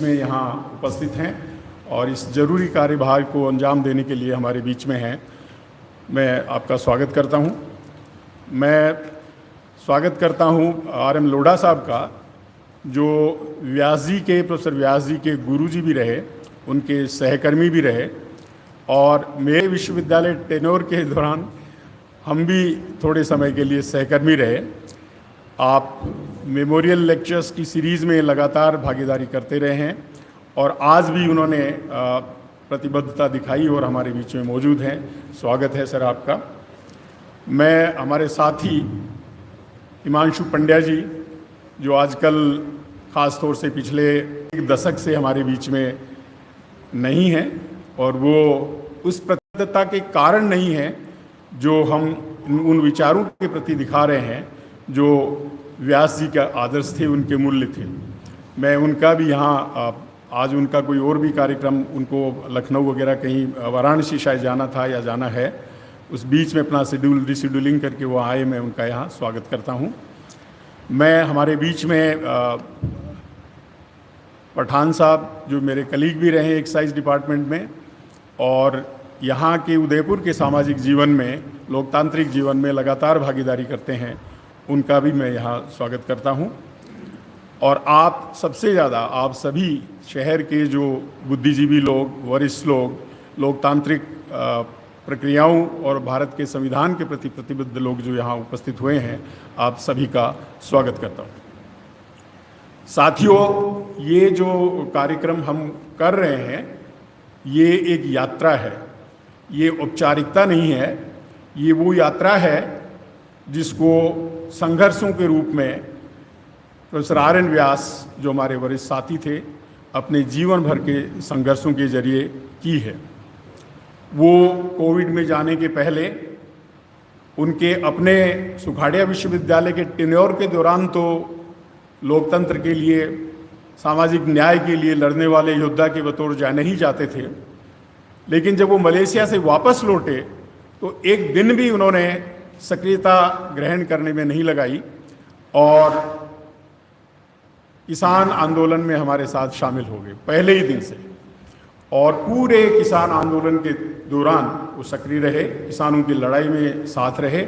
में यहाँ उपस्थित हैं और इस जरूरी कार्यभार को अंजाम देने के लिए हमारे बीच में हैं। मैं आपका स्वागत करता हूँ। मैं स्वागत करता हूँ RM लोढ़ा साहब का, जो प्रोफेसर व्यास जी के गुरुजी भी रहे, उनके सहकर्मी भी रहे और मेरे विश्वविद्यालय टेन्योर के दौरान हम भी थोड़े समय के लिए सहकर्मी रहे। आप मेमोरियल लेक्चर्स की सीरीज़ में लगातार भागीदारी करते रहे हैं और आज भी उन्होंने प्रतिबद्धता दिखाई और हमारे बीच में मौजूद हैं। स्वागत है सर आपका। मैं हमारे साथी हिमांशु पंड्या जी, जो आजकल ख़ास तौर से पिछले एक दशक से हमारे बीच में नहीं हैं और वो उस प्रतिबद्धता के कारण नहीं हैं जो हम उन विचारों के प्रति दिखा रहे हैं जो व्यास जी का आदर्श थे, उनके मूल्य थे। मैं उनका भी यहाँ आज उनका कोई और भी कार्यक्रम, उनको लखनऊ वगैरह कहीं वाराणसी शायद जाना था या जाना है, उस बीच में अपना रिशेड्यूलिंग करके वो आए। मैं उनका यहाँ स्वागत करता हूँ। मैं हमारे बीच में पठान साहब, जो मेरे कलीग भी रहे एक्साइज डिपार्टमेंट में और यहाँ के उदयपुर के सामाजिक जीवन में, लोकतांत्रिक जीवन में लगातार भागीदारी करते हैं, उनका भी मैं यहाँ स्वागत करता हूँ। और आप सबसे ज़्यादा, आप सभी शहर के जो बुद्धिजीवी लोग, वरिष्ठ लोग, लोकतांत्रिक प्रक्रियाओं और भारत के संविधान के प्रति प्रतिबद्ध लोग जो यहाँ उपस्थित हुए हैं, आप सभी का स्वागत करता हूँ। साथियों, ये जो कार्यक्रम हम कर रहे हैं, ये एक यात्रा है, ये औपचारिकता नहीं है। ये वो यात्रा है जिसको संघर्षों के रूप में प्रोफेसर RN व्यास, जो हमारे वरिष्ठ साथी थे, अपने जीवन भर के संघर्षों के जरिए की है। वो कोविड में जाने के पहले उनके अपने सुखाड़िया विश्वविद्यालय के टेन्योर के दौरान तो लोकतंत्र के लिए, सामाजिक न्याय के लिए लड़ने वाले योद्धा के बतौर जाने ही जाते थे। लेकिन जब वो मलेशिया से वापस लौटे तो एक दिन भी उन्होंने सक्रियता ग्रहण करने में नहीं लगाई और किसान आंदोलन में हमारे साथ शामिल हो गए पहले ही दिन से। और पूरे किसान आंदोलन के दौरान वो सक्रिय रहे, किसानों की लड़ाई में साथ रहे।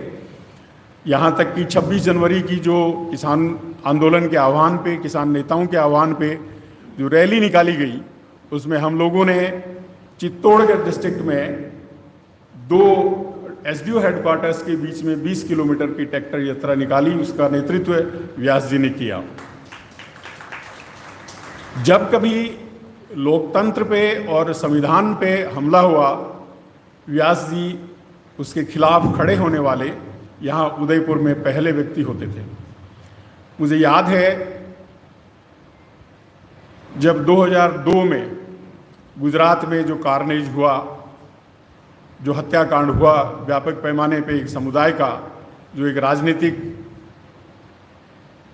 यहाँ तक कि 26 जनवरी की जो किसान आंदोलन के आह्वान पे, किसान नेताओं के आह्वान पे जो रैली निकाली गई, उसमें हम लोगों ने चित्तौड़गढ़ डिस्ट्रिक्ट में 2 SDO हेडक्वार्टर्स के बीच में 20 किलोमीटर की ट्रैक्टर यात्रा निकाली। उसका नेतृत्व व्यास जी ने किया। जब कभी लोकतंत्र पे और संविधान पे हमला हुआ, व्यास जी उसके खिलाफ खड़े होने वाले यहाँ उदयपुर में पहले व्यक्ति होते थे। मुझे याद है जब 2002 में गुजरात में जो कार्नेज हुआ, जो हत्याकांड हुआ व्यापक पैमाने पे एक समुदाय का, जो एक राजनीतिक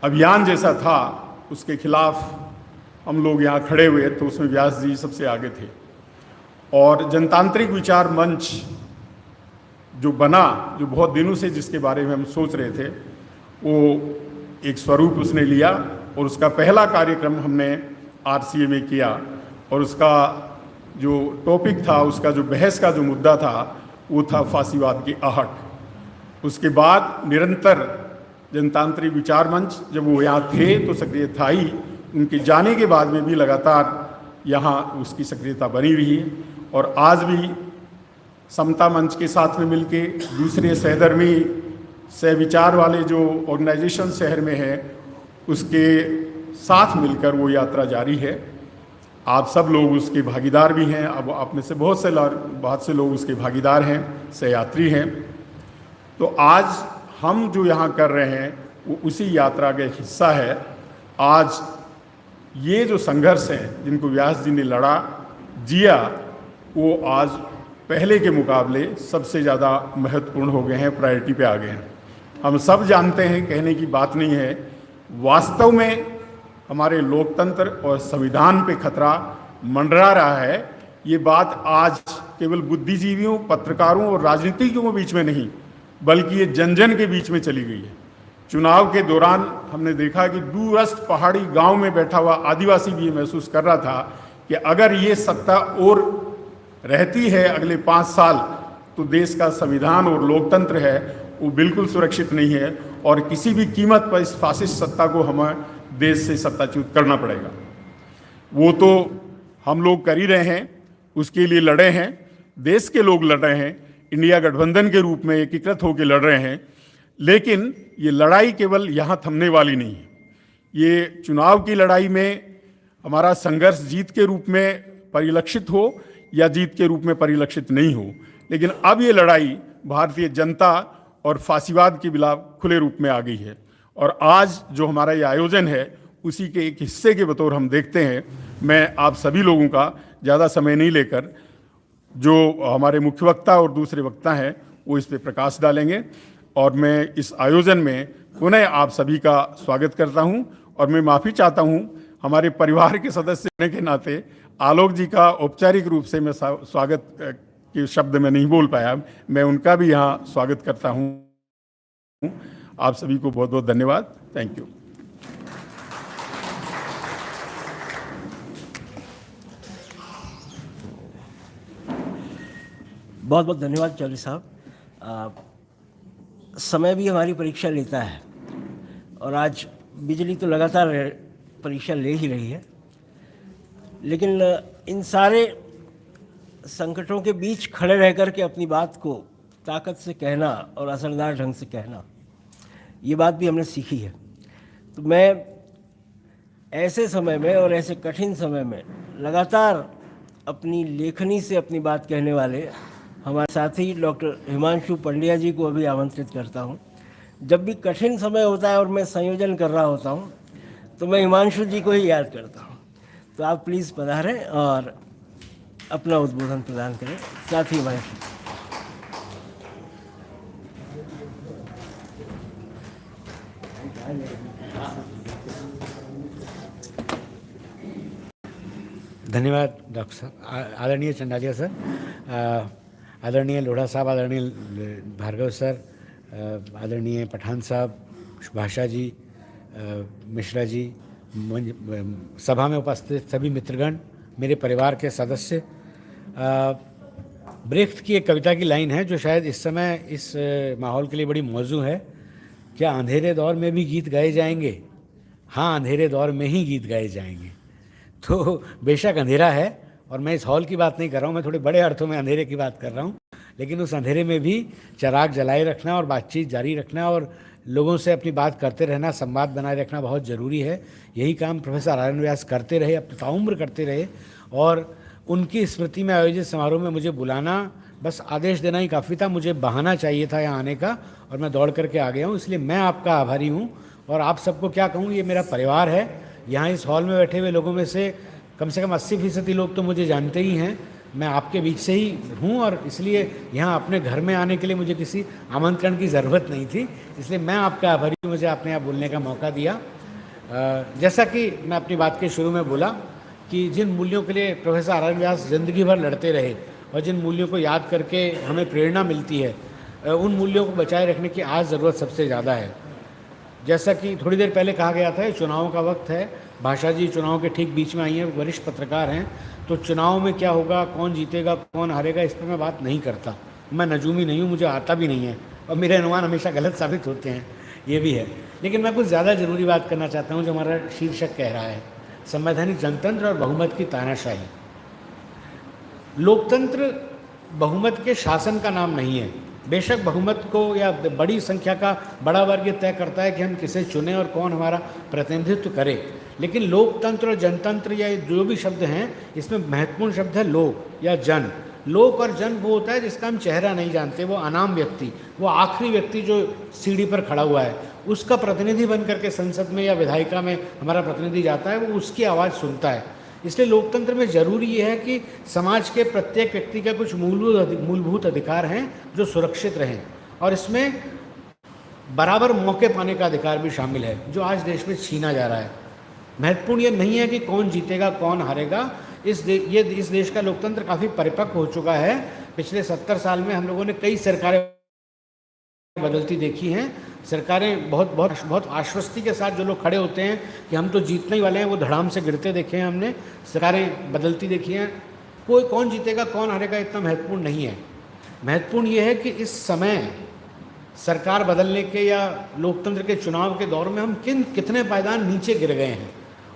अभियान जैसा था, उसके खिलाफ हम लोग यहाँ खड़े हुए, तो उसमें व्यास जी सबसे आगे थे। और जनतांत्रिक विचार मंच जो बना, जो बहुत दिनों से जिसके बारे में हम सोच रहे थे, वो एक स्वरूप उसने लिया और उसका पहला कार्यक्रम हमने RCA में किया और उसका जो टॉपिक था, उसका जो बहस का जो मुद्दा था, वो था फांसीवाद की आहट। उसके बाद निरंतर जनतांत्रिक विचार मंच, जब वो यहाँ थे तो सक्रिय था ही, उनके जाने के बाद में भी लगातार यहाँ उसकी सक्रियता बनी रही है। और आज भी समता मंच के साथ में मिलके दूसरे सहधर्मी सहविचार वाले जो ऑर्गेनाइजेशन शहर में हैं, उसके साथ मिलकर वो यात्रा जारी है। आप सब लोग उसके भागीदार भी हैं। अब आप में से बहुत से लोग उसके भागीदार हैं, सहयात्री हैं। तो आज हम जो यहाँ कर रहे हैं वो उसी यात्रा का एक हिस्सा है। आज ये जो संघर्ष हैं जिनको व्यास जी ने लड़ा, जिया, वो आज पहले के मुकाबले सबसे ज़्यादा महत्वपूर्ण हो गए हैं, प्रायोरिटी पे आ गए हैं। हम सब जानते हैं, कहने की बात नहीं है, वास्तव में हमारे लोकतंत्र और संविधान पे खतरा मंडरा रहा है। ये बात आज केवल बुद्धिजीवियों, पत्रकारों और राजनीतिज्ञों के बीच में नहीं, बल्कि ये जन जन के बीच में चली गई है। चुनाव के दौरान हमने देखा कि दूरस्थ पहाड़ी गांव में बैठा हुआ आदिवासी भी ये महसूस कर रहा था कि अगर ये सत्ता और रहती है अगले 5 साल तो देश का संविधान और लोकतंत्र है वो बिल्कुल सुरक्षित नहीं है और किसी भी कीमत पर इस फासिस्ट सत्ता को हमें देश से सत्ताच्युत करना पड़ेगा। वो तो हम लोग कर ही रहे हैं, उसके लिए लड़े हैं, देश के लोग लड़ रहे हैं, इंडिया गठबंधन के रूप में एकीकृत होकर लड़ रहे हैं। लेकिन ये लड़ाई केवल यहाँ थमने वाली नहीं है। ये चुनाव की लड़ाई में हमारा संघर्ष जीत के रूप में परिलक्षित हो या जीत के रूप में परिलक्षित नहीं हो, लेकिन अब ये लड़ाई भारतीय जनता और फासीवाद के खिलाफ खुले रूप में आ गई है। और आज जो हमारा ये आयोजन है उसी के एक हिस्से के बतौर हम देखते हैं। मैं आप सभी लोगों का ज़्यादा समय नहीं लेकर, जो हमारे मुख्य वक्ता और दूसरे वक्ता हैं वो इस पर प्रकाश डालेंगे और मैं इस आयोजन में पुनः आप सभी का स्वागत करता हूं। और मैं माफ़ी चाहता हूं, हमारे परिवार के सदस्य होने के नाते आलोक जी का औपचारिक रूप से मैं स्वागत के शब्द में नहीं बोल पाया, मैं उनका भी यहाँ स्वागत करता हूँ। आप सभी को बहुत बहुत धन्यवाद। Thank you. बहुत बहुत धन्यवाद चौधरी साहब। समय भी हमारी परीक्षा लेता है और आज बिजली तो लगातार परीक्षा ले ही रही है, लेकिन इन सारे संकटों के बीच खड़े रह कर के अपनी बात को ताकत से कहना और असरदार ढंग से कहना, ये बात भी हमने सीखी है। तो मैं ऐसे समय में और ऐसे कठिन समय में लगातार अपनी लेखनी से अपनी बात कहने वाले हमारे साथी डॉक्टर हिमांशु पंड्या जी को अभी आमंत्रित करता हूं। जब भी कठिन समय होता है और मैं संयोजन कर रहा होता हूं तो मैं हिमांशु जी को ही याद करता हूं। तो आप प्लीज़ पधारें और अपना उद्बोधन प्रदान करें। साथी हिमांशु। धन्यवाद डॉक्टर साहब, आदरणीय चंडालिया सर, आदरणीय लोढ़ा साहब, आदरणीय भार्गव सर, आदरणीय पठान साहब, भाषा जी, मिश्रा जी, सभा में उपस्थित सभी मित्रगण, मेरे परिवार के सदस्य। ब्रेख्त की एक कविता की लाइन है जो शायद इस समय इस माहौल के लिए बड़ी मौजू है। क्या अंधेरे दौर में भी गीत गाए जाएंगे? हाँ, अंधेरे दौर में ही गीत गाए जाएंगे। तो बेशक अंधेरा है और मैं इस हॉल की बात नहीं कर रहा हूँ, मैं थोड़े बड़े अर्थों में अंधेरे की बात कर रहा हूँ, लेकिन उस अंधेरे में भी चिराग जलाए रखना और बातचीत जारी रखना और लोगों से अपनी बात करते रहना, संवाद बनाए रखना बहुत ज़रूरी है। यही काम प्रोफेसर आर्यन व्यास करते रहे, अब ताउम्र करते रहे, और उनकी स्मृति में आयोजित समारोह में मुझे बुलाना, बस आदेश देना ही काफ़ी था। मुझे बहाना चाहिए था यहाँ आने का और मैं दौड़ करके आ गया हूँ, इसलिए मैं आपका आभारी हूँ। और आप सबको क्या कहूँ, ये मेरा परिवार है। यहाँ इस हॉल में बैठे हुए लोगों में से कम 80% लोग तो मुझे जानते ही हैं, मैं आपके बीच से ही हूँ और इसलिए यहाँ अपने घर में आने के लिए मुझे किसी आमंत्रण की ज़रूरत नहीं थी, इसलिए मैं आपका आभारी हूँ, मुझे आपने यहाँ बोलने का मौका दिया। जैसा कि मैं अपनी बात के शुरू में बोला कि जिन मूल्यों के लिए प्रोफेसर आर्यन व्यास ज़िंदगी भर लड़ते रहे और जिन मूल्यों को याद करके हमें प्रेरणा मिलती है, उन मूल्यों को बचाए रखने की आज ज़रूरत सबसे ज़्यादा है। जैसा कि थोड़ी देर पहले कहा गया था, चुनाव का वक्त है, भाषा जी चुनाव के ठीक बीच में आई हैं, वरिष्ठ पत्रकार हैं, तो चुनाव में क्या होगा, कौन जीतेगा, कौन हारेगा, इस पर मैं बात नहीं करता। मैं नजूमी नहीं हूँ, मुझे आता भी नहीं है और मेरे अनुमान हमेशा गलत साबित होते हैं, ये भी है। लेकिन मैं कुछ ज़्यादा ज़रूरी बात करना चाहता हूँ जो हमारा शीर्षक कह रहा है, संवैधानिक जनतंत्र और बहुमत की तानाशाही। लोकतंत्र बहुमत के शासन का नाम नहीं है। बेशक बहुमत को या बड़ी संख्या का बड़ा वर्ग ये तय करता है कि हम किसे चुनें और कौन हमारा प्रतिनिधित्व करे, लेकिन लोकतंत्र और जनतंत्र या जो भी शब्द हैं, इसमें महत्वपूर्ण शब्द है लोक या जन। लोक और जन वो होता है जिसका हम चेहरा नहीं जानते, वो अनाम व्यक्ति, वो आखिरी व्यक्ति जो सीढ़ी पर खड़ा हुआ है, उसका प्रतिनिधि बन करके संसद में या विधायिका में हमारा प्रतिनिधि जाता है, वो उसकी आवाज़ सुनता है। इसलिए लोकतंत्र में ज़रूरी ये है कि समाज के प्रत्येक व्यक्ति का कुछ मूलभूत अधिकार हैं जो सुरक्षित रहें, और इसमें बराबर मौके पाने का अधिकार भी शामिल है जो आज देश में छीना जा रहा है। महत्वपूर्ण ये नहीं है कि कौन जीतेगा कौन हारेगा, इस देश का लोकतंत्र काफ़ी परिपक्व हो चुका है। पिछले 70 साल में हम लोगों ने कई सरकारें बदलती देखी हैं, सरकारें बहुत आश्वस्ति के साथ जो लोग खड़े होते हैं कि हम तो जीतने ही वाले हैं, वो धड़ाम से गिरते देखे हैं हमने, सरकारें बदलती देखी हैं। कोई कौन जीतेगा कौन हारेगा इतना महत्वपूर्ण नहीं है। महत्वपूर्ण ये है कि इस समय सरकार बदलने के या लोकतंत्र के चुनाव के दौर में हम कितने पायदान नीचे गिर गए हैं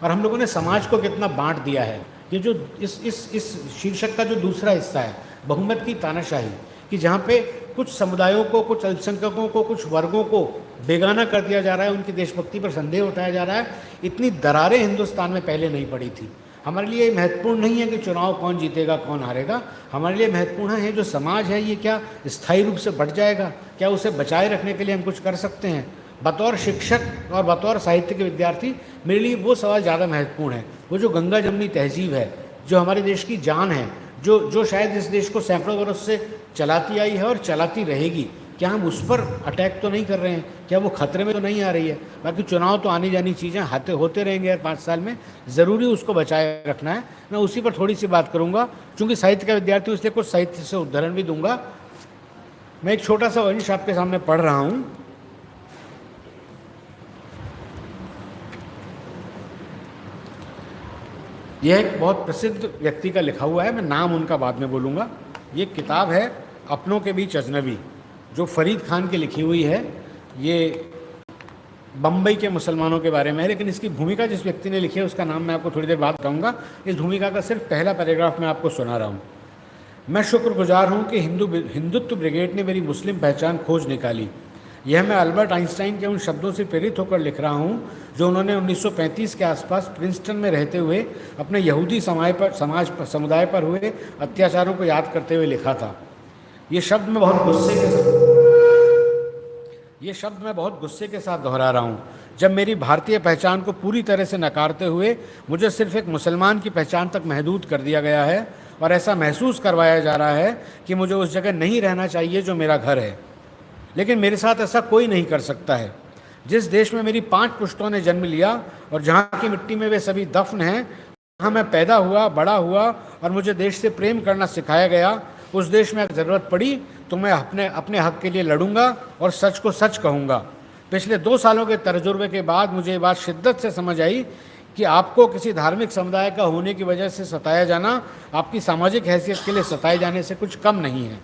और हम लोगों ने समाज को कितना बांट दिया है। ये जो इस शीर्षक का जो दूसरा हिस्सा है, बहुमत की तानाशाही, कि जहाँ पे कुछ समुदायों को, कुछ अल्पसंख्यकों को, कुछ वर्गों को बेगाना कर दिया जा रहा है, उनकी देशभक्ति पर संदेह उठाया जा रहा है, इतनी दरारें हिंदुस्तान में पहले नहीं पड़ी थी। हमारे लिए महत्वपूर्ण नहीं है कि चुनाव कौन जीतेगा कौन हारेगा, हमारे लिए महत्वपूर्ण है जो समाज है ये क्या स्थायी रूप से बढ़ जाएगा, क्या उसे बचाए रखने के लिए हम कुछ कर सकते हैं। बतौर शिक्षक और बतौर साहित्य के विद्यार्थी मेरे लिए वो सवाल ज़्यादा महत्वपूर्ण है। वो जो गंगा जमुनी तहजीब है, जो हमारे देश की जान है, जो शायद इस देश को सैकड़ों वर्ष से चलाती आई है और चलाती रहेगी, क्या हम उस पर अटैक तो नहीं कर रहे हैं? क्या वो खतरे में तो नहीं आ रही है? बाकी चुनाव तो आनी जानी चीज़ें होते रहेंगे यार 5 साल में, ज़रूरी उसको बचाए रखना है। मैं उसी पर थोड़ी सी बात करूँगा, चूँकि साहित्य का विद्यार्थी इसलिए कुछ साहित्य से उदाहरण भी दूंगा। मैं एक छोटा सा वंश आपके सामने पढ़ रहा हूँ। यह एक बहुत प्रसिद्ध व्यक्ति का लिखा हुआ है, मैं नाम उनका बाद में बोलूँगा। ये किताब है अपनों के बीच अजनबी, जो फरीद खान की लिखी हुई है। ये बम्बई के मुसलमानों के बारे में है, लेकिन इसकी भूमिका जिस व्यक्ति ने लिखी है उसका नाम मैं आपको थोड़ी देर बाद बताऊँगा। इस भूमिका का सिर्फ पहला पैराग्राफ मैं आपको सुना रहा हूँ। मैं शुक्रगुजार हूँ कि हिंदुत्व ब्रिगेड ने मेरी मुस्लिम पहचान खोज निकाली। यह मैं अल्बर्ट आइंस्टाइन के उन शब्दों से प्रेरित होकर लिख रहा हूँ जो उन्होंने 1935 के आसपास प्रिंसटन में रहते हुए अपने यहूदी समुदाय पर हुए अत्याचारों को याद करते हुए लिखा था। ये शब्द मैं बहुत गुस्से के साथ दोहरा रहा हूँ। जब मेरी भारतीय पहचान को पूरी तरह से नकारते हुए मुझे सिर्फ एक मुसलमान की पहचान तक महदूद कर दिया गया है और ऐसा महसूस करवाया जा रहा है कि मुझे उस जगह नहीं रहना चाहिए जो मेरा घर है। लेकिन मेरे साथ ऐसा कोई नहीं कर सकता है। जिस देश में मेरी 5 पुश्तों ने जन्म लिया और जहाँ की मिट्टी में वे सभी दफन हैं, वहाँ मैं पैदा हुआ, बड़ा हुआ और मुझे देश से प्रेम करना सिखाया गया, उस देश में अगर ज़रूरत पड़ी तो मैं अपने हक़ के लिए लड़ूंगा और सच को सच कहूँगा। पिछले 2 सालों के तजुर्बे के बाद मुझे ये बात शिद्दत से समझ आई कि आपको किसी धार्मिक समुदाय का होने की वजह से सताया जाना आपकी सामाजिक हैसियत के लिए सताए जाने से कुछ कम नहीं है।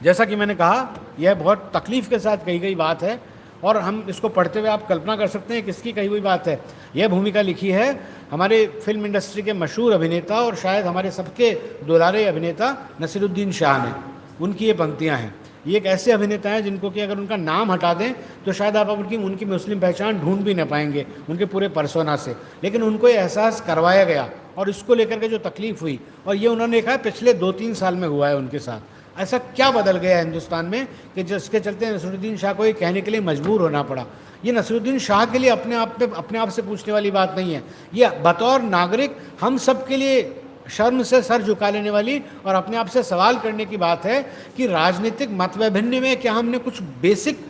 जैसा कि मैंने कहा, यह बहुत तकलीफ़ के साथ कही गई बात है और हम इसको पढ़ते हुए आप कल्पना कर सकते हैं किसकी कही हुई बात है। यह भूमिका लिखी है हमारे फिल्म इंडस्ट्री के मशहूर अभिनेता और शायद हमारे सबके दुलारे अभिनेता नसीरुद्दीन शाह ने। उनकी ये पंक्तियाँ हैं। ये एक ऐसे अभिनेता हैं जिनको कि अगर उनका नाम हटा दें तो शायद आप उनकी मुस्लिम पहचान ढूंढ भी न पाएंगे उनके पूरे पर्सोना से, लेकिन उनको ये एहसास करवाया गया और इसको लेकर के जो तकलीफ़ हुई, और ये उन्होंने कहा पिछले 2-3 साल में हुआ है उनके साथ। ऐसा क्या बदल गया हिंदुस्तान में कि जिसके चलते नसीरुद्दीन शाह को ये कहने के लिए मजबूर होना पड़ा। ये नसीरुद्दीन शाह के लिए अपने आप से पूछने वाली बात नहीं है, ये बतौर नागरिक हम सब के लिए शर्म से सर झुका लेने वाली और अपने आप से सवाल करने की बात है कि राजनीतिक मतविभिन्न में क्या हमने कुछ बेसिक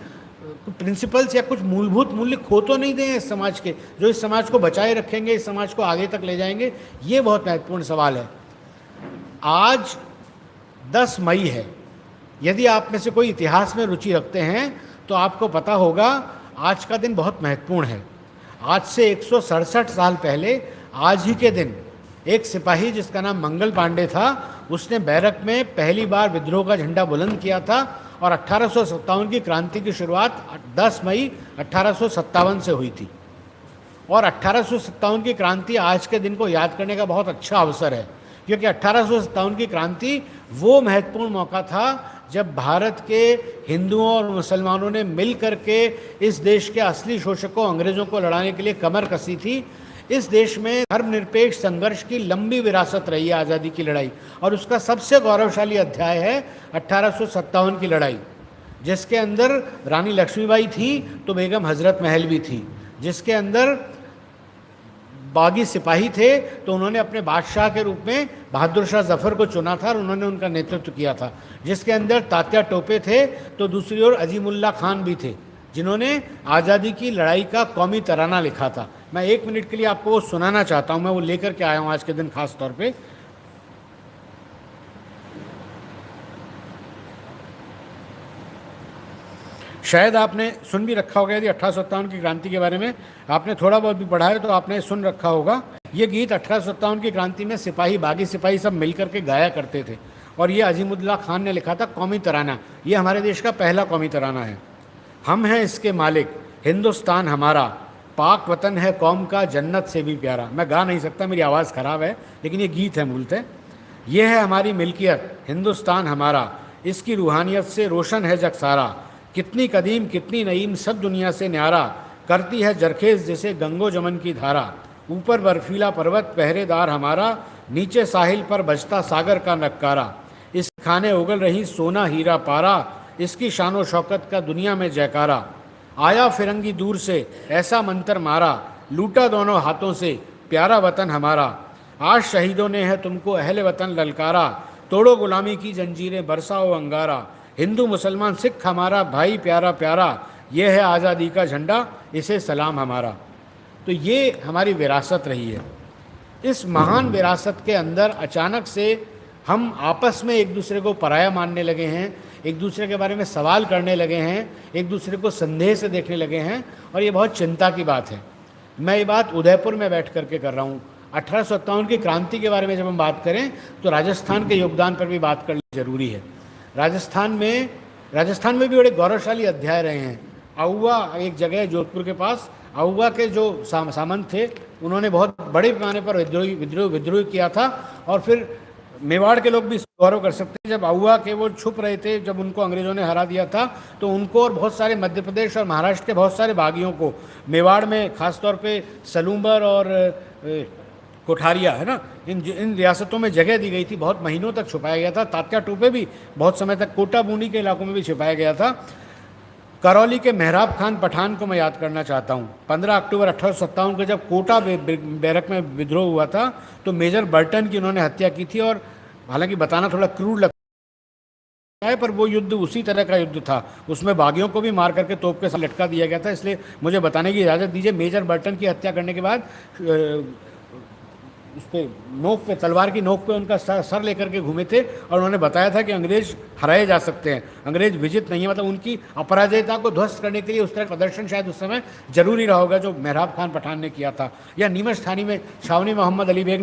प्रिंसिपल्स या कुछ मूलभूत मूल्य खो तो नहीं दिए इस समाज के, जो इस समाज को बचाए रखेंगे, इस समाज को आगे तक ले जाएंगे। ये बहुत महत्वपूर्ण सवाल है। आज 10 मई है। यदि आप में से कोई इतिहास में रुचि रखते हैं तो आपको पता होगा आज का दिन बहुत महत्वपूर्ण है। आज से 167 साल पहले आज ही के दिन एक सिपाही जिसका नाम मंगल पांडे था, उसने बैरक में पहली बार विद्रोह का झंडा बुलंद किया था और 1857 की क्रांति की शुरुआत 10 मई 1857 से हुई थी। और 1857 की क्रांति आज के दिन को याद करने का बहुत अच्छा अवसर है, क्योंकि 1857 की क्रांति वो महत्वपूर्ण मौका था जब भारत के हिंदुओं और मुसलमानों ने मिल करके इस देश के असली शोषकों अंग्रेज़ों को लड़ाने के लिए कमर कसी थी। इस देश में धर्मनिरपेक्ष संघर्ष की लंबी विरासत रही है आज़ादी की लड़ाई, और उसका सबसे गौरवशाली अध्याय है 1857 की लड़ाई, जिसके अंदर रानी लक्ष्मीबाई थी तो बेगम हज़रत महल भी थी, जिसके अंदर बागी सिपाही थे तो उन्होंने अपने बादशाह के रूप में बहादुर शाह जफ़र को चुना था और उन्होंने उनका नेतृत्व किया था, जिसके अंदर तात्या टोपे थे तो दूसरी ओर अजीमुल्ला खान भी थे, जिन्होंने आज़ादी की लड़ाई का कौमी तराना लिखा था। मैं 1 मिनट के लिए आपको वो सुनाना चाहता हूँ, मैं वो लेकर के आया हूँ आज के दिन खास तौर पे। शायद आपने सुन भी रखा होगा, यदि 1857 की क्रांति के बारे में आपने थोड़ा बहुत भी पढ़ा है तो आपने सुन रखा होगा। ये गीत 1857 की क्रांति में सिपाही, बागी सिपाही सब मिलकर के गाया करते थे, और ये अजीमुद्दौला खान ने लिखा था कौमी तराना। ये हमारे देश का पहला कौमी तराना है। हम हैं इसके मालिक, हिंदुस्तान हमारा, पाक वतन है कौम का, जन्नत से भी प्यारा। मैं गा नहीं सकता, मेरी आवाज़ ख़राब है, लेकिन ये गीत है मूलतः। ये है हमारी मिल्कियत, हिंदुस्तान हमारा, इसकी रूहानियत से रोशन है जग सारा। कितनी कदीम कितनी नईम, सब दुनिया से न्यारा, करती है जरखेज़ जैसे गंगो जमन की धारा। ऊपर बर्फीला पर्वत पहरेदार हमारा, नीचे साहिल पर बजता सागर का नक्कारा। इस खाने उगल रही सोना हीरा पारा, इसकी शानो शौकत का दुनिया में जयकारा। आया फिरंगी दूर से ऐसा मंतर मारा, लूटा दोनों हाथों से प्यारा वतन हमारा। आज शहीदों ने है तुमको अहले वतन ललकारा, तोड़ो गुलामी की जंजीरें बरसाओ अंगारा। हिंदू मुसलमान सिख हमारा भाई प्यारा प्यारा, ये है आज़ादी का झंडा, इसे सलाम हमारा। तो ये हमारी विरासत रही है। इस महान विरासत के अंदर अचानक से हम आपस में एक दूसरे को पराया मानने लगे हैं, एक दूसरे के बारे में सवाल करने लगे हैं, एक दूसरे को संदेह से देखने लगे हैं, और ये बहुत चिंता की बात है। मैं ये बात उदयपुर में बैठ करके कर रहा हूँ। 1857 की क्रांति के बारे में जब हम बात करें तो राजस्थान के योगदान पर भी बात करनी जरूरी है। राजस्थान में भी बड़े गौरवशाली अध्याय रहे हैं। अहुआ एक जगह है जोधपुर के पास, अहुआ के जो सामंत थे उन्होंने बहुत बड़े पैमाने पर विद्रोह किया था, और फिर मेवाड़ के लोग भी गौरव कर सकते हैं। जब अहुआ के वो छुप रहे थे, जब उनको अंग्रेज़ों ने हरा दिया था, तो उनको और बहुत सारे मध्य प्रदेश और महाराष्ट्र के बहुत सारे बागियों को, मेवाड़ में खासतौर पे सलूम्बर और कोठारिया है ना, इन रियासतों में जगह दी गई थी। बहुत महीनों तक छुपाया गया था। तात्या टोपे भी बहुत समय तक, कोटा बूंदी के इलाकों में भी छुपाया गया था। करौली के मेहराब खान पठान को मैं याद करना चाहता हूँ। 15 अक्टूबर 1857 को जब कोटा बैरक में विद्रोह हुआ था तो मेजर बर्टन की उन्होंने हत्या की थी। और हालांकि बताना थोड़ा क्रूर लगता है, पर वो युद्ध उसी तरह का युद्ध था। उसमें बागियों को भी मार करके तोप के साथ लटका दिया गया था। इसलिए मुझे बताने की इजाज़त दीजिए। मेजर बर्टन की हत्या करने के बाद उस पर नोक पे, तलवार की नोक पे उनका सर लेकर के घूमे थे, और उन्होंने बताया था कि अंग्रेज हराए जा सकते हैं, अंग्रेज विजित नहीं है। मतलब उनकी अपराजयता को ध्वस्त करने के लिए उस तरह प्रदर्शन शायद उस समय जरूरी रहा होगा जो मेहराब खान पठान ने किया था। या नीमच थानी में छावनी मोहम्मद अली बेग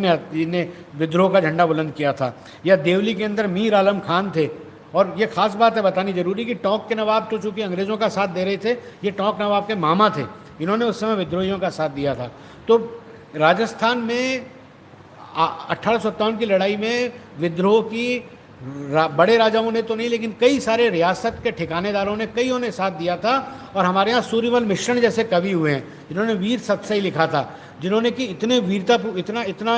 ने विद्रोह का झंडा बुलंद किया था। या देवली के अंदर मीर आलम खान थे। और ये खास बात है बतानी जरूरी कि टोंक के नवाब तो चूँकि अंग्रेज़ों का साथ दे रहे थे, ये टोंक नवाब के मामा थे, इन्होंने उस समय विद्रोहियों का साथ दिया था। तो राजस्थान में 1857 की लड़ाई में विद्रोह की बड़े राजाओं ने तो नहीं, लेकिन कई सारे रियासत के ठिकानेदारों ने, कईयों ने साथ दिया था। और हमारे यहाँ सूर्यमल मिश्रण जैसे कवि हुए हैं जिन्होंने वीर सतसई लिखा था, जिन्होंने कि इतने वीरता,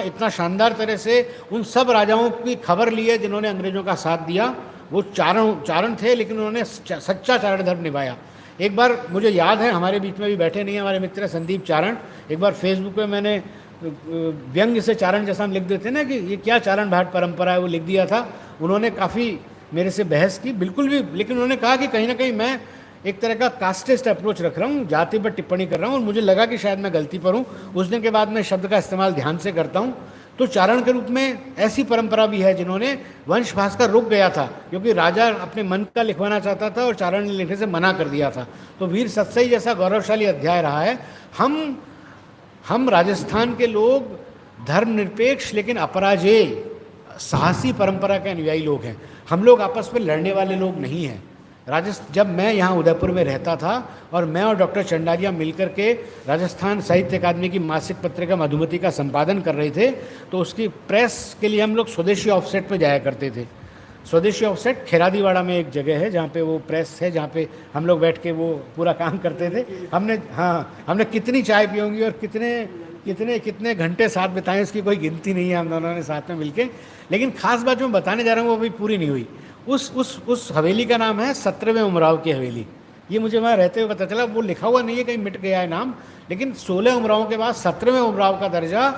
इतना शानदार तरह से उन सब राजाओं की खबर ली है जिन्होंने अंग्रेज़ों का साथ दिया। वो चारण थे, लेकिन उन्होंने सच्चा चारण धर्म निभाया। एक बार मुझे याद है, हमारे बीच में भी बैठे नहीं हमारे मित्र संदीप चारण, एक बार फेसबुक पे मैंने व्यंग्य से चारण जैसा हम लिख देते ना कि ये क्या चारण भाट परंपरा है, वो लिख दिया था। उन्होंने काफ़ी मेरे से बहस की, बिल्कुल भी, लेकिन उन्होंने कहा कि कहीं ना कहीं मैं एक तरह का कास्टिस्ट अप्रोच रख रहा हूँ, जाति पर टिप्पणी कर रहा हूँ, और मुझे लगा कि शायद मैं गलती पर हूँ। उस दिन के बाद मैं शब्द का इस्तेमाल ध्यान से करता हूँ। तो चारण के रूप में ऐसी परंपरा भी है जिन्होंने वंश भास्कर रुक गया था क्योंकि राजा अपने मन का लिखवाना चाहता था और चारण ने लिखने से मना कर दिया था। तो वीर सतसई जैसा गौरवशाली अध्याय रहा है। हम राजस्थान के लोग धर्मनिरपेक्ष लेकिन अपराजेय साहसी परंपरा के अनुयायी लोग हैं। हम लोग आपस में लड़ने वाले लोग नहीं हैं। जब मैं यहाँ उदयपुर में रहता था और मैं और डॉक्टर चंडारिया मिलकर के राजस्थान साहित्य अकादमी की मासिक पत्रिका मधुमती का संपादन कर रहे थे, तो उसकी प्रेस के लिए हम लोग स्वदेशी ऑफसेट में जाया करते थे। स्वदेशी ऑफसेट खेरादीवाड़ा में एक जगह है जहाँ पे वो प्रेस है, जहाँ पे हम लोग बैठ के वो पूरा काम करते थे। हमने कितनी चाय पी होंगी और कितने घंटे साथ बिताए, उसकी कोई गिनती नहीं है हम दोनों ने साथ में मिलके। लेकिन खास बात जो मैं बताने जा रहा हूँ वो अभी पूरी नहीं हुई। उस हवेली का नाम है 17वें उमराव की हवेली। ये मुझे वहाँ रहते हुए पता चला, वो लिखा हुआ नहीं है, कहीं मिट गया है नाम, लेकिन 16 उमरावों के बाद 17वें उमराव का दर्जा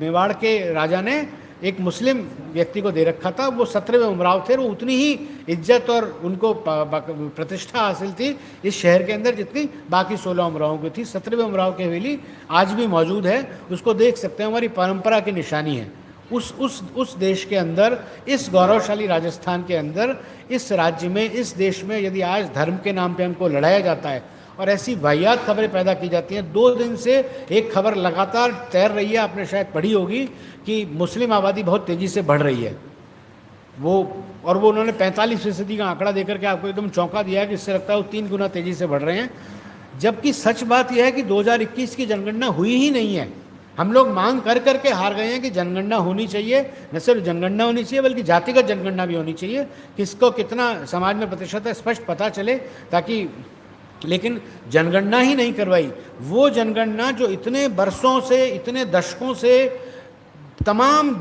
मेवाड़ के राजा ने एक मुस्लिम व्यक्ति को दे रखा था। वो 17वें उमराव थे। वो उतनी ही इज्जत और उनको प्रतिष्ठा हासिल थी इस शहर के अंदर जितनी बाकी 16 उमरावों की थी। 17वें उमराव की हवेली आज भी मौजूद है, उसको देख सकते हैं, हमारी परंपरा की निशानी है। उस देश के अंदर, इस गौरवशाली राजस्थान के अंदर, इस राज्य में, इस देश में यदि आज धर्म के नाम पे हमको लड़ाया जाता है और ऐसी वाहियात खबरें पैदा की जाती हैं। 2 दिन से एक खबर लगातार तैर रही है, आपने शायद पढ़ी होगी कि मुस्लिम आबादी बहुत तेज़ी से बढ़ रही है। वो उन्होंने 45% का आंकड़ा देकर के आपको एकदम चौंका दिया है कि इससे लगता है वो 3 गुना तेज़ी से बढ़ रहे हैं। जबकि सच बात यह है कि 2021 की जनगणना हुई ही नहीं है। हम लोग मांग कर करके हार गए हैं कि जनगणना होनी चाहिए, न सिर्फ जनगणना होनी चाहिए बल्कि जातिगत जनगणना भी होनी चाहिए, किसको कितना समाज में प्रतिशत है स्पष्ट पता चले, ताकि, लेकिन जनगणना ही नहीं करवाई। वो जनगणना जो इतने बरसों से, इतने दशकों से तमाम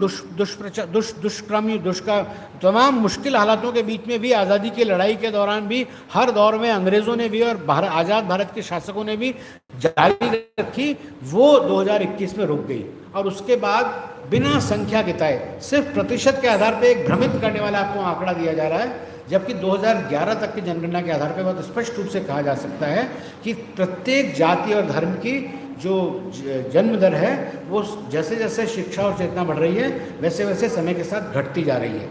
तमाम मुश्किल हालातों के बीच में भी, आज़ादी की लड़ाई के दौरान भी, हर दौर में अंग्रेज़ों ने भी और आज़ाद भारत के शासकों ने भी जारी रखी, वो 2021 में रुक गई। और उसके बाद बिना संख्या गिताए सिर्फ प्रतिशत के आधार पर एक भ्रमित करने वाला आपको आंकड़ा दिया जा रहा है, जबकि 2011 तक की जनगणना के आधार पर बहुत स्पष्ट रूप से कहा जा सकता है कि प्रत्येक जाति और धर्म की जो जन्म दर है वो जैसे जैसे शिक्षा और चेतना बढ़ रही है वैसे वैसे समय के साथ घटती जा रही है।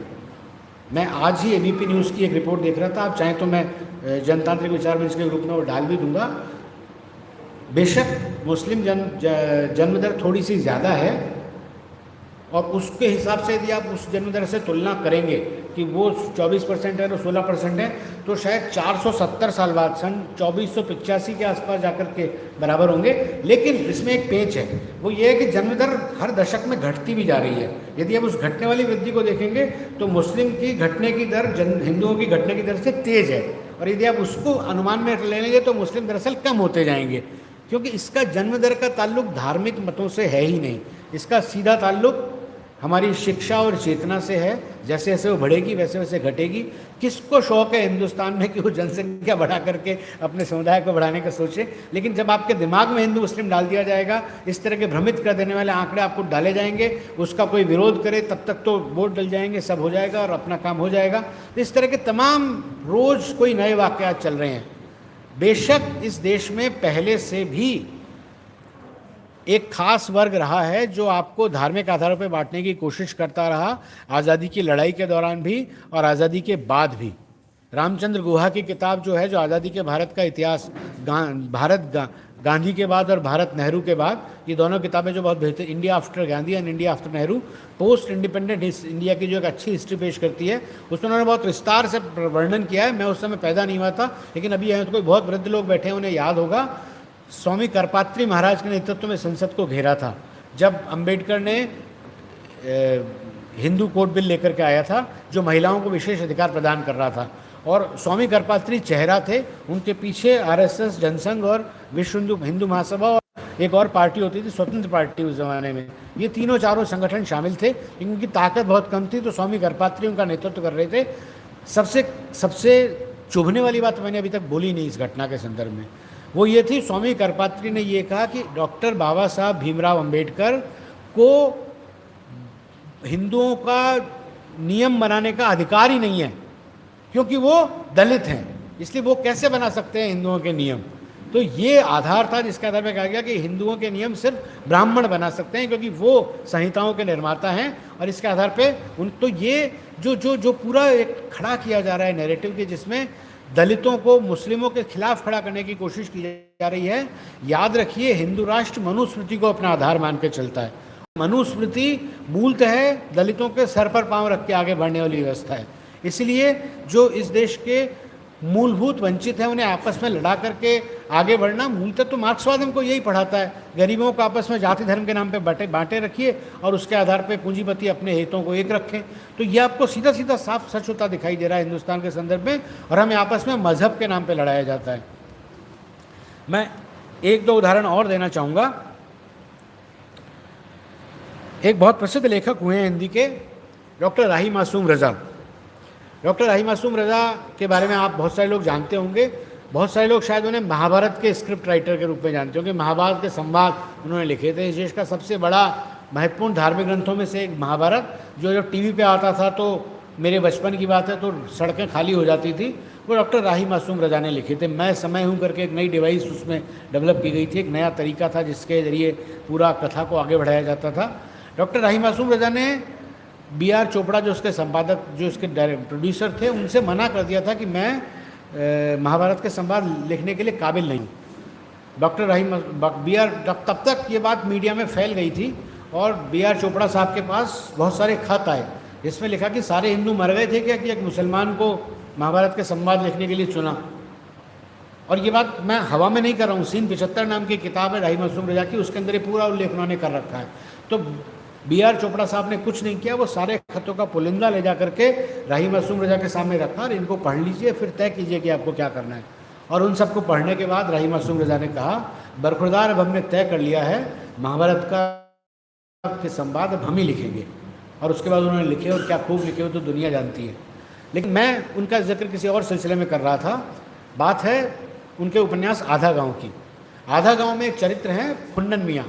मैं आज ही एबीपी न्यूज़ की एक रिपोर्ट देख रहा था, आप चाहें तो मैं जनतांत्रिक विचार मंच के ग्रुप में वो डाल भी दूंगा। बेशक मुस्लिम जन्म दर थोड़ी सी ज़्यादा है और उसके हिसाब से यदि आप उस जन्म दर से तुलना करेंगे कि वो 24% है और 16% है, तो शायद 470 साल बाद सन 2485 के आसपास जाकर के बराबर होंगे। लेकिन इसमें एक पेंच है, वो ये है कि जन्म दर हर दशक में घटती भी जा रही है। यदि आप उस घटने वाली वृद्धि को देखेंगे तो मुस्लिम की घटने की दर हिंदुओं की घटने की दर से तेज़ है, और यदि आप उसको अनुमान में ले लेंगे तो मुस्लिम दरअसल कम होते जाएंगे, क्योंकि इसका जन्म दर का ताल्लुक धार्मिक मतों से है ही नहीं। इसका सीधा ताल्लुक हमारी शिक्षा और चेतना से है। जैसे जैसे वो बढ़ेगी वैसे वैसे घटेगी। किसको शौक़ है हिंदुस्तान में कि वो जनसंख्या बढ़ा करके अपने समुदाय को बढ़ाने का सोचे, लेकिन जब आपके दिमाग में हिंदू मुस्लिम डाल दिया जाएगा, इस तरह के भ्रमित कर देने वाले आंकड़े आपको डाले जाएंगे, उसका कोई विरोध करे तब तक तो वोट डल जाएंगे, सब हो जाएगा और अपना काम हो जाएगा। तो इस तरह के तमाम रोज़ कोई नए वाक़यात चल रहे हैं। बेशक इस देश में पहले से भी एक खास वर्ग रहा है जो आपको धार्मिक आधारों पर बांटने की कोशिश करता रहा, आज़ादी की लड़ाई के दौरान भी और आज़ादी के बाद भी। रामचंद्र गुहा की किताब जो है, जो आज़ादी के भारत का इतिहास, गांधी के बाद और भारत नेहरू के बाद, ये दोनों किताबें जो बहुत बेहतर, India after Gandhi and India after Nehru, post independent India की जो एक अच्छी हिस्ट्री पेश करती है, उसमें उन्होंने बहुत विस्तार से वर्णन किया है। मैं उस समय पैदा नहीं हुआ था, लेकिन अभी यहाँ तो कोई बहुत वृद्ध लोग बैठे हैं, उन्हें याद होगा स्वामी करपात्री महाराज के नेतृत्व में संसद को घेरा था जब अंबेडकर ने हिंदू कोड बिल लेकर के आया था जो महिलाओं को विशेष अधिकार प्रदान कर रहा था। और स्वामी करपात्री चेहरा थे, उनके पीछे आरएसएस, जनसंघ और विश्व हिंदू महासभा और एक और पार्टी होती थी, स्वतंत्र पार्टी उस ज़माने में। ये तीनों चारों संगठन शामिल थे, लेकिन उनकी ताकत बहुत कम थी, तो स्वामी करपात्री उनका नेतृत्व कर रहे थे। सबसे चुभने वाली बात मैंने अभी तक बोली नहीं इस घटना के संदर्भ में, वो ये थी, स्वामी करपात्री ने ये कहा कि डॉक्टर बाबा साहब भीमराव अंबेडकर को हिंदुओं का नियम बनाने का अधिकार ही नहीं है, क्योंकि वो दलित हैं, इसलिए वो कैसे बना सकते हैं हिंदुओं के नियम। तो ये आधार था जिसके आधार पर कहा गया कि हिंदुओं के नियम सिर्फ ब्राह्मण बना सकते हैं, क्योंकि वो संहिताओं के निर्माता हैं। और इसके आधार पे तो ये जो पूरा एक खड़ा किया जा रहा है नैरेटिव के, जिसमें दलितों को मुस्लिमों के खिलाफ खड़ा करने की कोशिश की जा रही है। याद रखिए, हिंदू राष्ट्र मनुस्मृति को अपना आधार मान के चलता है। मनुस्मृति मूलतः है दलितों के सर पर पांव रख के आगे बढ़ने वाली व्यवस्था है। इसलिए जो इस देश के मूलभूत वंचित हैं उन्हें आपस में लड़ा करके आगे बढ़ना, मूलतः तो मार्क्सवाद हमको यही पढ़ाता है। गरीबों को आपस में जाति धर्म के नाम पे बांटे रखिए और उसके आधार पे पूंजीपति अपने हितों को एक रखें। तो ये आपको सीधा सीधा साफ सच होता दिखाई दे रहा है हिंदुस्तान के संदर्भ में, और हमें आपस में मजहब के नाम पर लड़ाया जाता है। मैं एक दो उदाहरण और देना चाहूँगा। एक बहुत प्रसिद्ध लेखक हुए हैं हिंदी के, डॉक्टर राही मासूम रज़ा। डॉक्टर राही मासूम रज़ा के बारे में आप बहुत सारे लोग जानते होंगे। बहुत सारे लोग शायद उन्हें महाभारत के स्क्रिप्ट राइटर के रूप में जानते होंगे। महाभारत के संवाद उन्होंने लिखे थे। इस देश का सबसे बड़ा महत्वपूर्ण धार्मिक ग्रंथों में से एक महाभारत, जो जब टीवी पे आता था तो मेरे बचपन की बात है तो सड़कें खाली हो जाती थी, वो डॉक्टर राही मासूम रज़ा ने लिखे थे। मैं समय हूँ करके एक नई डिवाइस उसमें डेवलप की गई थी, एक नया तरीका था जिसके ज़रिए पूरा कथा को आगे बढ़ाया जाता था। डॉक्टर राही मासूम रज़ा ने B.R. चोपड़ा जो उसके संपादक, जो उसके प्रोड्यूसर थे, उनसे मना कर दिया था कि मैं महाभारत के संवाद लिखने के लिए काबिल नहीं। डॉक्टर राही B.R. तब तक ये बात मीडिया में फैल गई थी और B.R. चोपड़ा साहब के पास बहुत सारे खत आए जिसमें लिखा कि सारे हिंदू मर गए थे क्या कि एक मुसलमान को महाभारत के संवाद लिखने के लिए चुना। और ये बात मैं हवा में नहीं कर रहा हूँ, सीन 75 नाम की किताब है राही मासूम रज़ा की, उसके अंदर ये पूरा उल्लेख उन्होंने कर रखा है। तो B.R. चोपड़ा साहब ने कुछ नहीं किया, वो सारे खतों का पुलिंदा ले जा करके राही मासूम रज़ा के सामने रखा और इनको पढ़ लीजिए, फिर तय कीजिए कि आपको क्या करना है। और उन सबको पढ़ने के बाद राही मासूम रज़ा ने कहा, बरखुरदार अब हमने तय कर लिया है, महाभारत का के संवाद अब हम ही लिखेंगे। और उसके बाद उन्होंने लिखे, और क्या खूब लिखे हो तो दुनिया जानती है। लेकिन मैं उनका जिक्र किसी और सिलसिले में कर रहा था। बात है उनके उपन्यास आधा गाँव की। आधा गाँव में एक चरित्र है फुन्नन मियाँ।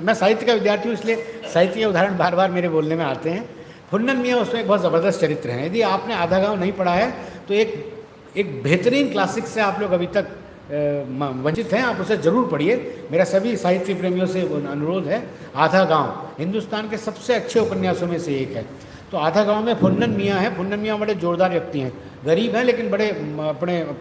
मैं साहित्य का विद्यार्थी हूँ, इसलिए साहित्य के उदाहरण बार बार मेरे बोलने में आते हैं। फुन्नन मियाँ उसमें एक बहुत ज़बरदस्त चरित्र है। यदि आपने आधा गाँव नहीं पढ़ा है तो एक बेहतरीन क्लासिक से आप लोग अभी तक वंचित हैं, आप उसे ज़रूर पढ़िए। मेरा सभी साहित्य प्रेमियों से अनुरोध है। आधा गाँव हिंदुस्तान के सबसे अच्छे उपन्यासों में से एक है। तो आधा गाँव में फुन्नन मियाँ हैं। फुन्नन मियाँ बड़े जोरदार व्यक्ति हैं, गरीब हैं लेकिन बड़े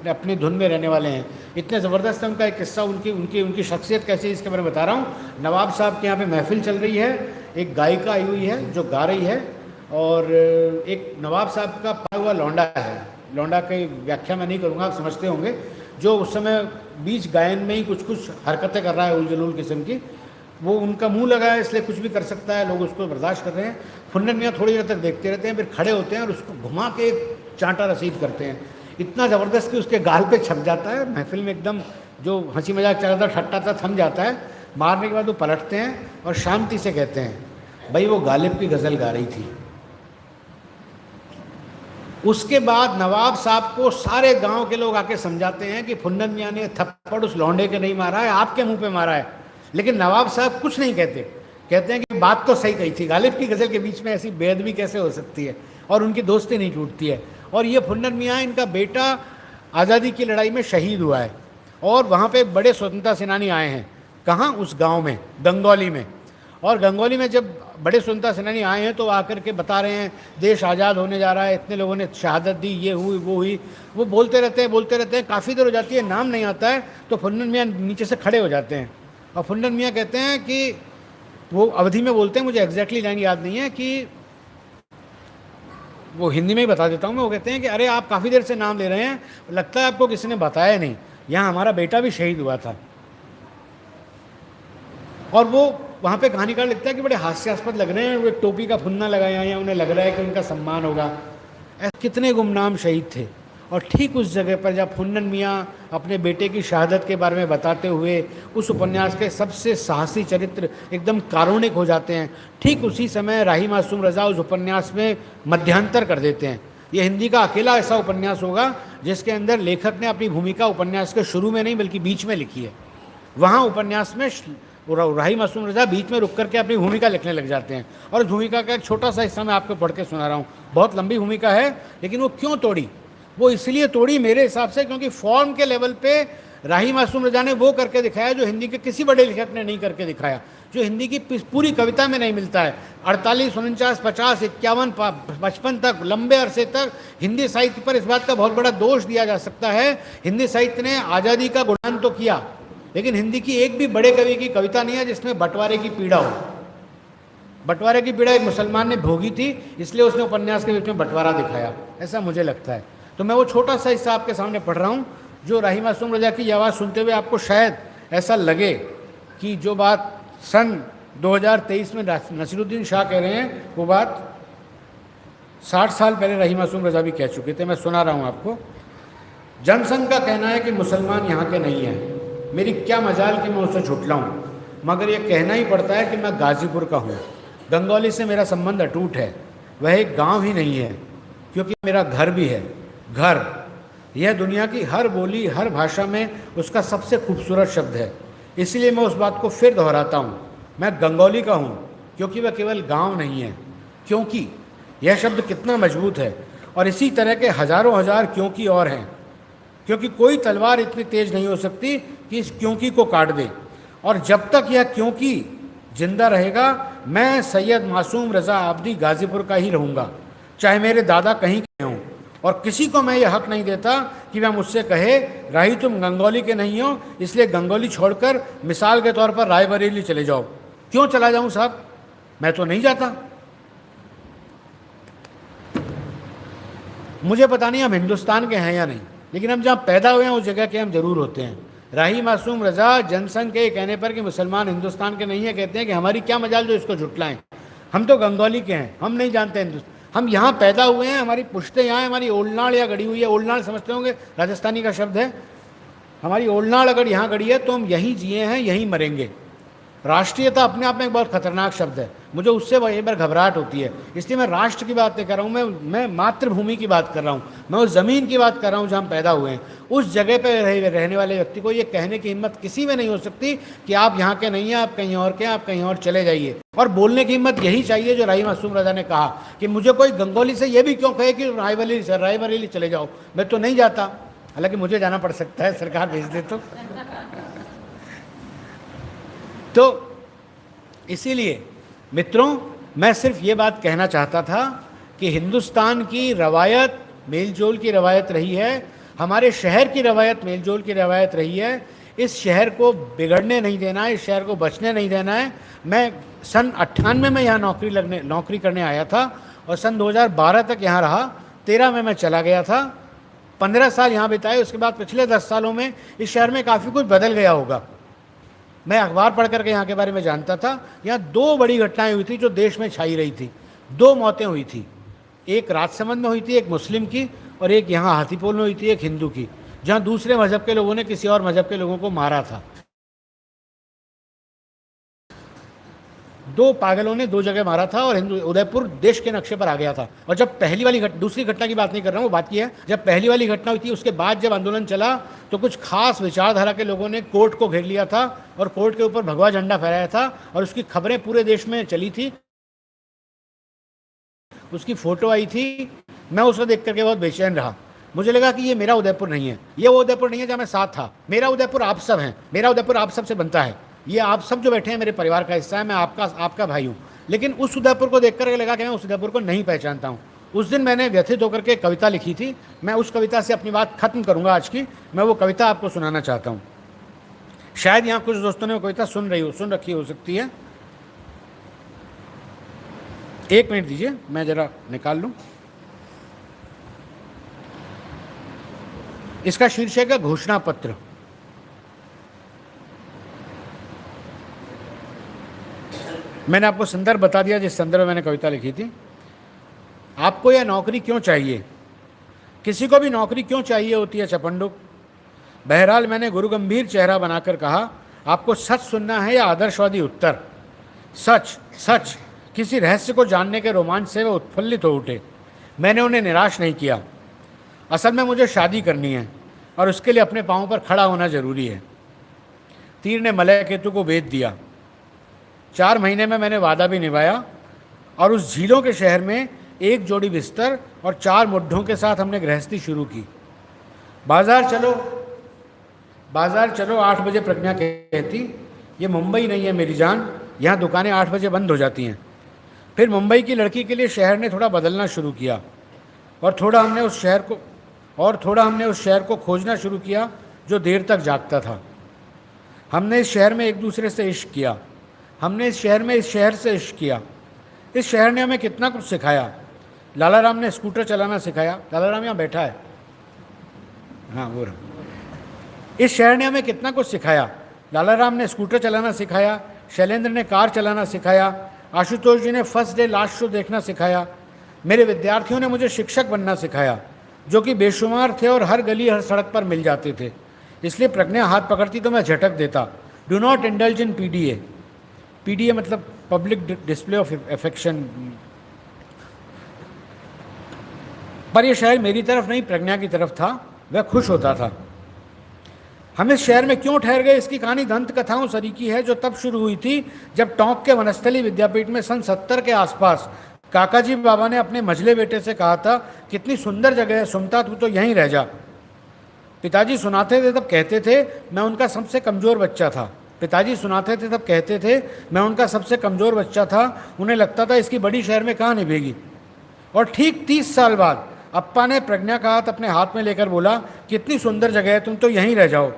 अपने धुन में रहने वाले हैं। इतने ज़बरदस्त है उनका एक किस्सा, उनकी शख्सियत कैसी है इसके बारे में बता रहा हूँ। नवाब साहब के यहाँ पे महफिल चल रही है, एक गायिका आई हुई है जो गा रही है, और एक नवाब साहब का पाया हुआ लौंडा है। लौंडा की व्याख्या मैं नहीं करूँगा, आप समझते होंगे, जो उस समय बीच गायन में ही कुछ हरकतें कर रहा है उलझुल किस्म की। वो उनका मुंह लगा है इसलिए कुछ भी कर सकता है, लोग उसको बर्दाश्त कर रहे हैं। फुन्नन मियाँ थोड़ी देर तक देखते रहते हैं, फिर खड़े होते हैं और उसको घुमा के एक चांटा रसीद करते हैं। इतना ज़बरदस्त कि उसके गाल पे छप जाता है। महफिल में एकदम जो हंसी मजाक चल रहा था, ठट्टा था, थम जाता है। मारने के बाद वो पलटते हैं और शांति से कहते हैं, भाई वो गालिब की गज़ल गा रही थी। उसके बाद नवाब साहब को सारे गांव के लोग आके समझाते हैं कि फुन्नन मियाँ ने थप्पड़ उस लौंडे के नहीं मारा है, आपके मुंह पे मारा है। लेकिन नवाब साहब कुछ नहीं कहते, कहते हैं कि बात तो सही कही थी, गालिब की गज़ल के बीच में ऐसी बेअदबी कैसे हो सकती है, और उनकी दोस्ती नहीं टूटती है। और ये फुन्नन मियाँ, इनका बेटा आज़ादी की लड़ाई में शहीद हुआ है, और वहाँ पे बड़े स्वतंत्रता सेनानी आए हैं। कहाँ? उस गाँव में, गंगौली में। और गंगौली में जब बड़े स्वतंत्रता सेनानी आए हैं तो आकर के बता रहे हैं देश आज़ाद होने जा रहा है, इतने लोगों ने शहादत दी, ये हुई वो हुई। वो बोलते रहते हैं, काफ़ी देर हो जाती है, नाम नहीं आता है। तो फुन्नन मियाँ नीचे से खड़े हो जाते हैं और फुन्नन मियाँ कहते हैं कि वो अवधी में बोलते हैं, मुझे एग्जैक्टली लाइन याद नहीं है, कि वो हिंदी में ही बता देता हूँ मैं। वो कहते हैं कि अरे आप काफ़ी देर से नाम ले रहे हैं, लगता है आपको किसी ने बताया नहीं, यहाँ हमारा बेटा भी शहीद हुआ था। और वो वहाँ पे कहानीकार लिखता है कि बड़े हास्यास्पद लग रहे हैं, वो एक टोपी का फुन्ना लगाया है, उन्हें लग रहा है कि उनका सम्मान होगा। ऐसे कितने गुमनाम शहीद थे। और ठीक उस जगह पर जब फुन्नन मियाँ अपने बेटे की शहादत के बारे में बताते हुए उस उपन्यास के सबसे साहसी चरित्र एकदम कारुणिक हो जाते हैं, ठीक उसी समय राही मासूम रज़ा उस उपन्यास में मध्यांतर कर देते हैं। ये हिंदी का अकेला ऐसा उपन्यास होगा जिसके अंदर लेखक ने अपनी भूमिका उपन्यास के शुरू में नहीं बल्कि बीच में लिखी है। वहाँ उपन्यास में राही मासूम रज़ा बीच में रुक करके अपनी भूमिका लिखने लग जाते हैं, और उस भूमिका का एक छोटा सा हिस्सा मैं आपको पढ़ के सुना रहा हूँ। बहुत लंबी भूमिका है, लेकिन वो क्यों तोड़ी? वो इसलिए तोड़ी मेरे हिसाब से क्योंकि फॉर्म के लेवल पे राही मासूम रज़ा ने वो करके दिखाया जो हिंदी के किसी बड़े लेखक ने नहीं करके दिखाया, जो हिंदी की पूरी कविता में नहीं मिलता है। 48, 49, 50, 51, 55 तक लंबे अरसे तक हिंदी साहित्य पर इस बात का बहुत बड़ा दोष दिया जा सकता है, हिंदी साहित्य ने आज़ादी का गुणगान तो किया, लेकिन हिंदी की एक भी बड़े कवि की कविता नहीं है जिसमें बंटवारे की पीड़ा हो। बंटवारे की पीड़ा एक मुसलमान ने भोगी थी, इसलिए उसने उपन्यास के बीच में बंटवारा दिखाया, ऐसा मुझे लगता है। तो मैं वो छोटा सा हिस्सा आपके सामने पढ़ रहा हूँ, जो राही मासूम रज़ा की आवाज़ सुनते हुए आपको शायद ऐसा लगे कि जो बात सन 2023 में नसीरुद्दीन शाह कह रहे हैं, वो बात 60 साल पहले राही मासूम रज़ा भी कह चुके थे। मैं सुना रहा हूँ आपको। जनसंघ का कहना है कि मुसलमान यहाँ के नहीं हैं, मेरी क्या मजाल कि मैं उससे झुठलाऊँ, मगर ये कहना ही पड़ता है कि मैं गाज़ीपुर का हूँ। गंगौली से मेरा संबंध अटूट है, वह एक गांव ही नहीं है, क्योंकि मेरा घर भी है। घर यह दुनिया की हर बोली, हर भाषा में उसका सबसे खूबसूरत शब्द है। इसलिए मैं उस बात को फिर दोहराता हूँ, मैं गंगौली का हूँ, क्योंकि वह केवल गांव नहीं है। क्योंकि यह शब्द कितना मजबूत है, और इसी तरह के हजारों हजार क्योंकि और हैं। क्योंकि कोई तलवार इतनी तेज नहीं हो सकती कि इस क्योंकि को काट दे, और जब तक यह क्योंकि जिंदा रहेगा मैं सैयद मासूम रज़ा आबदी गाज़ीपुर का ही रहूँगा, चाहे मेरे दादा कहीं के हों, और किसी को मैं ये हक नहीं देता कि वह मुझसे कहे राही तुम गंगौली के नहीं हो, इसलिए गंगौली छोड़कर मिसाल के तौर पर रायबरेली चले जाओ। क्यों चला जाऊँ साहब, मैं तो नहीं जाता। मुझे पता नहीं हम हिंदुस्तान के हैं या नहीं, लेकिन हम जहाँ पैदा हुए हैं उस जगह के हम जरूर होते हैं। राही मासूम रज़ा जनसंघ के कहने पर कि मुसलमान हिंदुस्तान के नहीं है, कहते हैं कि हमारी क्या मजाल जो इसको झुटलाएं, हम तो गंगौली के हैं, हम नहीं जानते हिंदुस्तान, हम यहाँ पैदा हुए हैं, हमारी पुश्तें यहाँ हैं, हमारी ओलनाड़ यहाँ गड़ी हुई है। ओलनाड़ समझते होंगे, राजस्थानी का शब्द है। हमारी ओलनाड़ अगर यहाँ गड़ी है तो हम यहीं जिए हैं, यहीं मरेंगे। राष्ट्रीयता अपने आप में एक बहुत खतरनाक शब्द है, मुझे उससे एक बार घबराहट होती है, इसलिए मैं राष्ट्र की बात नहीं कर रहा हूँ, मैं मातृभूमि की बात कर रहा हूँ, मैं उस ज़मीन की बात कर रहा हूँ जहाँ हम पैदा हुए हैं। उस जगह पर रहने वाले व्यक्ति को ये कहने की हिम्मत किसी में नहीं हो सकती कि आप यहाँ के नहीं हैं, आप कहीं और के, आप कहीं और चले जाइए। और बोलने की हिम्मत यही चाहिए जो राही मासूम रज़ा ने कहा कि मुझे कोई गंगौली से ये भी क्यों कहे कि रायबरेली चले जाओ, मैं तो नहीं जाता। हालांकि मुझे जाना पड़ सकता है, सरकार भेज दे तो इसीलिए मित्रों, मैं सिर्फ ये बात कहना चाहता था कि हिंदुस्तान की रवायत मेलजोल की रवायत रही है, हमारे शहर की रवायत मेलजोल की रवायत रही है। इस शहर को बिगड़ने नहीं देना है, इस शहर को बचने नहीं देना है। मैं सन 98 में यहाँ नौकरी करने आया था और सन 2012 तक यहाँ रहा। 13 में मैं चला गया था, 15 साल यहाँ बिताए। उसके बाद पिछले 10 सालों में इस शहर में काफ़ी कुछ बदल गया होगा। मैं अखबार पढ़ करके यहाँ के बारे में जानता था। यहाँ 2 बड़ी घटनाएं हुई थी जो देश में छाई रही थी। 2 मौतें हुई थी, एक राजसमंद में हुई थी, एक मुस्लिम की, और एक यहाँ हाथीपोल में हुई थी, एक हिंदू की, जहाँ दूसरे मजहब के लोगों ने किसी और मजहब के लोगों को मारा था। 2 पागलों ने 2 जगह मारा था और उदयपुर देश के नक्शे पर आ गया था। और जब पहली वाली दूसरी घटना की बात नहीं कर रहा हूँ, वो बात की है जब पहली वाली घटना हुई थी, उसके बाद जब आंदोलन चला तो कुछ खास विचारधारा के लोगों ने कोर्ट को घेर लिया था और कोर्ट के ऊपर भगवा झंडा फहराया था और उसकी खबरें पूरे देश में चली थी, उसकी फोटो आई थी। मैं उसको देख करके बहुत बेचैन रहा। मुझे लगा कि ये मेरा उदयपुर नहीं है, ये वो उदयपुर नहीं है जहाँ मैं साथ था। मेरा उदयपुर आप सब हैं, मेरा उदयपुर आप सब से बनता है। ये आप सब जो बैठे हैं मेरे परिवार का हिस्सा है, मैं आपका भाई हूँ। लेकिन उस उदयपुर को देख कर लगा कि मैं उस उदयपुर को नहीं पहचानता हूँ। उस दिन मैंने व्यथित होकर के कविता लिखी थी। मैं उस कविता से अपनी बात खत्म करूँगा आज की। मैं वो कविता आपको सुनाना चाहता हूँ। शायद यहाँ कुछ दोस्तों ने वो कविता सुन रखी हो सकती है। 1 मिनट दीजिए, मैं ज़रा निकाल लूँ। इसका शीर्षक है घोषणा पत्र। मैंने आपको संदर्भ बता दिया जिस संदर्भ में मैंने कविता लिखी थी। आपको यह नौकरी क्यों चाहिए? किसी को भी नौकरी क्यों चाहिए होती है चपंडुक? बहरहाल मैंने गुरु गंभीर चेहरा बनाकर कहा, आपको सच सुनना है या आदर्शवादी उत्तर? सच सच। किसी रहस्य को जानने के रोमांच से वे उत्फुल्लित हो उठे। मैंने उन्हें निराश नहीं किया। असल में मुझे शादी करनी है और उसके लिए अपने पाँव पर खड़ा होना जरूरी है। तीर ने मलय केतु को भेद दिया। 4 महीने में मैंने वादा भी निभाया और उस झीलों के शहर में 1 जोड़ी बिस्तर और 4 मुड्ढों के साथ हमने गृहस्थी शुरू की। बाजार चलो 8 बजे प्रज्ञा कहती, ये मुंबई नहीं है मेरी जान, यहाँ दुकानें 8 बजे बंद हो जाती हैं। फिर मुंबई की लड़की के लिए शहर ने थोड़ा बदलना शुरू किया और थोड़ा हमने उस शहर को खोजना शुरू किया जो देर तक जागता था। हमने इस शहर में एक दूसरे से इश्क किया। हमने इस शहर से इश्क किया। इस शहर ने हमें कितना कुछ सिखाया। लाला राम ने स्कूटर चलाना सिखाया। लाला राम यहाँ बैठा है, हाँ वो रहा। इस शहर ने हमें कितना कुछ सिखाया। लाला राम ने स्कूटर चलाना सिखाया, शैलेंद्र ने कार चलाना सिखाया, आशुतोष जी ने फर्स्ट डे लास्ट शो देखना सिखाया। मेरे विद्यार्थियों ने मुझे शिक्षक बनना सिखाया जो कि बेशुमार थे और हर गली हर सड़क पर मिल जाते थे। इसलिए प्रज्ञा हाथ पकड़ती तो मैं झटक देता। Do not indulge in PDA। PDA मतलब पब्लिक डिस्प्ले ऑफ अफेक्शन। पर यह शहर मेरी तरफ नहीं प्रज्ञा की तरफ था। वह खुश होता था। हम इस शहर में क्यों ठहर गए, इसकी कहानी दंत कथाओं सरीकी है जो तब शुरू हुई थी जब टोंक के वनस्थली विद्यापीठ में सन 70 के आसपास काकाजी बाबा ने अपने मझले बेटे से कहा था, कितनी सुंदर जगह है सुमता, तू तो यहीं रह जा। पिताजी सुनाते थे तब कहते थे, मैं उनका सबसे कमज़ोर बच्चा था। पिताजी सुनाते थे तब कहते थे मैं उनका सबसे कमज़ोर बच्चा था, उन्हें लगता था इसकी बड़ी शहर में कहाँ निभेगी। और ठीक 30 साल बाद अप्पा ने प्रज्ञा का हाथ अपने हाथ में लेकर बोला, कितनी सुंदर जगह है, तुम तो यहीं रह जाओ।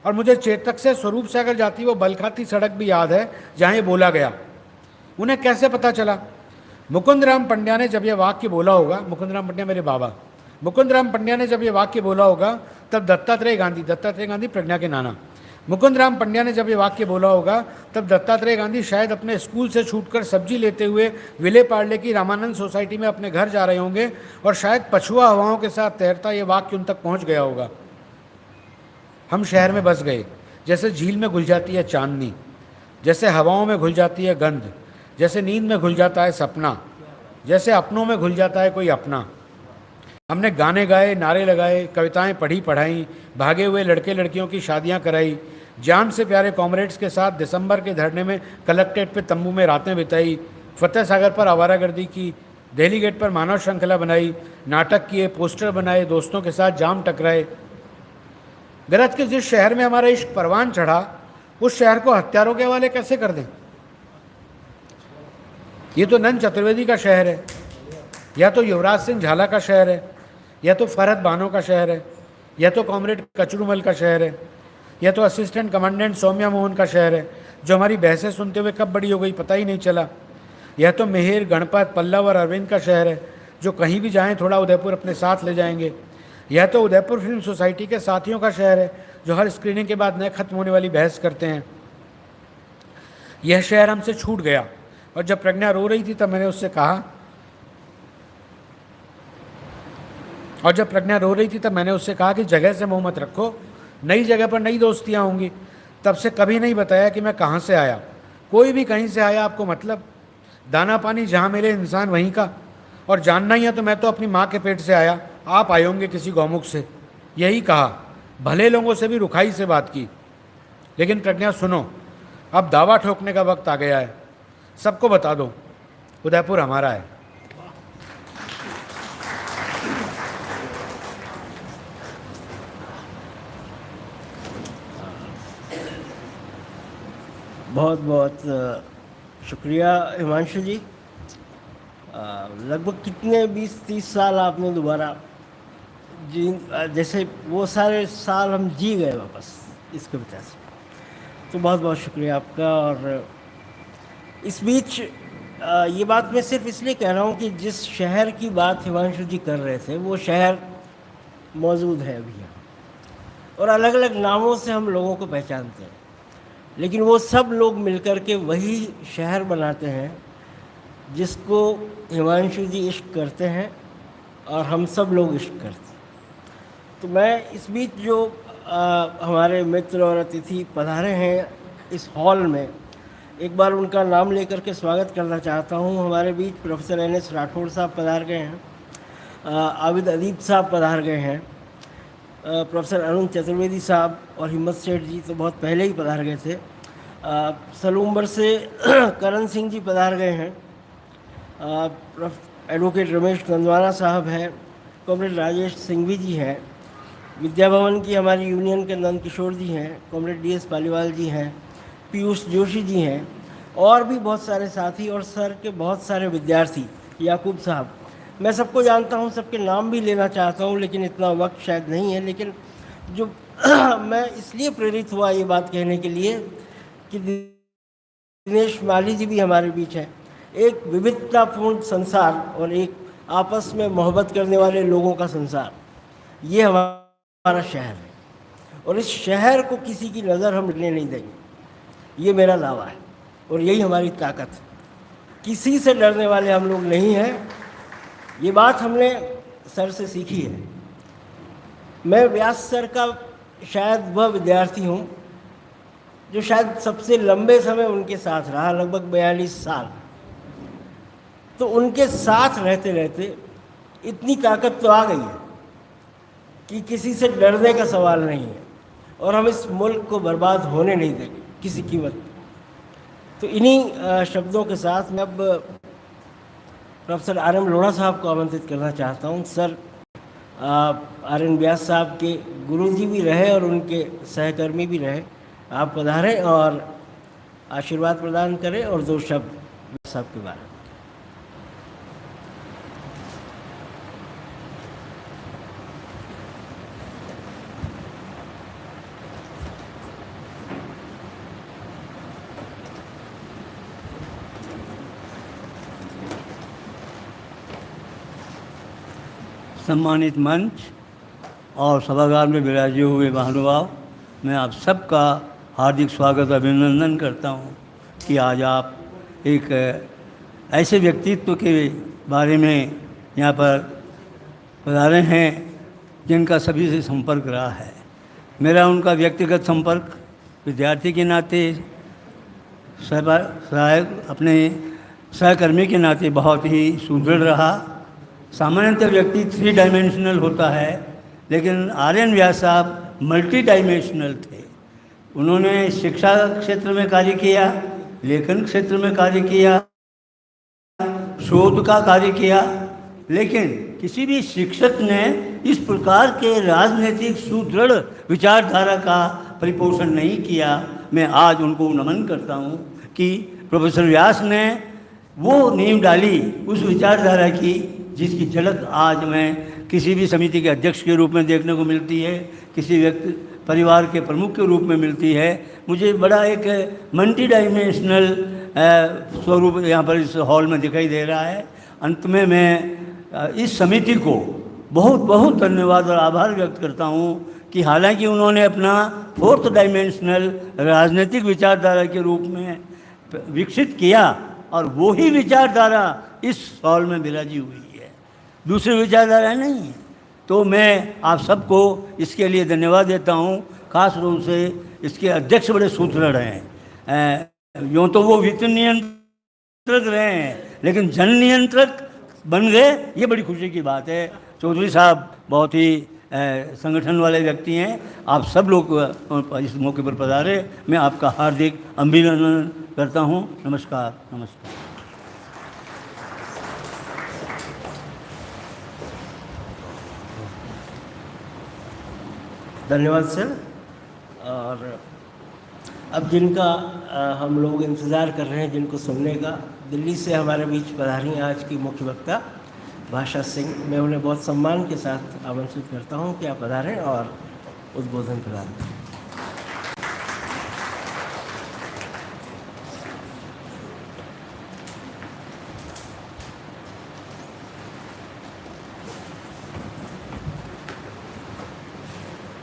और मुझे चेतक से स्वरूप से अगर जाती वो बलखाती सड़क भी याद है जहाँ ये बोला गया। उन्हें कैसे पता चला? मुकुंद राम पंड्या ने जब ये वाक्य बोला होगा, मुकुंद राम पंड्या मेरे बाबा, मुकुंद राम पंड्या ने जब ये वाक्य बोला होगा तब दत्तात्रेय गांधी प्रज्ञा के नाना, मुकुंद राम पंड्या ने जब ये वाक्य बोला होगा तब दत्तात्रेय गांधी शायद अपने स्कूल से छूटकर सब्जी लेते हुए विले पार्ले की रामानंद सोसाइटी में अपने घर जा रहे होंगे और शायद पछुआ हवाओं के साथ तैरता ये वाक्य उन तक पहुंच गया होगा। हम शहर में बस गए, जैसे झील में घुल जाती है चांदनी, जैसे हवाओं में घुल जाती है गंध, जैसे नींद में घुल जाता है सपना, जैसे अपनों में घुल जाता है कोई अपना। हमने गाने गाए, नारे लगाए, कविताएं पढ़ी पढ़ाई, भागे हुए लड़के लड़कियों की शादियां कराई, जान से प्यारे कॉमरेड्स के साथ दिसंबर के धरने में कलेक्ट्रेट पे तंबू में रातें बिताई, फतेह सागर पर आवारागर्दी की, दिल्ली गेट पर मानव श्रृंखला बनाई, नाटक किए, पोस्टर बनाए, दोस्तों के साथ जाम टकराए। गरज के जिस शहर में हमारा इश्क परवान चढ़ा उस शहर को हत्यारों के हवाले कैसे कर दें? ये तो नंद चतुर्वेदी का शहर है, या तो युवराज सिंह झाला का शहर है, या तो फरहत बानो का शहर है, या तो कॉमरेड कचरूमल का शहर है, या तो असिस्टेंट कमांडेंट सौम्या मोहन का शहर है जो हमारी बहसें सुनते हुए कब बड़ी हो गई पता ही नहीं चला, या तो मेहर, गणपत, पल्लव और अरविंद का शहर है जो कहीं भी जाएं थोड़ा उदयपुर अपने साथ ले जाएंगे, या तो उदयपुर फिल्म सोसाइटी के साथियों का शहर है जो हर स्क्रीनिंग के बाद नए खत्म होने वाली बहस करते हैं। यह शहर हमसे छूट गया और जब प्रज्ञा रो रही थी तब मैंने उससे कहा कि जगह से मुँह मत रखो, नई जगह पर नई दोस्तियाँ होंगी। तब से कभी नहीं बताया कि मैं कहाँ से आया, कोई भी कहीं से आया आपको मतलब, दाना पानी जहाँ मिले इंसान वहीं का, और जानना ही है तो मैं तो अपनी माँ के पेट से आया, आप आए होंगे किसी गौमुख से। यही कहा, भले लोगों से भी रुखाई से बात की। लेकिन प्रज्ञा सुनो, अब दावा ठोकने का वक्त आ गया है, सबको बता दो उदयपुर हमारा है। बहुत बहुत शुक्रिया हिमांशु जी। लगभग कितने 20-30 साल आपने दोबारा जी, जैसे वो सारे साल हम जी गए वापस इस कविता से, तो बहुत बहुत शुक्रिया आपका। और इस बीच ये बात मैं सिर्फ इसलिए कह रहा हूँ कि जिस शहर की बात हिमांशु जी कर रहे थे वो शहर मौजूद है अभी यहाँ, और अलग अलग नामों से हम लोगों को पहचानते हैं, लेकिन वो सब लोग मिलकर के वही शहर बनाते हैं जिसको हिमांशु जी इश्क करते हैं और हम सब लोग इश्क करते हैं। तो मैं इस बीच जो हमारे मित्र और अतिथि पधारे हैं इस हॉल में, एक बार उनका नाम लेकर के स्वागत करना चाहता हूँ। हमारे बीच प्रोफेसर NS राठौड़ साहब पधार गए हैं, आबिद अदीब साहब पधार गए हैं, प्रोफेसर अरुण चतुर्वेदी साहब और हिम्मत सेठ जी तो बहुत पहले ही पधार गए थे। सलूम्बर से करण सिंह जी पधार गए हैं, एडवोकेट रमेश गंदवाना साहब हैं, कॉमरेड राजेश सिंघवी जी हैं, विद्या भवन की हमारी यूनियन के नंद किशोर जी हैं, कॉमरेड DS पालीवाल जी हैं, पीयूष जोशी जी हैं, और भी बहुत सारे साथी और सर के बहुत सारे विद्यार्थी, याकूब साहब। मैं सबको जानता हूँ, सबके नाम भी लेना चाहता हूँ, लेकिन इतना वक्त शायद नहीं है। लेकिन जो मैं इसलिए प्रेरित हुआ ये बात कहने के लिए कि दिनेश माली जी भी हमारे बीच हैं। एक विविधतापूर्ण संसार और एक आपस में मोहब्बत करने वाले लोगों का संसार, ये हमारा शहर है, और इस शहर को किसी की नज़र हम लगने नहीं देंगे, ये मेरा दावा है, और यही हमारी ताकत है। किसी से डरने वाले हम लोग नहीं हैं। ये बात हमने सर से सीखी है। मैं व्यास सर का शायद वह विद्यार्थी हूँ जो शायद सबसे लंबे समय उनके साथ रहा, लगभग 42 साल। तो उनके साथ रहते रहते इतनी ताकत तो आ गई है कि किसी से डरने का सवाल नहीं है, और हम इस मुल्क को बर्बाद होने नहीं देंगे किसी कीमत पर। तो इन्हीं शब्दों के साथ मैं अब प्रोफेसर RM लोढ़ा साहब को आमंत्रित करना चाहता हूँ। सर RN व्यास साहब के गुरुजी भी रहे और उनके सहकर्मी भी रहे। आप पधारें और आशीर्वाद प्रदान करें और दो शब्द साहब के बारे में। सम्मानित मंच और सभागार में विराजे हुए महानुभाव, मैं आप सबका हार्दिक स्वागत अभिनंदन करता हूं कि आज आप एक ऐसे व्यक्तित्व के बारे में यहाँ पर पधारे हैं जिनका सभी से संपर्क रहा है। मेरा उनका व्यक्तिगत संपर्क विद्यार्थी के नाते, सहायक अपने सहकर्मी के नाते बहुत ही सुदृढ़ रहा। सामान्यतः व्यक्ति 3 डायमेंशनल होता है, लेकिन आर्यन व्यास साहब मल्टी डायमेंशनल थे। उन्होंने शिक्षा क्षेत्र में कार्य किया, लेखन क्षेत्र में कार्य किया, शोध का कार्य किया, लेकिन किसी भी शिक्षक ने इस प्रकार के राजनीतिक सुदृढ़ विचारधारा का परिपोषण नहीं किया। मैं आज उनको नमन करता हूँ कि प्रोफेसर व्यास ने वो नींव डाली उस विचारधारा की जिसकी झलक आज मैं किसी भी समिति के अध्यक्ष के रूप में देखने को मिलती है, किसी व्यक्ति परिवार के प्रमुख के रूप में मिलती है। मुझे बड़ा एक मल्टी डायमेंशनल स्वरूप यहाँ पर इस हॉल में दिखाई दे रहा है। अंत में मैं इस समिति को बहुत बहुत धन्यवाद और आभार व्यक्त करता हूँ कि हालांकि उन्होंने अपना 4th डायमेंशनल राजनीतिक विचारधारा के रूप में विकसित किया और वो ही विचारधारा इस हॉल में विराजी हुई है, दूसरी विचारधारा नहीं है। तो मैं आप सबको इसके लिए धन्यवाद देता हूँ। खास रूप से इसके अध्यक्ष बड़े सुदृढ़ हैं। यूँ तो वो वित्त नियंत्रक रहे हैं, लेकिन जन नियंत्रक बन गए, ये बड़ी खुशी की बात है। चौधरी साहब बहुत ही संगठन वाले व्यक्ति हैं। आप सब लोग इस मौके पर पधारे, मैं आपका हार्दिक अभिनंदन करता हूँ। नमस्कार। नमस्कार। धन्यवाद सर। और अब जिनका हम लोग इंतज़ार कर रहे हैं, जिनको सुनने का, दिल्ली से हमारे बीच पधारी हैं आज की मुख्य वक्ता भाषा सिंह। मैं उन्हें बहुत सम्मान के साथ आमंत्रित करता हूं कि आप पधारें और उद्बोधन प्रदान करें।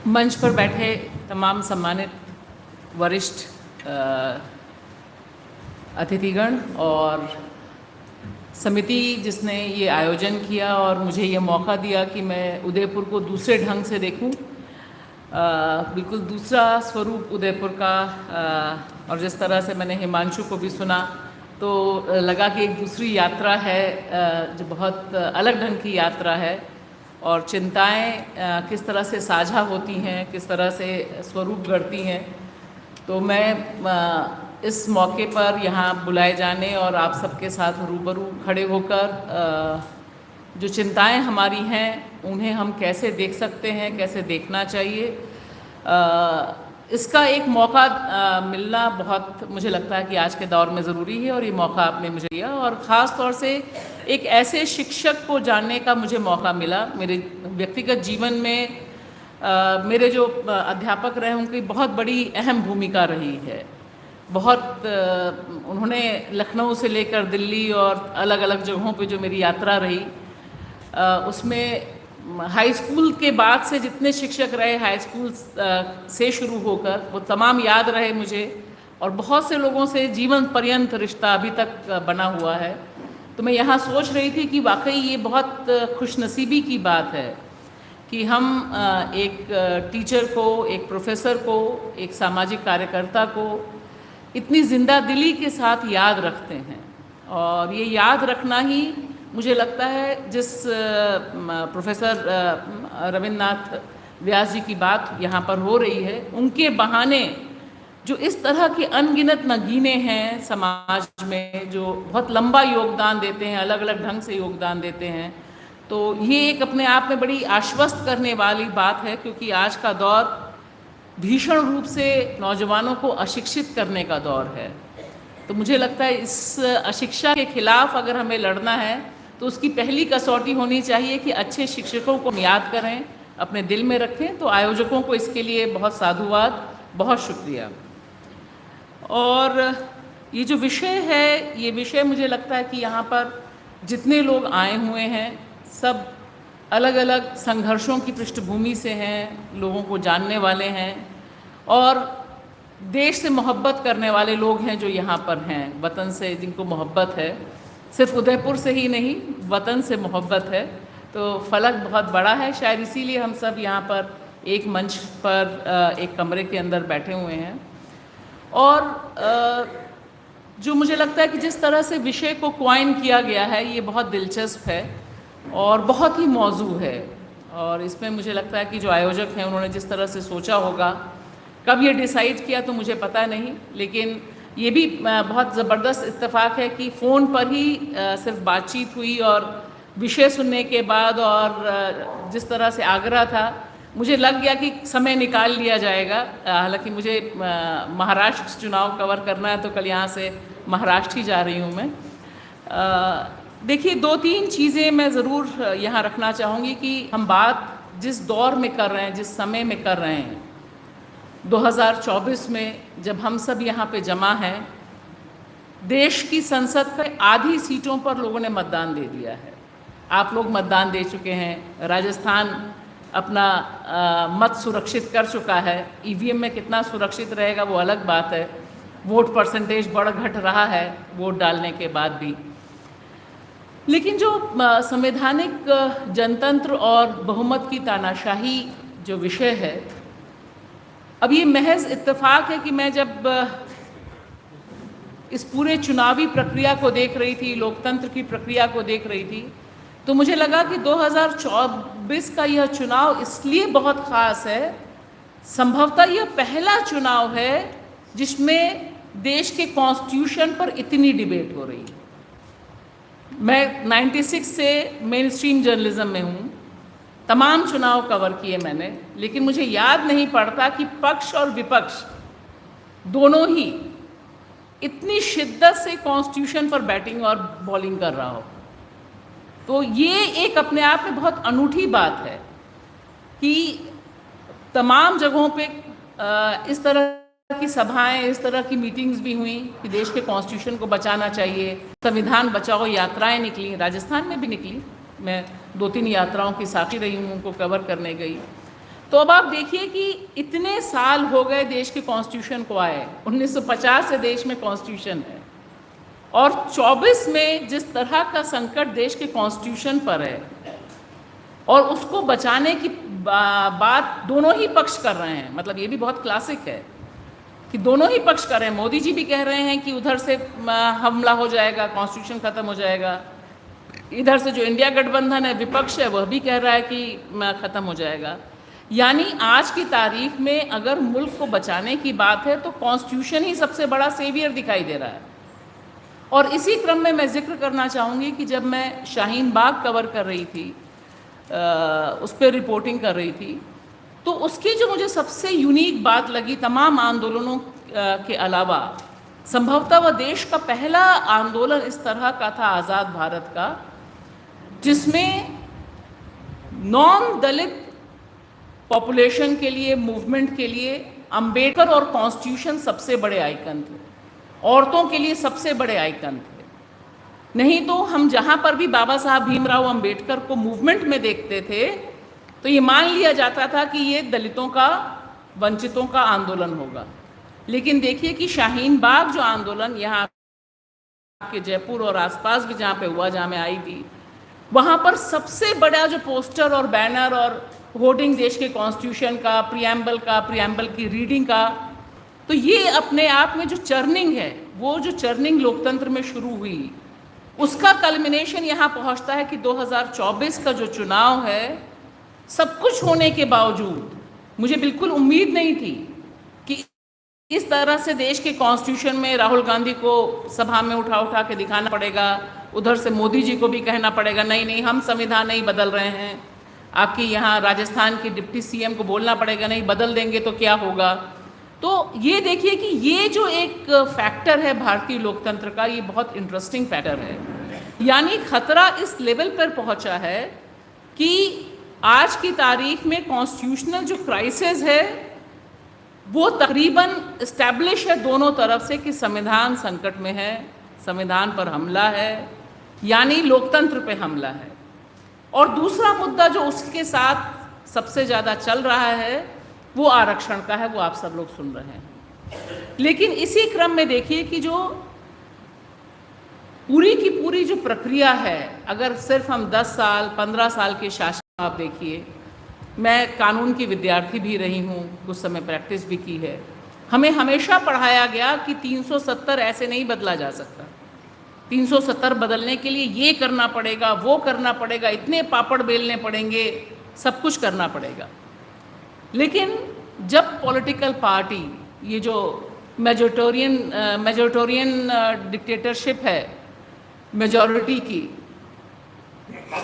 मंच पर बैठे तमाम सम्मानित वरिष्ठ अतिथिगण और समिति जिसने ये आयोजन किया और मुझे ये मौका दिया कि मैं उदयपुर को दूसरे ढंग से देखूं, बिल्कुल दूसरा स्वरूप उदयपुर का। और जिस तरह से मैंने हिमांशु को भी सुना तो लगा कि एक दूसरी यात्रा है, जो बहुत अलग ढंग की यात्रा है और चिंताएं किस तरह से साझा होती हैं, किस तरह से स्वरूप गढ़ती हैं। तो मैं इस मौके पर यहाँ बुलाए जाने और आप सबके साथ रूबरू खड़े होकर जो चिंताएं हमारी हैं उन्हें हम कैसे देख सकते हैं, कैसे देखना चाहिए, इसका एक मौका मिलना बहुत मुझे लगता है कि आज के दौर में ज़रूरी है। और ये मौका आपने मुझे दिया और ख़ास तौर से एक ऐसे शिक्षक को जानने का मुझे मौका मिला। मेरे व्यक्तिगत जीवन में मेरे जो अध्यापक रहे उनकी बहुत बड़ी अहम भूमिका रही है। बहुत उन्होंने लखनऊ से लेकर दिल्ली और अलग अलग जगहों पे जो मेरी यात्रा रही, उसमें हाई स्कूल के बाद से जितने शिक्षक रहे, हाई स्कूल से शुरू होकर, वो तमाम याद रहे मुझे और बहुत से लोगों से जीवन पर्यंत रिश्ता अभी तक बना हुआ है। तो मैं यहाँ सोच रही थी कि वाकई ये बहुत खुशनसीबी की बात है कि हम एक टीचर को, एक प्रोफेसर को, एक सामाजिक कार्यकर्ता को इतनी जिंदा दिली के साथ याद रखते हैं। और ये याद रखना ही मुझे लगता है, जिस प्रोफेसर रविन्द्रनाथ व्यास जी की बात यहाँ पर हो रही है, उनके बहाने जो इस तरह के अनगिनत नगीने हैं समाज में, जो बहुत लंबा योगदान देते हैं, अलग अलग ढंग से योगदान देते हैं, तो ये एक अपने आप में बड़ी आश्वस्त करने वाली बात है। क्योंकि आज का दौर भीषण रूप से नौजवानों को अशिक्षित करने का दौर है। तो मुझे लगता है इस अशिक्षा के खिलाफ अगर हमें लड़ना है तो उसकी पहली कसौटी होनी चाहिए कि अच्छे शिक्षकों को हम याद करें, अपने दिल में रखें। तो आयोजकों को इसके लिए बहुत साधुवाद, बहुत शुक्रिया। और ये जो विषय है, ये विषय मुझे लगता है कि यहाँ पर जितने लोग आए हुए हैं सब अलग अलग संघर्षों की पृष्ठभूमि से हैं, लोगों को जानने वाले हैं और देश से मोहब्बत करने वाले लोग हैं जो यहाँ पर हैं, वतन से जिनको मोहब्बत है। सिर्फ उदयपुर से ही नहीं, वतन से मोहब्बत है। तो फलक बहुत बड़ा है, शायद इसीलिए हम सब यहाँ पर एक मंच पर एक कमरे के अंदर बैठे हुए हैं। और जो मुझे लगता है कि जिस तरह से विषय को क्वाइन किया गया है ये बहुत दिलचस्प है और बहुत ही मौजू है। और इसमें मुझे लगता है कि जो आयोजक हैं उन्होंने जिस तरह से सोचा होगा, कब ये डिसाइड किया तो मुझे पता नहीं, लेकिन ये भी बहुत ज़बरदस्त इत्तेफाक है कि फ़ोन पर ही सिर्फ बातचीत हुई और विषय सुनने के बाद और जिस तरह से आग्रह था, मुझे लग गया कि समय निकाल लिया जाएगा। हालांकि मुझे महाराष्ट्र चुनाव कवर करना है तो कल यहाँ से महाराष्ट्र ही जा रही हूँ मैं। देखिए, 2-3 चीज़ें मैं ज़रूर यहाँ रखना चाहूँगी कि हम बात जिस दौर में कर रहे हैं, जिस समय में कर रहे हैं, 2024 में जब हम सब यहाँ पे जमा हैं, देश की संसद के आधी सीटों पर लोगों ने मतदान दे दिया है। आप लोग मतदान दे चुके हैं, राजस्थान अपना मत सुरक्षित कर चुका है। ईवीएम में कितना सुरक्षित रहेगा वो अलग बात है, वोट परसेंटेज बढ़ घट रहा है वोट डालने के बाद भी। लेकिन जो संवैधानिक जनतंत्र और बहुमत की तानाशाही जो विषय है, अब ये महज इत्तेफाक है कि मैं जब इस पूरे चुनावी प्रक्रिया को देख रही थी, लोकतंत्र की प्रक्रिया को देख रही थी, तो मुझे लगा कि 2024 का यह चुनाव इसलिए बहुत ख़ास है, संभवतः यह पहला चुनाव है जिसमें देश के कॉन्स्टिट्यूशन पर इतनी डिबेट हो रही है। मैं 96 से मेन स्ट्रीम जर्नलिज्म में हूँ, तमाम चुनाव कवर किए मैंने, लेकिन मुझे याद नहीं पड़ता कि पक्ष और विपक्ष दोनों ही इतनी शिद्दत से कॉन्स्टिट्यूशन पर बैटिंग और बॉलिंग कर रहा हो। तो ये एक अपने आप में बहुत अनूठी बात है कि तमाम जगहों पे इस तरह की सभाएं, इस तरह की मीटिंग्स भी हुई कि देश के कॉन्स्टिट्यूशन को बचाना चाहिए, संविधान बचाओ यात्राएं निकली, राजस्थान में भी निकली। मैं 2-3 यात्राओं की साक्षी रही हूँ, उनको कवर करने गई। तो अब आप देखिए कि इतने साल हो गए देश के कॉन्स्टिट्यूशन को आए, 1950 से देश में कॉन्स्टिट्यूशन है, और 24 में जिस तरह का संकट देश के कॉन्स्टिट्यूशन पर है और उसको बचाने की बात दोनों ही पक्ष कर रहे हैं। मतलब ये भी बहुत क्लासिक है कि दोनों ही पक्ष कर रहे हैं। मोदी जी भी कह रहे हैं कि उधर से हमला हो जाएगा, कॉन्स्टिट्यूशन ख़त्म हो जाएगा। इधर से जो इंडिया गठबंधन है, विपक्ष है, वह भी कह रहा है कि ख़त्म हो जाएगा। यानी आज की तारीख में अगर मुल्क को बचाने की बात है तो कॉन्स्टिट्यूशन ही सबसे बड़ा सेवियर दिखाई दे रहा है। और इसी क्रम में मैं जिक्र करना चाहूँगी कि जब मैं शाहीन बाग कवर कर रही थी, उस पर रिपोर्टिंग कर रही थी, तो उसकी जो मुझे सबसे यूनिक बात लगी, तमाम आंदोलनों के अलावा संभवतः वह देश का पहला आंदोलन इस तरह का था आज़ाद भारत का, जिसमें नॉन दलित पॉपुलेशन के लिए, मूवमेंट के लिए अंबेडकर और कॉन्स्टिट्यूशन सबसे बड़े आइकन थे, औरतों के लिए सबसे बड़े आइकन थे। नहीं तो हम जहाँ पर भी बाबा साहब भीमराव अंबेडकर को मूवमेंट में देखते थे तो ये मान लिया जाता था कि ये दलितों का, वंचितों का आंदोलन होगा। लेकिन देखिए कि शाहीन बाग जो आंदोलन यहाँ के जयपुर और आसपास भी जहाँ पे हुआ, जहाँ मैं आई थी, वहाँ पर सबसे बड़ा जो पोस्टर और बैनर और होर्डिंग देश के कॉन्स्टिट्यूशन का, प्रियम्बल की रीडिंग का, तो ये अपने आप में जो चर्निंग है, वो जो चर्निंग लोकतंत्र में शुरू हुई, उसका कल्मिनेशन यहाँ पहुँचता है कि 2024 का जो चुनाव है, सब कुछ होने के बावजूद मुझे बिल्कुल उम्मीद नहीं थी कि इस तरह से देश के कॉन्स्टिट्यूशन में राहुल गांधी को सभा में उठा के दिखाना पड़ेगा, उधर से मोदी जी को भी कहना पड़ेगा नहीं हम संविधान नहीं बदल रहे हैं, आपके यहाँ राजस्थान के डिप्टी सीएम को बोलना पड़ेगा नहीं बदल देंगे तो क्या होगा। तो ये देखिए कि ये जो एक फैक्टर है भारतीय लोकतंत्र का, ये बहुत इंटरेस्टिंग फैक्टर है। यानी खतरा इस लेवल पर पहुंचा है कि आज की तारीख में कॉन्स्टिट्यूशनल जो क्राइसिस है वो तकरीबन इस्टेब्लिश है दोनों तरफ से कि संविधान संकट में है, संविधान पर हमला है, यानी लोकतंत्र पे हमला है। और दूसरा मुद्दा जो उसके साथ सबसे ज़्यादा चल रहा है वो आरक्षण का है, वो आप सब लोग सुन रहे हैं। लेकिन इसी क्रम में देखिए कि जो पूरी की पूरी जो प्रक्रिया है, अगर सिर्फ हम 10 साल 15 साल के शासन आप देखिए, मैं कानून की विद्यार्थी भी रही हूँ, कुछ समय प्रैक्टिस भी की है। हमें हमेशा पढ़ाया गया कि 370 ऐसे नहीं बदला जा सकता, 370 बदलने के लिए ये करना पड़ेगा, वो करना पड़ेगा, इतने पापड़ बेलने पड़ेंगे, सब कुछ करना पड़ेगा। लेकिन जब पॉलिटिकल पार्टी, ये जो मेजोरिटेरियन डिक्टेटरशिप है मेजॉरिटी की,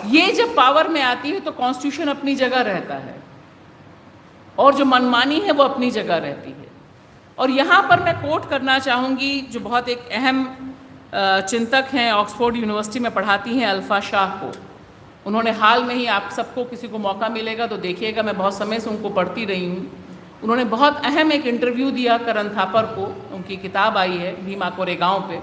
ये जब पावर में आती है तो कॉन्स्टिट्यूशन अपनी जगह रहता है और जो मनमानी है वो अपनी जगह रहती है। और यहाँ पर मैं कोट करना चाहूँगी जो बहुत एक अहम चिंतक हैं, ऑक्सफोर्ड यूनिवर्सिटी में पढ़ाती हैं, अल्फा शाह को। उन्होंने हाल में ही, आप सबको किसी को मौका मिलेगा तो देखिएगा, मैं बहुत समय से उनको पढ़ती रही हूँ, उन्होंने बहुत अहम एक इंटरव्यू दिया करण थापर को, उनकी किताब आई है भीमा कोरेगांव पे,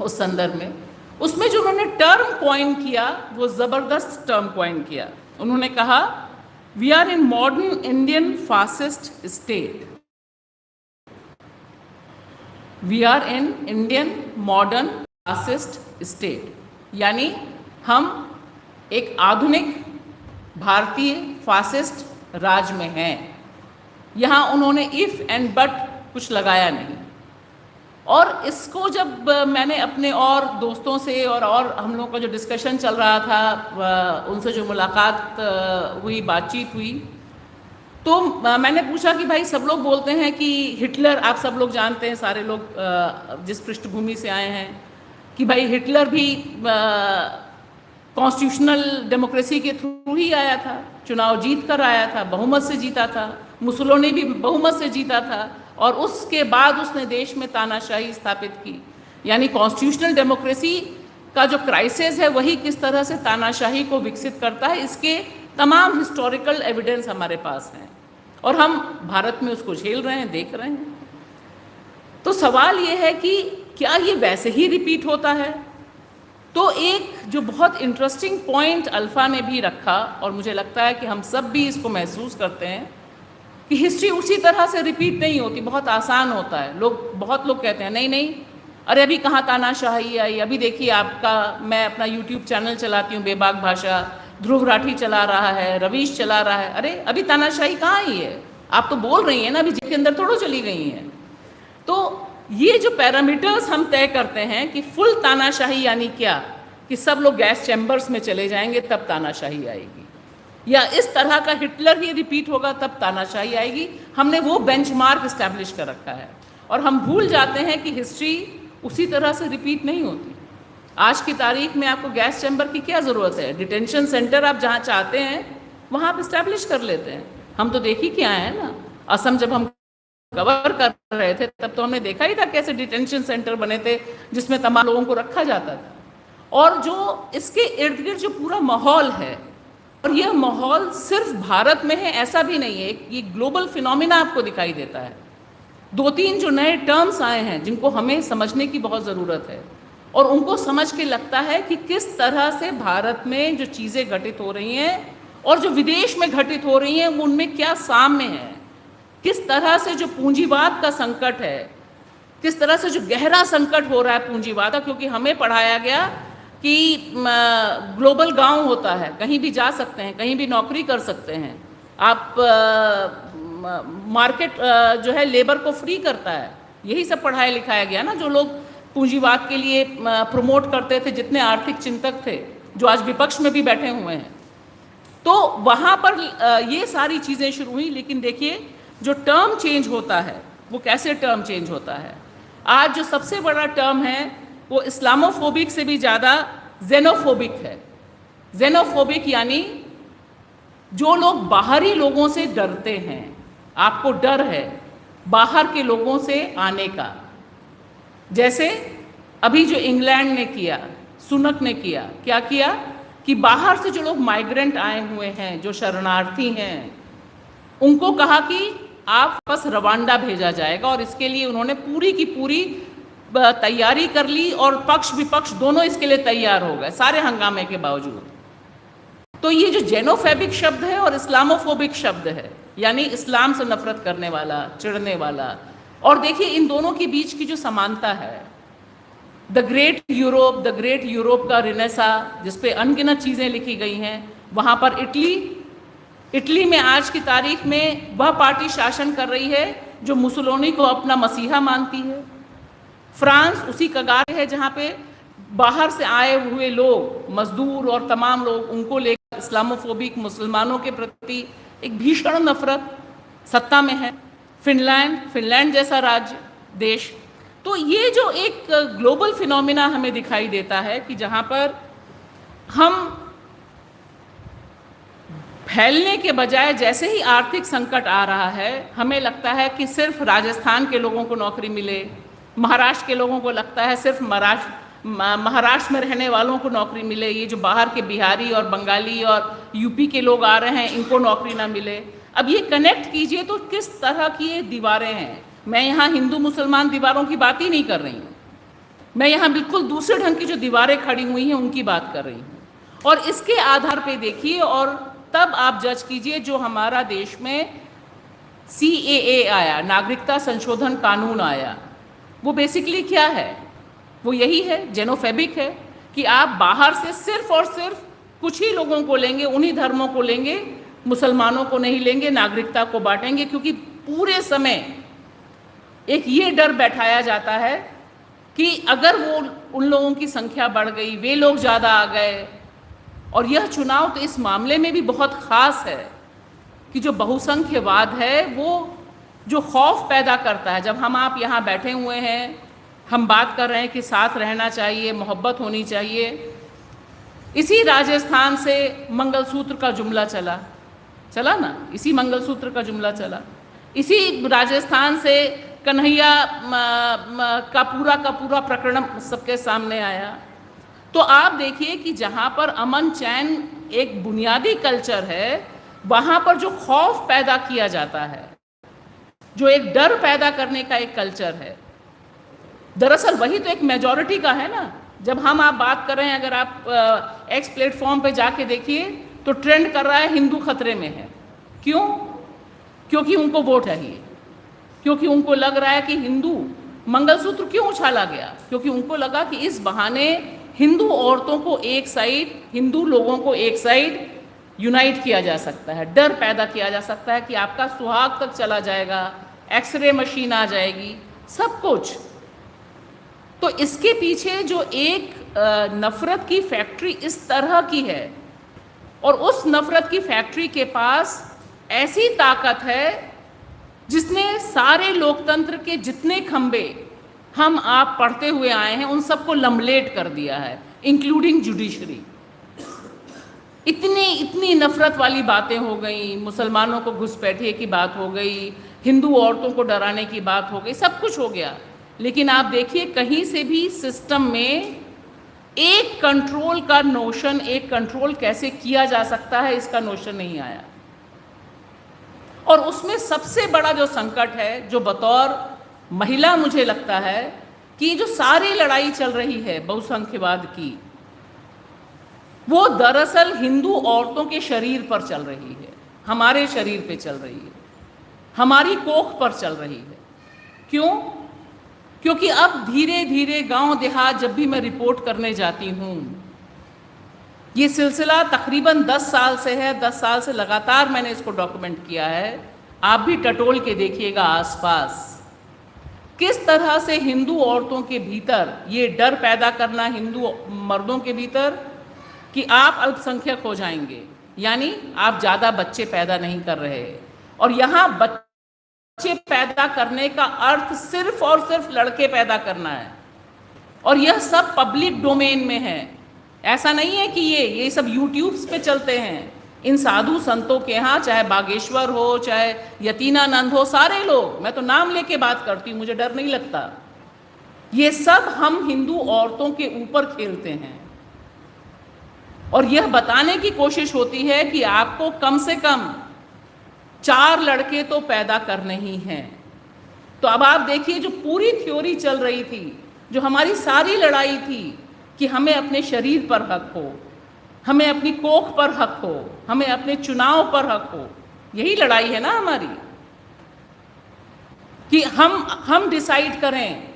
उस संदर्भ में। उसमें जो उन्होंने टर्म कॉइन किया वो ज़बरदस्त टर्म कॉइन किया। उन्होंने कहा, we are in modern Indian fascist state, we are in Indian modern fascist state, यानी हम एक आधुनिक भारतीय फासिस्ट राज में हैं। यहाँ उन्होंने इफ एंड बट कुछ लगाया नहीं। और इसको जब मैंने अपने और दोस्तों से और हम लोगों का जो डिस्कशन चल रहा था, उनसे जो मुलाकात हुई, बातचीत हुई, तो मैंने पूछा कि भाई सब लोग बोलते हैं कि हिटलर, आप सब लोग जानते हैं, सारे लोग जिस पृष्ठभूमि से आए हैं, कि भाई हिटलर भी कॉन्स्टिट्यूशनल डेमोक्रेसी के थ्रू ही आया था, चुनाव जीत कर आया था, बहुमत से जीता था। मुसोलिनी भी बहुमत से जीता था और उसके बाद उसने देश में तानाशाही स्थापित की। यानी कॉन्स्टिट्यूशनल डेमोक्रेसी का जो क्राइसिस है वही किस तरह से तानाशाही को विकसित करता है, इसके तमाम हिस्टोरिकल एविडेंस हमारे पास हैं और हम भारत में उसको झेल रहे हैं, देख रहे हैं। तो सवाल ये है कि क्या ये वैसे ही रिपीट होता है? तो एक जो बहुत इंटरेस्टिंग पॉइंट अल्फा ने भी रखा, और मुझे लगता है कि हम सब भी इसको महसूस करते हैं, कि हिस्ट्री उसी तरह से रिपीट नहीं होती, बहुत आसान होता है। बहुत लोग कहते हैं नहीं नहीं, अरे अभी कहाँ तानाशाही आई, अभी देखिए आपका, मैं अपना यूट्यूब चैनल चलाती हूँ बेबाक भाषा, ध्रुव राठी चला रहा है, रवीश चला रहा है, अरे अभी तानाशाही कहाँ आई है? आप तो बोल रही हैं ना, अभी जिसके अंदर थोड़ा चली गई हैं। तो ये जो पैरामीटर्स हम तय करते हैं कि फुल तानाशाही यानी क्या, कि सब लोग गैस चैम्बर्स में चले जाएंगे तब तानाशाही आएगी, या इस तरह का हिटलर ही रिपीट होगा तब तानाशाही आएगी, हमने वो बेंचमार्क इस्टेब्लिश कर रखा है। और हम भूल जाते हैं कि हिस्ट्री उसी तरह से रिपीट नहीं होती। आज की तारीख में आपको गैस चैम्बर की क्या ज़रूरत है? डिटेंशन सेंटर आप जहाँ चाहते हैं वहाँ आप इस्टेब्लिश कर लेते हैं। हम तो देख ही के आए हैं ना, असम जब हम कवर कर रहे थे तब तो हमने देखा ही था कैसे डिटेंशन सेंटर बने थे जिसमें तमाम लोगों को रखा जाता था। और जो इसके इर्द गिर्द जो पूरा माहौल है, और यह माहौल सिर्फ भारत में है ऐसा भी नहीं है, ये ग्लोबल फिनोमिना आपको दिखाई देता है। 2-3 जो नए टर्म्स आए हैं जिनको हमें समझने की बहुत ज़रूरत है, और उनको समझ के लगता है कि किस तरह से भारत में जो चीज़ें घटित हो रही हैं और जो विदेश में घटित हो रही हैं उनमें क्या साम्य है, किस तरह से जो पूंजीवाद का संकट है, किस तरह से जो गहरा संकट हो रहा है पूंजीवाद का। क्योंकि हमें पढ़ाया गया कि ग्लोबल गांव होता है, कहीं भी जा सकते हैं, कहीं भी नौकरी कर सकते हैं आप, मार्केट जो है लेबर को फ्री करता है, यही सब पढ़ाया लिखाया गया ना। जो लोग पूंजीवाद के लिए प्रमोट करते थे, जितने आर्थिक चिंतक थे जो आज विपक्ष में भी बैठे हुए हैं, तो वहाँ पर ये सारी चीज़ें शुरू हुई। लेकिन देखिए जो टर्म चेंज होता है वो कैसे टर्म चेंज होता है। आज जो सबसे बड़ा टर्म है वो इस्लामोफोबिक से भी ज़्यादा जेनोफोबिक है। जेनोफोबिक यानी जो लोग बाहरी लोगों से डरते हैं, आपको डर है बाहर के लोगों से आने का, जैसे अभी जो इंग्लैंड ने किया, सुनक ने किया, क्या किया कि बाहर से जो लोग माइग्रेंट आए हुए हैं, जो शरणार्थी हैं, उनको कहा कि आप बस रवांडा भेजा जाएगा, और इसके लिए उन्होंने पूरी की पूरी तैयारी कर ली और पक्ष विपक्ष दोनों इसके लिए तैयार हो गए, सारे हंगामे के बावजूद। तो ये जो जेनोफेबिक शब्द है और इस्लामोफोबिक शब्द है, यानी इस्लाम से नफरत करने वाला, चिढ़ने वाला, और देखिए इन दोनों के बीच की जो समानता है, द ग्रेट यूरोप का रिनेसा, जिस पे अनगिनत चीज़ें लिखी गई हैं, वहाँ पर इटली में आज की तारीख में वह पार्टी शासन कर रही है जो मुसोलिनी को अपना मसीहा मानती है। फ्रांस उसी कगार है जहाँ पे बाहर से आए हुए लोग, मजदूर और तमाम लोग, उनको लेकर इस्लामोफोबिक मुसलमानों के प्रति एक भीषण नफरत सत्ता में है। फिनलैंड जैसा राज्य देश। तो ये जो एक ग्लोबल फिनोमिना हमें दिखाई देता है कि जहाँ पर हम फैलने के बजाय, जैसे ही आर्थिक संकट आ रहा है, हमें लगता है कि सिर्फ राजस्थान के लोगों को नौकरी मिले, महाराष्ट्र के लोगों को लगता है सिर्फ महाराष्ट्र में रहने वालों को नौकरी मिले, ये जो बाहर के बिहारी और बंगाली और यूपी के लोग आ रहे हैं इनको नौकरी ना मिले। अब ये कनेक्ट कीजिए तो किस तरह की ये दीवारें हैं। मैं यहाँ हिंदू मुसलमान दीवारों की बात ही नहीं कर रही हूँ, मैं यहाँ बिल्कुल दूसरे ढंग की जो दीवारें खड़ी हुई हैं उनकी बात कर रही हूँ। और इसके आधार पे देखिए और तब आप जज कीजिए, जो हमारा देश में CAA आया, नागरिकता संशोधन कानून आया, वो बेसिकली क्या है? वो यही है, जेनोफेबिक है कि आप बाहर से सिर्फ और सिर्फ कुछ ही लोगों को लेंगे, उन्हीं धर्मों को लेंगे, मुसलमानों को नहीं लेंगे, नागरिकता को बांटेंगे, क्योंकि पूरे समय एक ये डर बैठाया जाता है कि अगर वो उन लोगों की संख्या बढ़ गई, वे लोग ज़्यादा आ गए। और यह चुनाव तो इस मामले में भी बहुत ख़ास है कि जो बहुसंख्यवाद है वो जो खौफ पैदा करता है। जब हम आप यहाँ बैठे हुए हैं, हम बात कर रहे हैं कि साथ रहना चाहिए, मोहब्बत होनी चाहिए, इसी राजस्थान से मंगलसूत्र का जुमला चला ना, इसी मंगलसूत्र का जुमला चला, इसी राजस्थान से कन्हैया का पूरा प्रकरण सबके सामने आया। तो आप देखिए कि जहाँ पर अमन चैन एक बुनियादी कल्चर है, वहाँ पर जो खौफ पैदा किया जाता है, जो एक डर पैदा करने का एक कल्चर है, दरअसल वही तो एक मेजॉरिटी का है ना। जब हम आप बात कर रहे हैं, अगर आप एक्स प्लेटफॉर्म पे जाके देखिए तो ट्रेंड कर रहा है हिंदू खतरे में है। क्यों? क्योंकि उनको वोट चाहिए, क्योंकि उनको लग रहा है कि हिंदू मंगलसूत्र क्यों उछाला गया, क्योंकि उनको लगा कि इस बहाने हिंदू औरतों को एक साइड, हिंदू लोगों को एक साइड यूनाइट किया जा सकता है, डर पैदा किया जा सकता है कि आपका सुहाग तक चला जाएगा, एक्सरे मशीन आ जाएगी, सब कुछ। तो इसके पीछे जो एक नफ़रत की फैक्ट्री इस तरह की है, और उस नफ़रत की फैक्ट्री के पास ऐसी ताकत है जिसने सारे लोकतंत्र के जितने खंबे हम आप पढ़ते हुए आए हैं उन सबको लम्बलेट कर दिया है, इंक्लूडिंग जुडिशरी। इतनी नफ़रत वाली बातें हो गई, मुसलमानों को घुसपैठिए की बात हो गई, हिंदू औरतों को डराने की बात हो गई, सब कुछ हो गया। लेकिन आप देखिए कहीं से भी सिस्टम में एक कंट्रोल का नोशन, एक कंट्रोल कैसे किया जा सकता है, इसका नोशन नहीं आया। और उसमें सबसे बड़ा जो संकट है, जो बतौर महिला मुझे लगता है कि जो सारी लड़ाई चल रही है बहुसंख्यवाद की, वो दरअसल हिंदू औरतों के शरीर पर चल रही है, हमारे शरीर पे चल रही है, हमारी कोख पर चल रही है। क्यों? क्योंकि अब धीरे धीरे गांव देहात जब भी मैं रिपोर्ट करने जाती हूँ, ये सिलसिला तकरीबन 10 साल से है, 10 साल से लगातार मैंने इसको डॉक्यूमेंट किया है। आप भी टटोल के देखिएगा आसपास किस तरह से हिंदू औरतों के भीतर ये डर पैदा करना, हिंदू मर्दों के भीतर, कि आप अल्पसंख्यक हो जाएंगे, यानी आप ज़्यादा बच्चे पैदा नहीं कर रहे। और यहाँ बच्चे पैदा करने का अर्थ सिर्फ और सिर्फ लड़के पैदा करना है, और यह सब पब्लिक डोमेन में है। ऐसा नहीं है कि ये सब यूट्यूब्स पे चलते हैं, इन साधु संतों के यहाँ, चाहे बागेश्वर हो, चाहे यतीनानंद हो, सारे लोग, मैं तो नाम लेके बात करती हूँ, मुझे डर नहीं लगता, ये सब हम हिंदू औरतों के ऊपर खेलते हैं और यह बताने की कोशिश होती है कि आपको कम से कम 4 लड़के तो पैदा करने ही हैं। तो अब आप देखिए, जो पूरी थ्योरी चल रही थी, जो हमारी सारी लड़ाई थी कि हमें अपने शरीर पर हक हो, हमें अपनी कोख पर हक हो, हमें अपने चुनाव पर हक हो, यही लड़ाई है ना हमारी, कि हम डिसाइड करें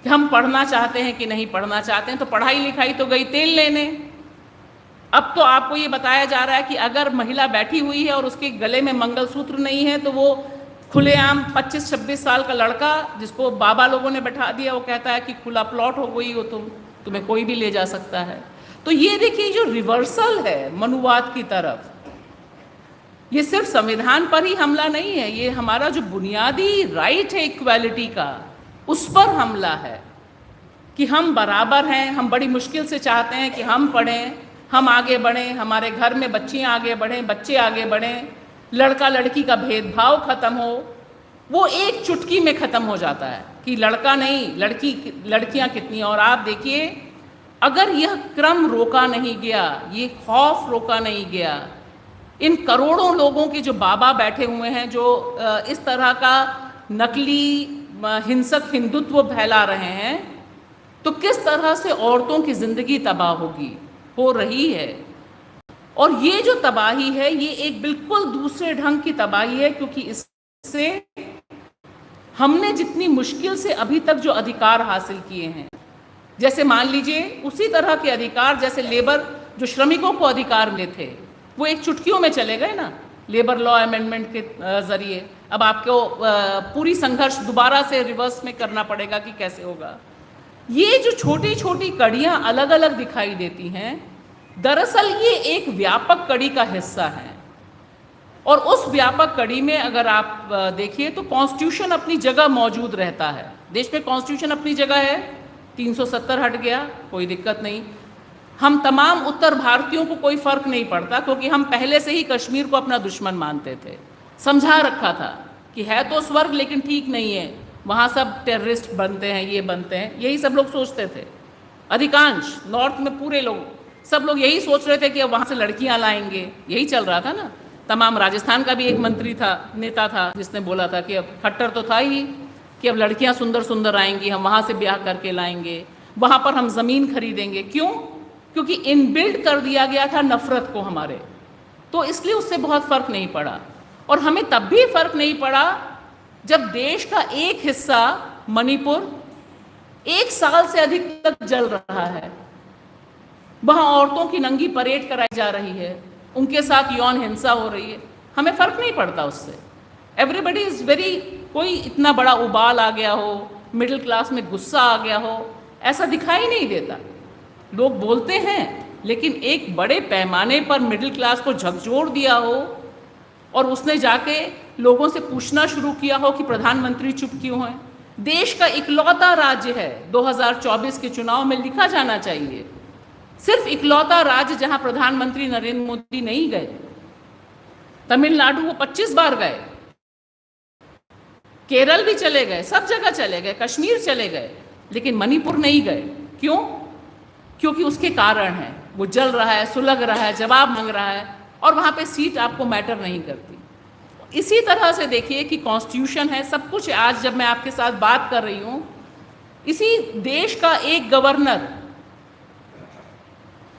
कि हम पढ़ना चाहते हैं कि नहीं पढ़ना चाहते हैं। तो पढ़ाई लिखाई तो गई तेल लेने। अब तो आपको ये बताया जा रहा है कि अगर महिला बैठी हुई है और उसके गले में मंगलसूत्र नहीं है तो वो खुलेआम 25-26 साल का लड़का जिसको बाबा लोगों ने बैठा दिया, वो कहता है कि खुला प्लॉट हो गई हो तुम्हें कोई भी ले जा सकता है। तो ये देखिए, जो रिवर्सल है मनुवाद की तरफ, ये सिर्फ संविधान पर ही हमला नहीं है, ये हमारा जो बुनियादी राइट है इक्वालिटी का, उस पर हमला है कि हम बराबर हैं। हम बड़ी मुश्किल से चाहते हैं कि हम पढ़ें, हम आगे बढ़ें, हमारे घर में बच्चियां आगे बढ़ें, बच्चे आगे बढ़ें, लड़का लड़की का भेदभाव खत्म हो। वो एक चुटकी में खत्म हो जाता है कि लड़का नहीं, लड़कियां कितनी। और आप देखिए, अगर यह क्रम रोका नहीं गया, ये खौफ रोका नहीं गया, इन करोड़ों लोगों के जो बाबा बैठे हुए हैं, जो इस तरह का नकली हिंसक हिंदुत्व फैला रहे हैं, तो किस तरह से औरतों की जिंदगी तबाह हो रही है। और ये जो तबाही है, ये एक बिल्कुल दूसरे ढंग की तबाही है, क्योंकि इससे हमने जितनी मुश्किल से अभी तक जो अधिकार हासिल किए हैं, जैसे मान लीजिए उसी तरह के अधिकार जैसे लेबर, जो श्रमिकों को अधिकार मिले थे, वो एक चुटकियों में चले गए ना, लेबर लॉ अमेंडमेंट के जरिए। अब आपको पूरी संघर्ष दोबारा से रिवर्स में करना पड़ेगा कि कैसे होगा। ये जो छोटी छोटी कड़ियाँ अलग अलग दिखाई देती हैं, दरअसल ये एक व्यापक कड़ी का हिस्सा है। और उस व्यापक कड़ी में अगर आप देखिए तो कॉन्स्टिट्यूशन अपनी जगह मौजूद रहता है। देश में कॉन्स्टिट्यूशन अपनी जगह है, 370 हट गया, कोई दिक्कत नहीं। हम तमाम उत्तर भारतीयों को कोई फर्क नहीं पड़ता, क्योंकि हम पहले से ही कश्मीर को अपना दुश्मन मानते थे। समझा रखा था कि है तो स्वर्ग लेकिन ठीक नहीं है, वहाँ सब टेररिस्ट बनते हैं, ये बनते हैं, यही सब लोग सोचते थे। अधिकांश नॉर्थ में पूरे लोग, सब लोग यही सोच रहे थे कि अब वहाँ से लड़कियाँ लाएंगे, यही चल रहा था ना। तमाम राजस्थान का भी एक मंत्री था, नेता था, जिसने बोला था कि अब खट्टर तो था ही कि अब लड़कियाँ सुंदर सुंदर आएंगी, हम वहाँ से ब्याह करके लाएंगे, वहाँ पर हम ज़मीन खरीदेंगे। क्यों? क्योंकि इनबिल्ट कर दिया गया था नफ़रत को हमारे, तो इसलिए उससे बहुत फ़र्क नहीं पड़ा। और हमें तब भी फ़र्क नहीं पड़ा जब देश का एक हिस्सा मणिपुर 1 साल से अधिक तक जल रहा है, वहाँ औरतों की नंगी परेड कराई जा रही है, उनके साथ यौन हिंसा हो रही है, हमें फ़र्क नहीं पड़ता उससे। एवरीबडी इज़ वेरी, कोई इतना बड़ा उबाल आ गया हो, मिडिल क्लास में गुस्सा आ गया हो, ऐसा दिखाई नहीं देता। लोग बोलते हैं, लेकिन एक बड़े पैमाने पर मिडिल क्लास को झकझोर दिया हो और उसने जाके लोगों से पूछना शुरू किया हो कि प्रधानमंत्री चुप क्यों हैं। देश का इकलौता राज्य है, 2024 के चुनाव में लिखा जाना चाहिए, सिर्फ इकलौता राज्य जहां प्रधानमंत्री नरेंद्र मोदी नहीं गए। तमिलनाडु वो 25 बार गए, केरल भी चले गए, सब जगह चले गए, कश्मीर चले गए, लेकिन मणिपुर नहीं गए। क्यों? क्योंकि उसके कारण है, वो जल रहा है, सुलग रहा है, जवाब मांग रहा है, और वहाँ पे सीट आपको मैटर नहीं करती। इसी तरह से देखिए कि कॉन्स्टिट्यूशन है, सब कुछ। आज जब मैं आपके साथ बात कर रही हूँ, इसी देश का एक गवर्नर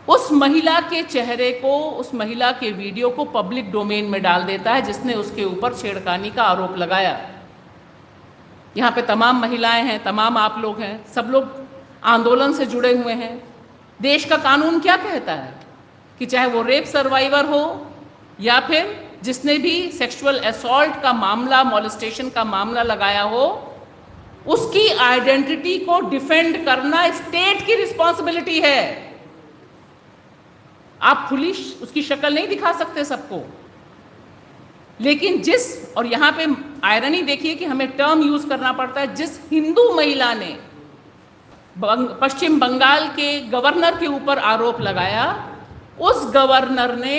उस महिला के चेहरे को, उस महिला के वीडियो को पब्लिक डोमेन में डाल देता है जिसने उसके ऊपर छेड़खानी का आरोप लगाया। यहाँ पे तमाम महिलाएं हैं, तमाम आप लोग हैं, सब लोग आंदोलन से जुड़े हुए हैं। देश का कानून क्या कहता है कि चाहे वो रेप सर्वाइवर हो या फिर जिसने भी सेक्सुअल असॉल्ट का मामला, मॉलेस्टेशन का मामला लगाया हो, उसकी आइडेंटिटी को डिफेंड करना स्टेट की रिस्पॉन्सिबिलिटी है। आप खुली उसकी शक्ल नहीं दिखा सकते सबको, लेकिन और यहाँ पे आयरनी देखिए कि हमें टर्म यूज करना पड़ता है, जिस हिंदू महिला ने पश्चिम बंगाल के गवर्नर के ऊपर आरोप लगाया, उस गवर्नर ने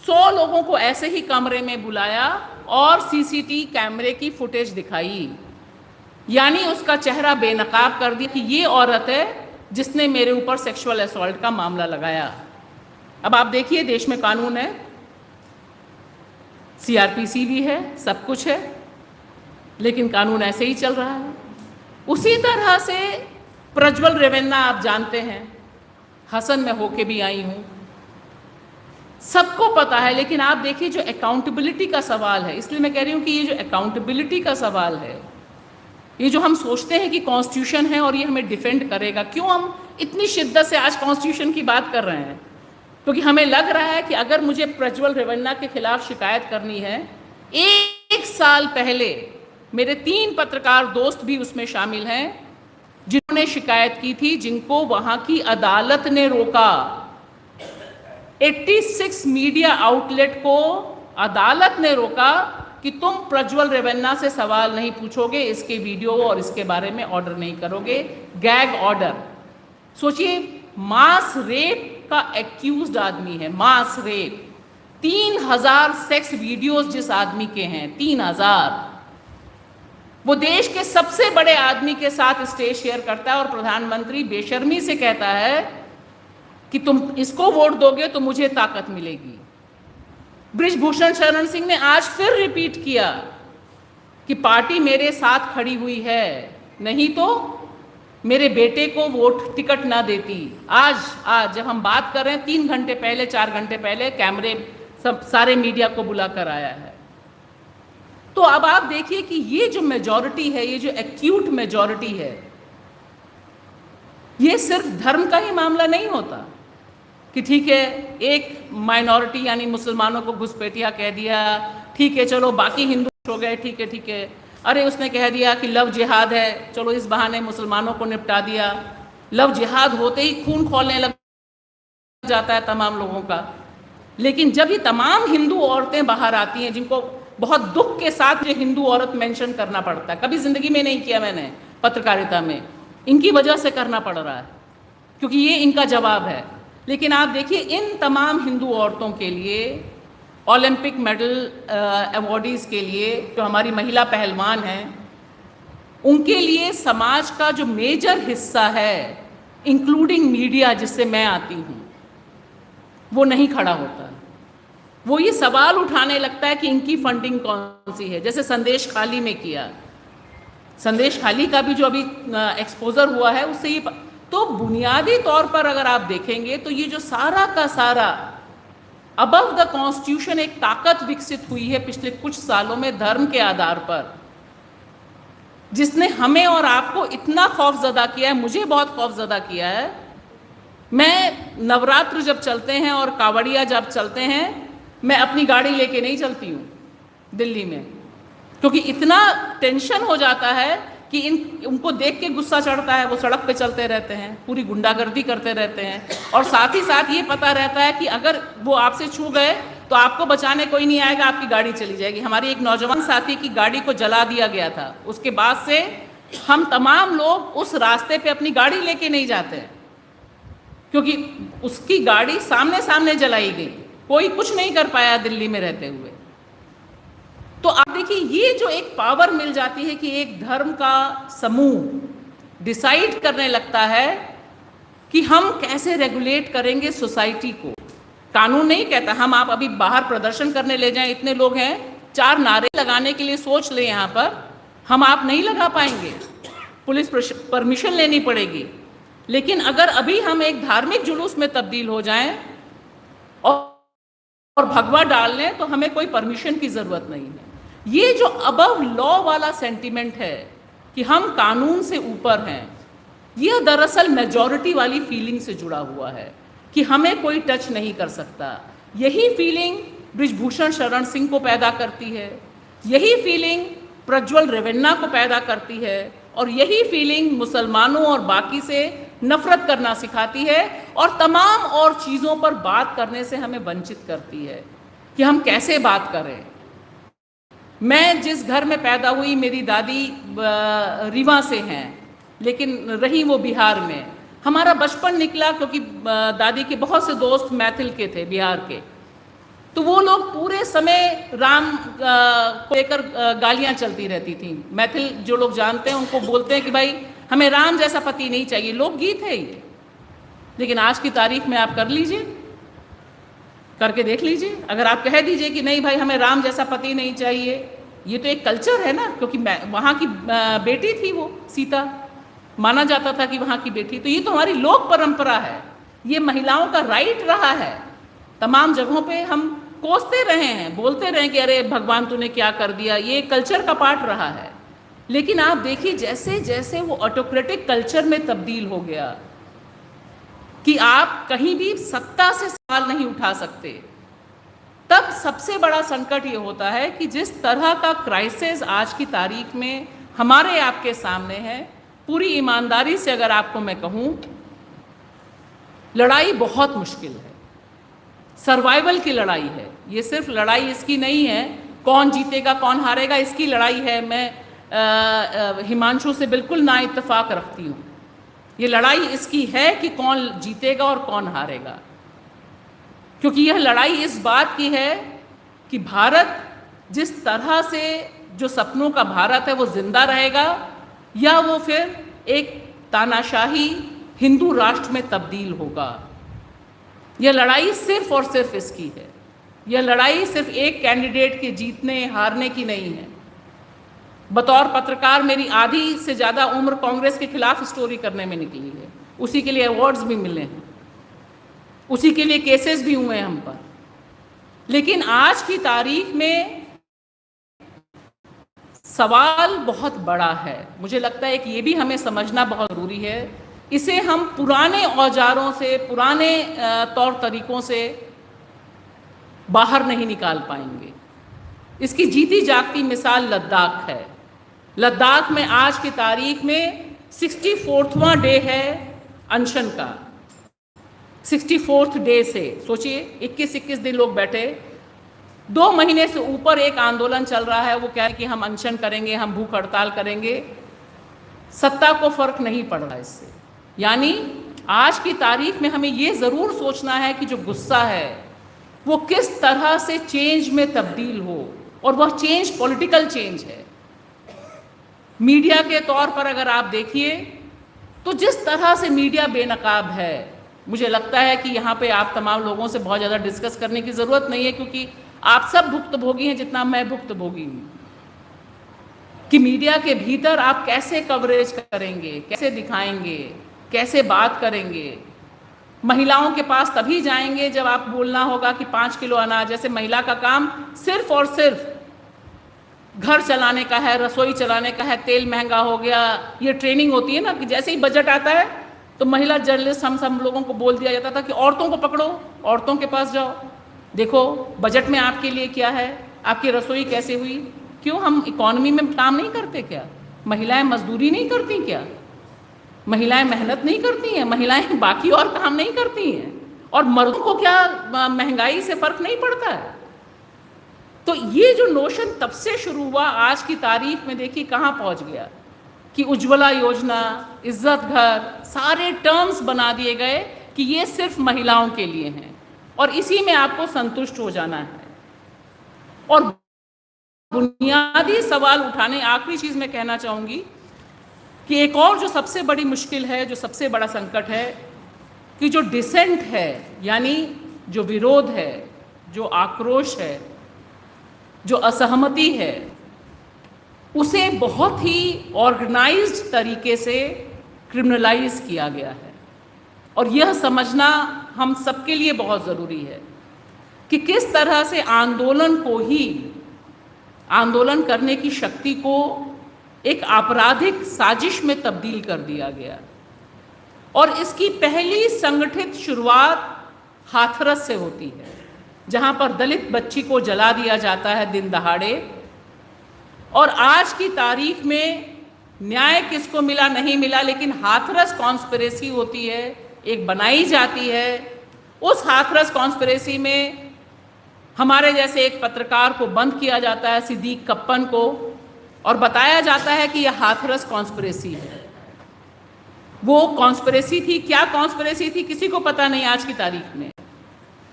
100 लोगों को ऐसे ही कमरे में बुलाया और सीसीटीवी कैमरे की फुटेज दिखाई, यानी उसका चेहरा बेनकाब कर दिया कि ये औरत है जिसने मेरे ऊपर सेक्सुअल असॉल्ट का मामला लगाया। अब आप देखिए, देश में कानून है, सीआरपीसी भी है, सब कुछ है, लेकिन कानून ऐसे ही चल रहा है। उसी तरह से प्रज्वल रेवन्ना आप जानते हैं, हसन में होके भी आई हूँ, सबको पता है। लेकिन आप देखिए जो अकाउंटेबिलिटी का सवाल है, इसलिए मैं कह रही हूँ कि ये जो अकाउंटेबिलिटी का सवाल है, ये जो हम सोचते हैं कि कॉन्स्टिट्यूशन है और ये हमें डिफेंड करेगा, क्यों हम इतनी शिद्दत से आज कॉन्स्टिट्यूशन की बात कर रहे हैं? क्योंकि हमें लग रहा है कि अगर मुझे प्रज्वल रेवन्ना के खिलाफ शिकायत करनी है, एक साल पहले मेरे 3 पत्रकार दोस्त भी उसमें शामिल हैं जिन्होंने शिकायत की थी, जिनको वहां की अदालत ने रोका। 86 मीडिया आउटलेट को अदालत ने रोका कि तुम प्रज्वल रेवन्ना से सवाल नहीं पूछोगे, इसके वीडियो और इसके बारे में ऑर्डर नहीं करोगे, गैग ऑर्डर। सोचिए, मास रेप का एक्यूज्ड आदमी है, मास रेप। 3000 सेक्स वीडियोस जिस आदमी के हैं, 3000, वो देश के सबसे बड़े आदमी के साथ स्टेज शेयर करता है और प्रधानमंत्री बेशर्मी से कहता है कि तुम इसको वोट दोगे तो मुझे ताकत मिलेगी। बृजभूषण शरण सिंह ने आज फिर रिपीट किया कि पार्टी मेरे साथ खड़ी हुई है, नहीं तो मेरे बेटे को वोट टिकट ना देती। आज जब हम बात कर रहे हैं, 3 घंटे पहले, 4 घंटे पहले कैमरे सब सारे मीडिया को बुला कर आया है। तो अब आप देखिए कि ये जो मेजॉरिटी है, ये जो एक्यूट मेजॉरिटी है, ये सिर्फ धर्म का ही मामला नहीं होता कि ठीक है एक माइनॉरिटी यानी मुसलमानों को घुसपैठिया कह दिया, ठीक है चलो बाकी हिंदू हो गए, ठीक है, अरे उसने कह दिया कि लव जिहाद है, चलो इस बहाने मुसलमानों को निपटा दिया। लव जिहाद होते ही खून खौलने लग जाता है तमाम लोगों का। लेकिन जब ये तमाम हिंदू औरतें बाहर आती हैं, जिनको बहुत दुख के साथ ये हिंदू औरत मेंशन करना पड़ता है, कभी जिंदगी में नहीं किया मैंने पत्रकारिता में, इनकी वजह से करना पड़ रहा है क्योंकि ये इनका जवाब है। लेकिन आप देखिए, इन तमाम हिंदू औरतों के लिए, ओलंपिक मेडल अवॉर्डीज़ के लिए, जो हमारी महिला पहलवान हैं, उनके लिए समाज का जो मेजर हिस्सा है, इंक्लूडिंग मीडिया जिससे मैं आती हूँ, वो नहीं खड़ा होता। वो ये सवाल उठाने लगता है कि इनकी फंडिंग कौन सी है, जैसे संदेश खाली में किया। संदेश खाली का भी जो अभी एक्सपोजर हुआ है, उससे ये तो बुनियादी तौर पर अगर आप देखेंगे तो ये जो सारा का सारा अबव द कॉन्स्टिट्यूशन एक ताकत विकसित हुई है पिछले कुछ सालों में धर्म के आधार पर, जिसने हमें और आपको इतना खौफजदा किया है, मुझे बहुत खौफजदा किया है। मैं नवरात्र जब चलते हैं और कावड़िया जब चलते हैं, मैं अपनी गाड़ी लेके नहीं चलती हूँ दिल्ली में, क्योंकि इतना टेंशन हो जाता है कि उनको देख के गुस्सा चढ़ता है। वो सड़क पे चलते रहते हैं, पूरी गुंडागर्दी करते रहते हैं, और साथ ही साथ ये पता रहता है कि अगर वो आपसे छू गए तो आपको बचाने कोई नहीं आएगा, आपकी गाड़ी चली जाएगी। हमारी एक नौजवान साथी की गाड़ी को जला दिया गया था, उसके बाद से हम तमाम लोग उस रास्ते पे अपनी गाड़ी लेके नहीं जाते हैं, क्योंकि उसकी गाड़ी सामने सामने जलाई गई, कोई कुछ नहीं कर पाया दिल्ली में रहते हुए। तो आप देखिए, ये जो एक पावर मिल जाती है कि एक धर्म का समूह डिसाइड करने लगता है कि हम कैसे रेगुलेट करेंगे सोसाइटी को। कानून नहीं कहता हम आप अभी बाहर प्रदर्शन करने ले जाएं, इतने लोग हैं, 4 नारे लगाने के लिए सोच लें यहाँ पर, हम आप नहीं लगा पाएंगे, पुलिस परमिशन लेनी पड़ेगी। लेकिन अगर अभी हम एक धार्मिक जुलूस में तब्दील हो जाएं और भगवा डाल लें तो हमें कोई परमिशन की ज़रूरत नहीं है। ये जो अबव लॉ वाला सेंटिमेंट है कि हम कानून से ऊपर हैं, यह दरअसल मेजॉरिटी वाली फीलिंग से जुड़ा हुआ है कि हमें कोई टच नहीं कर सकता। यही फीलिंग बृजभूषण शरण सिंह को पैदा करती है, यही फीलिंग प्रज्वल रेवन्ना को पैदा करती है, और यही फीलिंग मुसलमानों और बाकी से नफरत करना सिखाती है, और तमाम और चीज़ों पर बात करने से हमें वंचित करती है कि हम कैसे बात करें। मैं जिस घर में पैदा हुई, मेरी दादी रीवा से हैं, लेकिन रही वो बिहार में। हमारा बचपन निकला क्योंकि दादी के बहुत से दोस्त मैथिल के थे, बिहार के। तो वो लोग पूरे समय राम को लेकर गालियां चलती रहती थी। मैथिल जो लोग जानते हैं उनको बोलते हैं कि भाई हमें राम जैसा पति नहीं चाहिए, लोकगीत है ये। लेकिन आज की तारीख में आप कर लीजिए, करके देख लीजिए, अगर आप कह दीजिए कि नहीं भाई हमें राम जैसा पति नहीं चाहिए, ये तो एक कल्चर है ना, क्योंकि वहाँ की बेटी थी वो सीता, माना जाता था कि वहाँ की बेटी, तो ये तो हमारी लोक परंपरा है, ये महिलाओं का राइट रहा है। तमाम जगहों पे हम कोसते रहे हैं, बोलते रहे कि अरे भगवान तूने क्या कर दिया, ये कल्चर का पार्ट रहा है। लेकिन आप देखिए जैसे जैसे वो ऑटोक्रेटिक कल्चर में तब्दील हो गया कि आप कहीं भी सत्ता से सवाल नहीं उठा सकते, तब सबसे बड़ा संकट ये होता है कि जिस तरह का क्राइसिस आज की तारीख में हमारे आपके सामने है, पूरी ईमानदारी से अगर आपको मैं कहूँ, लड़ाई बहुत मुश्किल है, सर्वाइवल की लड़ाई है। ये सिर्फ लड़ाई इसकी नहीं है कौन जीतेगा कौन हारेगा, इसकी लड़ाई है। मैं हिमांशु से बिल्कुल ना इत्तेफाक रखती हूँ। ये लड़ाई इसकी है कि कौन जीतेगा और कौन हारेगा, क्योंकि यह लड़ाई इस बात की है कि भारत जिस तरह से, जो सपनों का भारत है वो जिंदा रहेगा या वो फिर एक तानाशाही हिंदू राष्ट्र में तब्दील होगा। यह लड़ाई सिर्फ और सिर्फ इसकी है। यह लड़ाई सिर्फ एक कैंडिडेट के जीतने हारने की नहीं है। बतौर पत्रकार मेरी आधी से ज़्यादा उम्र कांग्रेस के खिलाफ स्टोरी करने में निकली है, उसी के लिए अवार्ड्स भी मिले हैं, उसी के लिए केसेस भी हुए हैं हम पर। लेकिन आज की तारीख में सवाल बहुत बड़ा है। मुझे लगता है कि ये भी हमें समझना बहुत ज़रूरी है। इसे हम पुराने औजारों से, पुराने तौर तरीकों से बाहर नहीं निकाल पाएंगे। इसकी जीती जागती मिसाल लद्दाख है। लद्दाख में आज की तारीख में 64वां डे है अनशन का। 64th डे से सोचिए 21 दिन लोग बैठे, 2 महीने से ऊपर एक आंदोलन चल रहा है। वो कह रहे हैं कि हम अनशन करेंगे, हम भूख हड़ताल करेंगे। सत्ता को फर्क नहीं पड़ रहा इससे। यानी आज की तारीख में हमें ये ज़रूर सोचना है कि जो गुस्सा है वो किस तरह से चेंज में तब्दील हो, और वह चेंज पॉलिटिकल चेंज है। मीडिया के तौर पर अगर आप देखिए तो जिस तरह से मीडिया बेनकाब है, मुझे लगता है कि यहाँ पे आप तमाम लोगों से बहुत ज़्यादा डिस्कस करने की ज़रूरत नहीं है, क्योंकि आप सब भुक्तभोगी हैं जितना मैं भुक्तभोगी हूँ, कि मीडिया के भीतर आप कैसे कवरेज करेंगे, कैसे दिखाएंगे, कैसे बात करेंगे। महिलाओं के पास तभी जाएंगे जब आप बोलना होगा कि 5 किलो अनाज। जैसे महिला का काम सिर्फ और सिर्फ घर चलाने का है, रसोई चलाने का है, तेल महंगा हो गया। ये ट्रेनिंग होती है ना कि जैसे ही बजट आता है तो महिला जर्नलिस्ट हम सब लोगों को बोल दिया जाता था कि औरतों को पकड़ो, औरतों के पास जाओ, देखो बजट में आपके लिए क्या है, आपकी रसोई कैसे हुई। क्यों हम इकॉनमी में काम नहीं करते क्या? महिलाएं मजदूरी नहीं करती क्या? महिलाएं मेहनत नहीं करती हैं? महिलाएं बाकी और काम नहीं करती हैं? और मर्दों को क्या महंगाई से फर्क नहीं पड़ता है? तो ये जो नोशन तब से शुरू हुआ, आज की तारीख में देखिए कहाँ पहुँच गया कि उज्ज्वला योजना, इज्जत घर, सारे टर्म्स बना दिए गए कि ये सिर्फ महिलाओं के लिए हैं और इसी में आपको संतुष्ट हो जाना है। और बुनियादी सवाल उठाने, आखिरी चीज़ मैं कहना चाहूँगी कि एक और जो सबसे बड़ी मुश्किल है, जो सबसे बड़ा संकट है, कि जो डिसेंट है, यानी जो विरोध है, जो आक्रोश है, जो असहमति है, उसे बहुत ही ऑर्गेनाइज्ड तरीके से क्रिमिनलाइज किया गया है। और यह समझना हम सबके लिए बहुत ज़रूरी है कि किस तरह से आंदोलन को ही, आंदोलन करने की शक्ति को एक आपराधिक साजिश में तब्दील कर दिया गया। और इसकी पहली संगठित शुरुआत हाथरस से होती है, जहाँ पर दलित बच्ची को जला दिया जाता है दिन दहाड़े। और आज की तारीख में न्याय किसको मिला नहीं मिला, लेकिन हाथरस कॉन्स्पिरेसी होती है, एक बनाई जाती है। उस हाथरस कॉन्स्पिरेसी में हमारे जैसे एक पत्रकार को बंद किया जाता है, सिद्दीक कप्पन को, और बताया जाता है कि यह हाथरस कॉन्स्पिरेसी है। वो कॉन्स्पिरेसी थी, क्या कॉन्स्पिरेसी थी किसी को पता नहीं आज की तारीख में।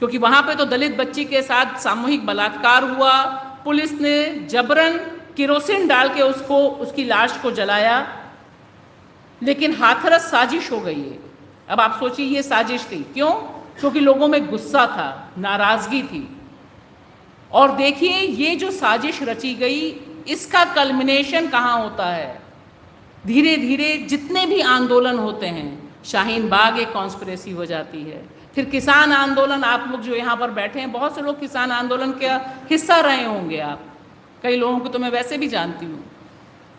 क्योंकि वहाँ पे तो दलित बच्ची के साथ सामूहिक बलात्कार हुआ, पुलिस ने जबरन केरोसिन डाल के उसकी लाश को जलाया, लेकिन हाथरस साजिश हो गई है। अब आप सोचिए ये साजिश थी, क्यों? क्योंकि लोगों में गुस्सा था, नाराजगी थी। और देखिए ये जो साजिश रची गई, इसका कल्मिनेशन कहाँ होता है? धीरे धीरे जितने भी आंदोलन होते हैं, शाहीन बाग एक कॉन्स्पिरेसी हो जाती है, फिर किसान आंदोलन, आप लोग जो यहाँ पर बैठे हैं बहुत से लोग किसान आंदोलन का हिस्सा रहे होंगे, आप कई लोगों को तो मैं वैसे भी जानती हूँ।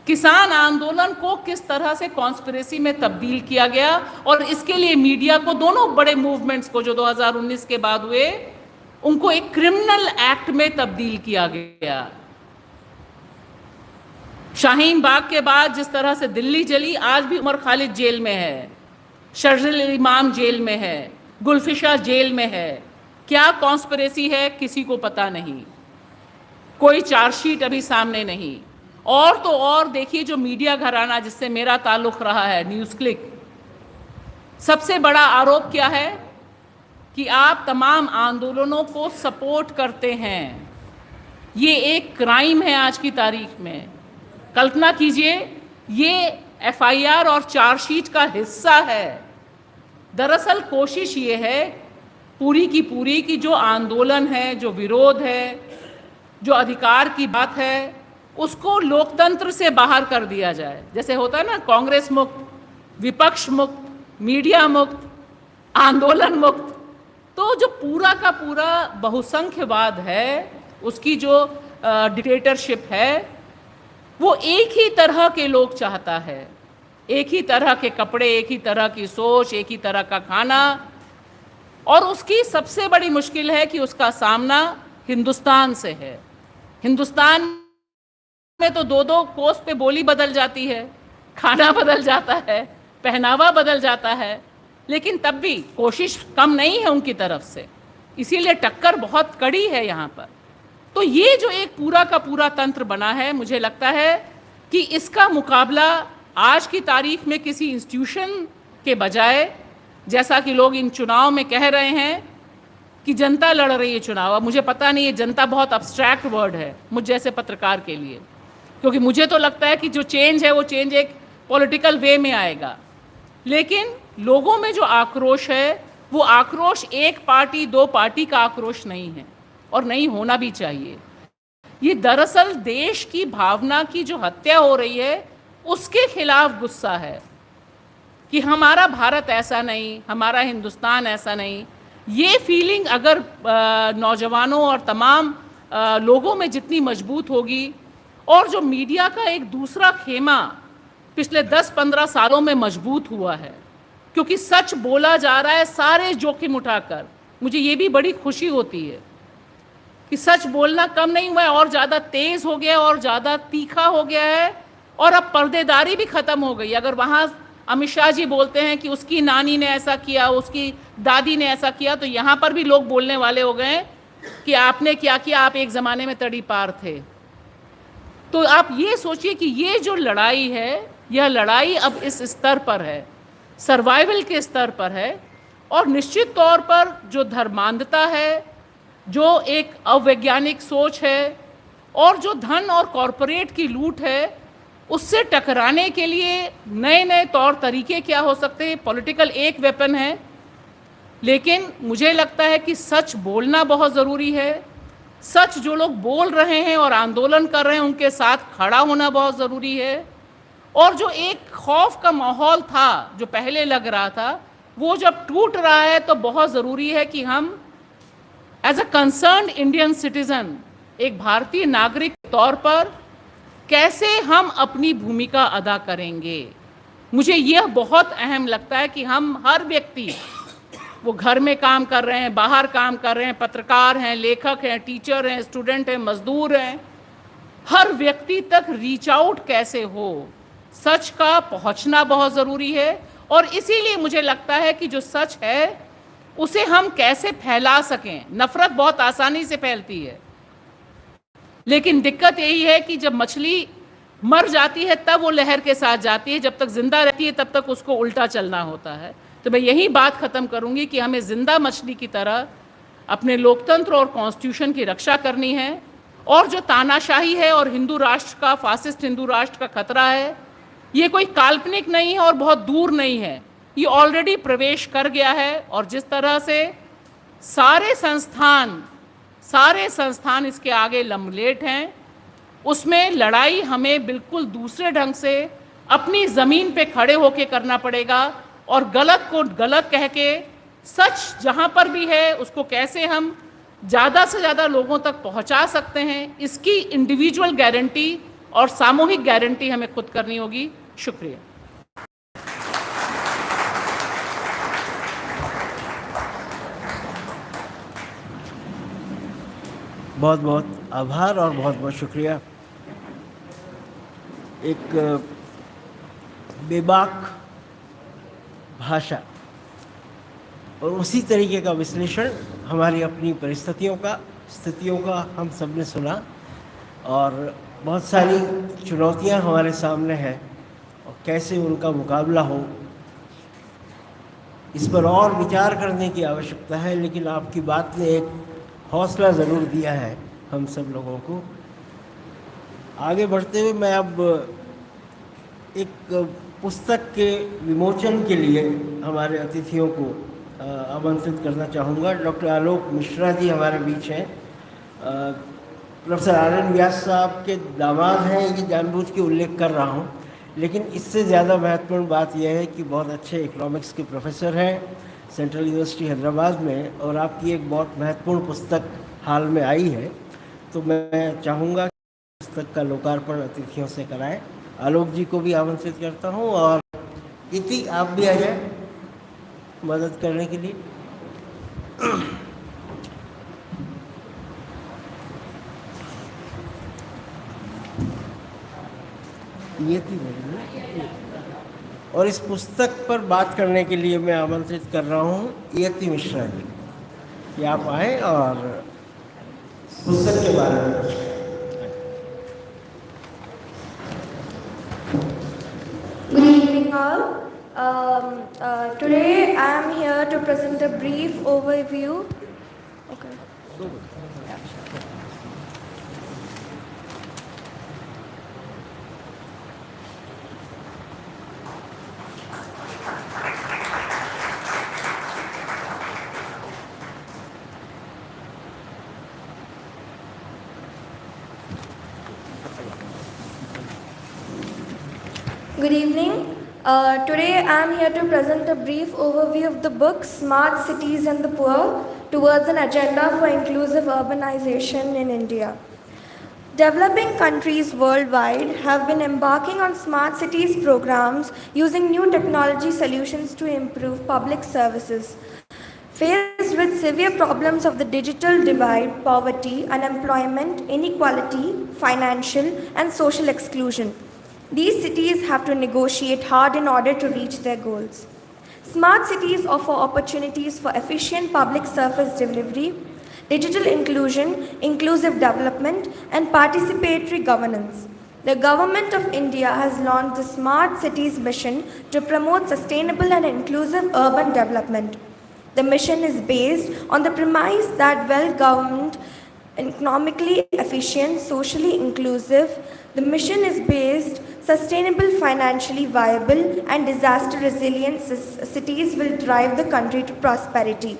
किसान आंदोलन को किस तरह से कॉन्स्पिरेसी में तब्दील किया गया, और इसके लिए मीडिया को, दोनों बड़े मूवमेंट्स को जो 2019 के बाद हुए, उनको एक क्रिमिनल एक्ट में तब्दील किया गया। शाहीन बाग के बाद जिस तरह से दिल्ली जली, आज भी उमर खालिद जेल में है, शर्जिल इमाम जेल में है, गुलफिशा जेल में है। क्या कॉन्स्पिरेसी है किसी को पता नहीं, कोई चार्जशीट अभी सामने नहीं। और तो और देखिए जो मीडिया घराना जिससे मेरा ताल्लुक रहा है, न्यूज़ क्लिक, सबसे बड़ा आरोप क्या है कि आप तमाम आंदोलनों को सपोर्ट करते हैं। ये एक क्राइम है आज की तारीख में। कल्पना कीजिए ये एफआईआर और चार्जशीट का हिस्सा है। दरअसल कोशिश ये है पूरी की पूरी कि जो आंदोलन है, जो विरोध है, जो अधिकार की बात है, उसको लोकतंत्र से बाहर कर दिया जाए। जैसे होता है ना, कांग्रेस मुक्त, विपक्ष मुक्त, मीडिया मुक्त, आंदोलन मुक्त। तो जो पूरा का पूरा बहुसंख्यवाद है, उसकी जो डिक्टेटरशिप है, वो एक ही तरह के लोग चाहता है, एक ही तरह के कपड़े, एक ही तरह की सोच, एक ही तरह का खाना। और उसकी सबसे बड़ी मुश्किल है कि उसका सामना हिंदुस्तान से है। हिंदुस्तान में तो 2-2 कोस पे बोली बदल जाती है, खाना बदल जाता है, पहनावा बदल जाता है, लेकिन तब भी कोशिश कम नहीं है उनकी तरफ से। इसीलिए टक्कर बहुत कड़ी है यहाँ पर। तो ये जो एक पूरा का पूरा तंत्र बना है, मुझे लगता है कि इसका मुकाबला आज की तारीख में किसी इंस्टीट्यूशन के बजाय, जैसा कि लोग इन चुनाव में कह रहे हैं कि जनता लड़ रही है चुनाव, अब मुझे पता नहीं, ये जनता बहुत अब्स्ट्रैक्ट वर्ड है मुझ जैसे पत्रकार के लिए, क्योंकि मुझे तो लगता है कि जो चेंज है वो चेंज एक पॉलिटिकल वे में आएगा। लेकिन लोगों में जो आक्रोश है, वो आक्रोश एक पार्टी 2 पार्टी का आक्रोश नहीं है, और नहीं होना भी चाहिए। ये दरअसल देश की भावना की जो हत्या हो रही है, उसके खिलाफ गुस्सा है कि हमारा भारत ऐसा नहीं, हमारा हिंदुस्तान ऐसा नहीं। ये फीलिंग अगर नौजवानों और तमाम लोगों में जितनी मजबूत होगी, और जो मीडिया का एक दूसरा खेमा पिछले 10-15 सालों में मजबूत हुआ है, क्योंकि सच बोला जा रहा है सारे जोखिम उठाकर। मुझे ये भी बड़ी खुशी होती है कि सच बोलना कम नहीं हुआ है, और ज़्यादा तेज़ हो गया, और ज़्यादा तीखा हो गया है, और अब पर्देदारी भी ख़त्म हो गई। अगर वहाँ अमित शाह जी बोलते हैं कि उसकी नानी ने ऐसा किया, उसकी दादी ने ऐसा किया, तो यहाँ पर भी लोग बोलने वाले हो गए कि आपने क्या किया, आप एक ज़माने में तड़ी पार थे। तो आप ये सोचिए कि ये जो लड़ाई है, यह लड़ाई अब इस स्तर पर है, सर्वाइवल के स्तर पर है। और निश्चित तौर पर जो धर्मांधता है, जो एक अवैज्ञानिक सोच है, और जो धन और कॉरपोरेट की लूट है, उससे टकराने के लिए नए नए तौर तरीके क्या हो सकते हैं। पॉलिटिकल एक वेपन है, लेकिन मुझे लगता है कि सच बोलना बहुत ज़रूरी है। सच जो लोग बोल रहे हैं और आंदोलन कर रहे हैं, उनके साथ खड़ा होना बहुत ज़रूरी है। और जो एक खौफ का माहौल था, जो पहले लग रहा था, वो जब टूट रहा है, तो बहुत ज़रूरी है कि हम as a concerned Indian citizen, एक भारतीय नागरिक के तौर पर कैसे हम अपनी भूमिका अदा करेंगे। मुझे यह बहुत अहम लगता है कि हम हर व्यक्ति, वो घर में काम कर रहे हैं, बाहर काम कर रहे हैं, पत्रकार हैं, लेखक हैं, टीचर हैं, स्टूडेंट हैं, मजदूर हैं, हर व्यक्ति तक रीच आउट कैसे हो, सच का पहुंचना बहुत ज़रूरी है। और इसीलिए मुझे लगता है कि जो सच है उसे हम कैसे फैला सकें। नफ़रत बहुत आसानी से फैलती है, लेकिन दिक्कत यही है कि जब मछली मर जाती है तब वो लहर के साथ जाती है, जब तक ज़िंदा रहती है तब तक उसको उल्टा चलना होता है। तो मैं यही बात ख़त्म करूँगी कि हमें ज़िंदा मछली की तरह अपने लोकतंत्र और कॉन्स्टिट्यूशन की रक्षा करनी है, और जो तानाशाही है और हिंदू राष्ट्र का, फासिस्ट हिंदू राष्ट्र का खतरा है, ये कोई काल्पनिक नहीं है और बहुत दूर नहीं है, ये ऑलरेडी प्रवेश कर गया है। और जिस तरह से सारे संस्थान इसके आगे लम्बलेट हैं, उसमें लड़ाई हमें बिल्कुल दूसरे ढंग से अपनी ज़मीन पे खड़े होके करना पड़ेगा, और गलत को गलत कह के सच जहाँ पर भी है उसको कैसे हम ज़्यादा से ज़्यादा लोगों तक पहुँचा सकते हैं, इसकी इंडिविजुअल गारंटी और सामूहिक गारंटी हमें खुद करनी होगी। शुक्रिया। बहुत बहुत आभार और बहुत बहुत शुक्रिया। एक बेबाक भाषा और उसी तरीके का विश्लेषण हमारी अपनी परिस्थितियों का हम सब ने सुना, और बहुत सारी चुनौतियां हमारे सामने हैं और कैसे उनका मुकाबला हो, इस पर और विचार करने की आवश्यकता है। लेकिन आपकी बात ने एक हौसला ज़रूर दिया है हम सब लोगों को। आगे बढ़ते हुए मैं अब एक पुस्तक के विमोचन के लिए हमारे अतिथियों को आमंत्रित करना चाहूँगा। डॉक्टर आलोक मिश्रा जी हमारे बीच हैं। प्रोफेसर आर एन व्यास साहब के दामाद हैं, ये जानबूझ के उल्लेख कर रहा हूँ, लेकिन इससे ज़्यादा महत्वपूर्ण बात यह है कि बहुत अच्छे इकोनॉमिक्स के प्रोफेसर हैं सेंट्रल यूनिवर्सिटी हैदराबाद में, और आपकी एक बहुत महत्वपूर्ण पुस्तक हाल में आई है, तो मैं चाहूँगा कि पुस्तक का लोकार्पण अतिथियों से कराएं। आलोक जी को भी आमंत्रित करता हूँ, और इति आप भी आ जाए मदद करने के लिए। ये थी मेरी, और इस पुस्तक पर बात करने के लिए मैं आमंत्रित कर रहा हूँ यति मिश्रा जी कि आप आए और पुस्तक के बारे में कुछ कहें। Good evening all. Today I am here to present a brief overview. Okay. Good evening. Today I am here to present a brief overview of the book Smart Cities and the Poor Towards an Agenda for Inclusive Urbanization in India. Developing countries worldwide have been embarking on smart cities programs using new technology solutions to improve public services. Faced with severe problems of the digital divide, poverty, unemployment, inequality, financial and social exclusion, these cities have to negotiate hard in order to reach their goals. Smart cities offer opportunities for efficient public service delivery, digital inclusion, inclusive development, and participatory governance. The Government of India has launched the Smart Cities Mission to promote sustainable and inclusive urban development. The mission is based on the premise that well-governed, economically efficient, socially inclusive, the mission is based sustainable, financially viable, and disaster resilient cities will drive the country to prosperity.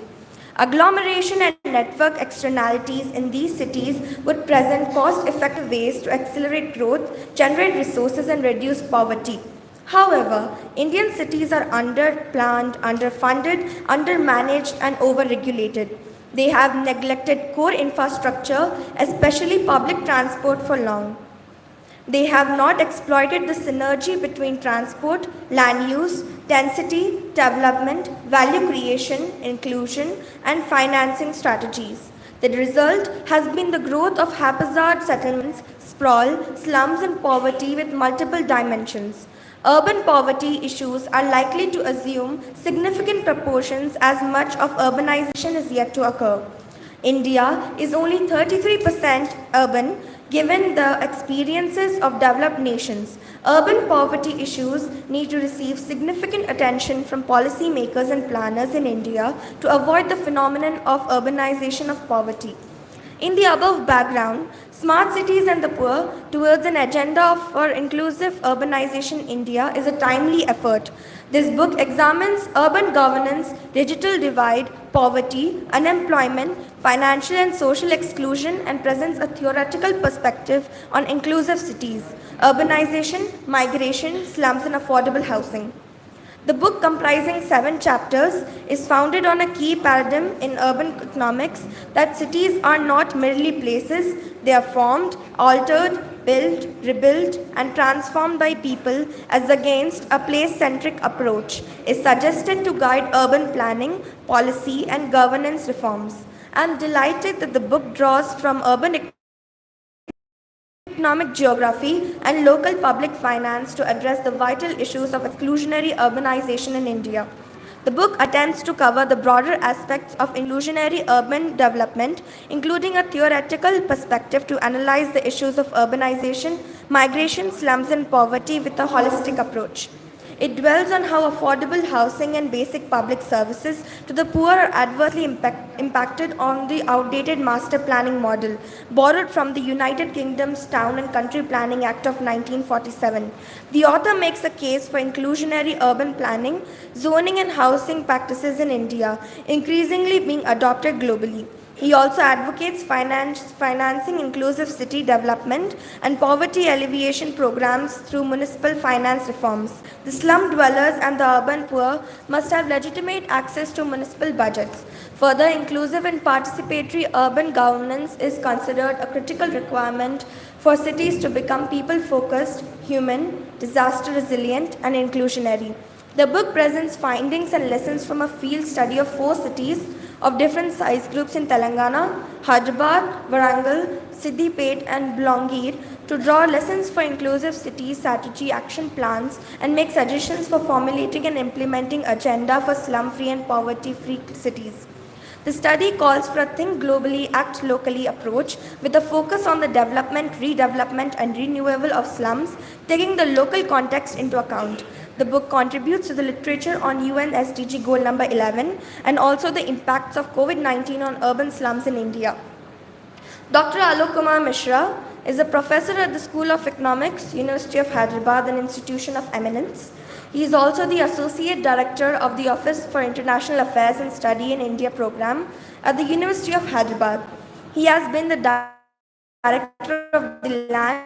Agglomeration and network externalities in these cities would present cost-effective ways to accelerate growth, generate resources, and reduce poverty. However, Indian cities are underplanned, underfunded, undermanaged, and overregulated. They have neglected core infrastructure, especially public transport, for long. They have not exploited the synergy between transport, land use, density, development, value creation, inclusion, and financing strategies. The result has been the growth of haphazard settlements, sprawl, slums, and poverty with multiple dimensions. Urban poverty issues are likely to assume significant proportions as much of urbanization is yet to occur. India is only 33% urban given the experiences of developed nations, Urban poverty issues need to receive significant attention from policymakers and planners in India to avoid the phenomenon of urbanization of poverty. In the above background, Smart Cities and the Poor towards an agenda for inclusive urbanization India is a timely effort. This book examines urban governance, digital divide, poverty, unemployment, financial and social exclusion, and presents a theoretical perspective on inclusive cities, urbanization, migration, slums, and affordable housing. The book, comprising 7 chapters, is founded on a key paradigm in urban economics that cities are not merely places, they are formed, altered, built, rebuilt, and transformed by people, as against a place-centric approach, is suggested to guide urban planning, policy, and governance reforms. I am delighted that the book draws from urban economic geography and local public finance to address the vital issues of exclusionary urbanization in India. The book attempts to cover the broader aspects of inclusionary urban development, including a theoretical perspective to analyze the issues of urbanization, migration, slums, and poverty with a holistic approach. It dwells on how affordable housing and basic public services to the poor are adversely impacted on the outdated master planning model, borrowed from the United Kingdom's Town and Country Planning Act of 1947. The author makes a case for inclusionary urban planning, zoning, and housing practices in India, increasingly being adopted globally. He also advocates financing inclusive city development and poverty alleviation programs through municipal finance reforms. The slum dwellers and the urban poor must have legitimate access to municipal budgets. Further, inclusive and participatory urban governance is considered a critical requirement for cities to become people-focused, human, disaster-resilient, and inclusionary. The book presents findings and lessons from a field study of 4 cities of different size groups in Telangana, Hyderabad, Warangal, Siddipet, and Blongir to draw lessons for inclusive city strategy action plans and make suggestions for formulating and implementing agenda for slum-free and poverty-free cities. The study calls for a think globally, act locally approach with a focus on the development, redevelopment, and renewal of slums, taking the local context into account. The book contributes to the literature on UN SDG goal number 11 and also the impacts of COVID-19 on urban slums in India. Dr. Alok Kumar Mishra is a professor at the School of Economics, University of Hyderabad, an institution of eminence. He is also the Associate Director of the Office for International Affairs and Study in India program at the University of Hyderabad. He has been the Director of the Land,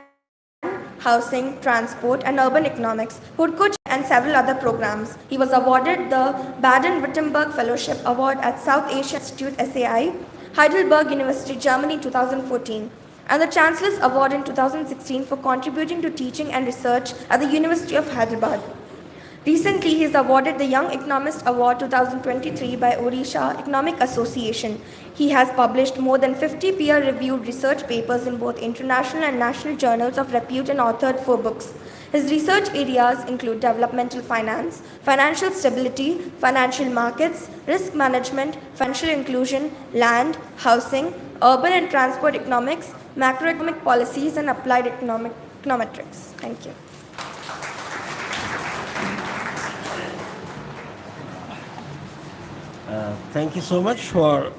Housing, Transport, and Urban Economics, Hudkuch, and several other programs. He was awarded the Baden-Württemberg Fellowship Award at South Asia Institute SAI, Heidelberg University, Germany 2014, and the Chancellor's Award in 2016 for contributing to teaching and research at the University of Hyderabad. Recently, he is awarded the Young Economist Award 2023 by Odisha Economic Association. He has published more than 50 peer-reviewed research papers in both international and national journals of repute and authored 4 books. His research areas include developmental finance, financial stability, financial markets, risk management, financial inclusion, land, housing, urban and transport economics, macroeconomic policies, and applied econometrics. Thank you. Thank you so much for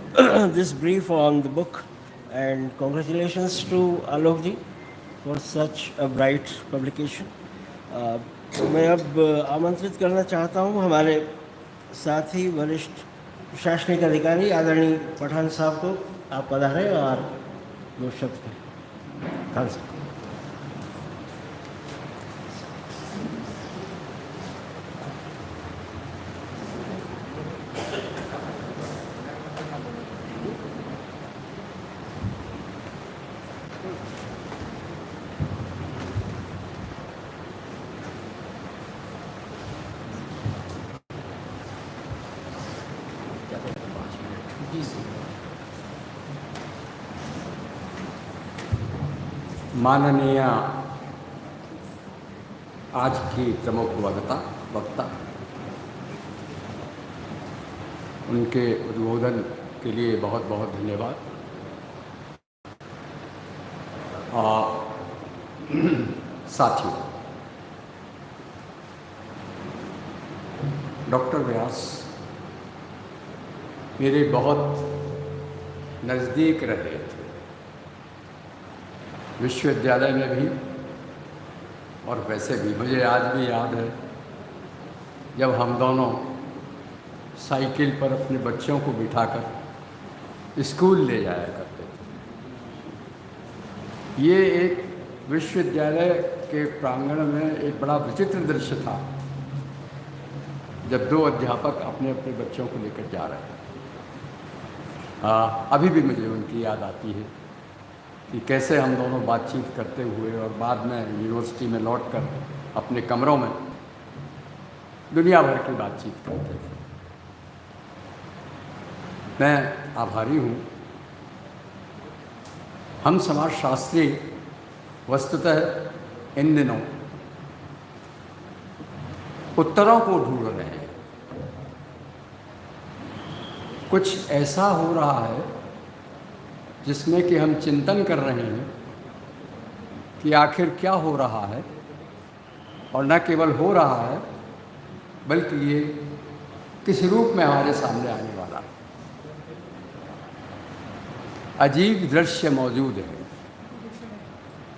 this brief on the book, and congratulations to Alok ji for such a bright publication. मैं अब आमंत्रित करना चाहता हूँ हमारे साथी वरिष्ठ प्रशासनिक अधिकारी आदरणीय पठान साहब को। आप पधारें और 2 शब्द कहें। खान साहब। माननीय आज की प्रमुख वक्ता उनके उद्बोधन के लिए बहुत बहुत धन्यवाद। साथियों, डॉक्टर व्यास मेरे बहुत नज़दीक रहे थे, विश्वविद्यालय में भी और वैसे भी। मुझे आज भी याद है जब हम दोनों साइकिल पर अपने बच्चों को बिठाकर स्कूल ले जाया करते थे। ये एक विश्वविद्यालय के प्रांगण में एक बड़ा विचित्र दृश्य था जब दो अध्यापक अपने अपने बच्चों को लेकर जा रहे हैं। अभी भी मुझे उनकी याद आती है कि कैसे हम दोनों बातचीत करते हुए और बाद में यूनिवर्सिटी में लौटकर अपने कमरों में दुनिया भर की बातचीत करते थे। मैं आभारी हूँ। हम समाजशास्त्री वस्तुतः इन दिनों उत्तरों को ढूंढ रहे हैं। कुछ ऐसा हो रहा है जिसमें कि हम चिंतन कर रहे हैं कि आखिर क्या हो रहा है, और न केवल हो रहा है बल्कि ये किस रूप में हमारे सामने आने वाला है। अजीब दृश्य मौजूद है।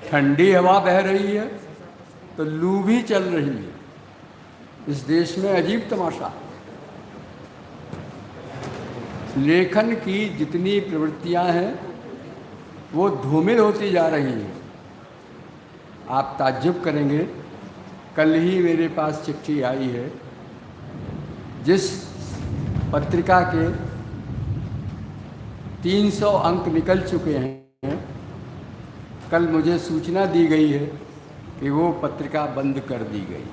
ठंडी हवा बह रही है तो लू भी चल रही है। इस देश में अजीब तमाशा है। लेखन की जितनी प्रवृत्तियां हैं वो धूमिल होती जा रही हैं। आप ताज्जुब करेंगे, कल ही मेरे पास चिट्ठी आई है जिस पत्रिका के 300 अंक निकल चुके हैं। कल मुझे सूचना दी गई है कि वो पत्रिका बंद कर दी गई।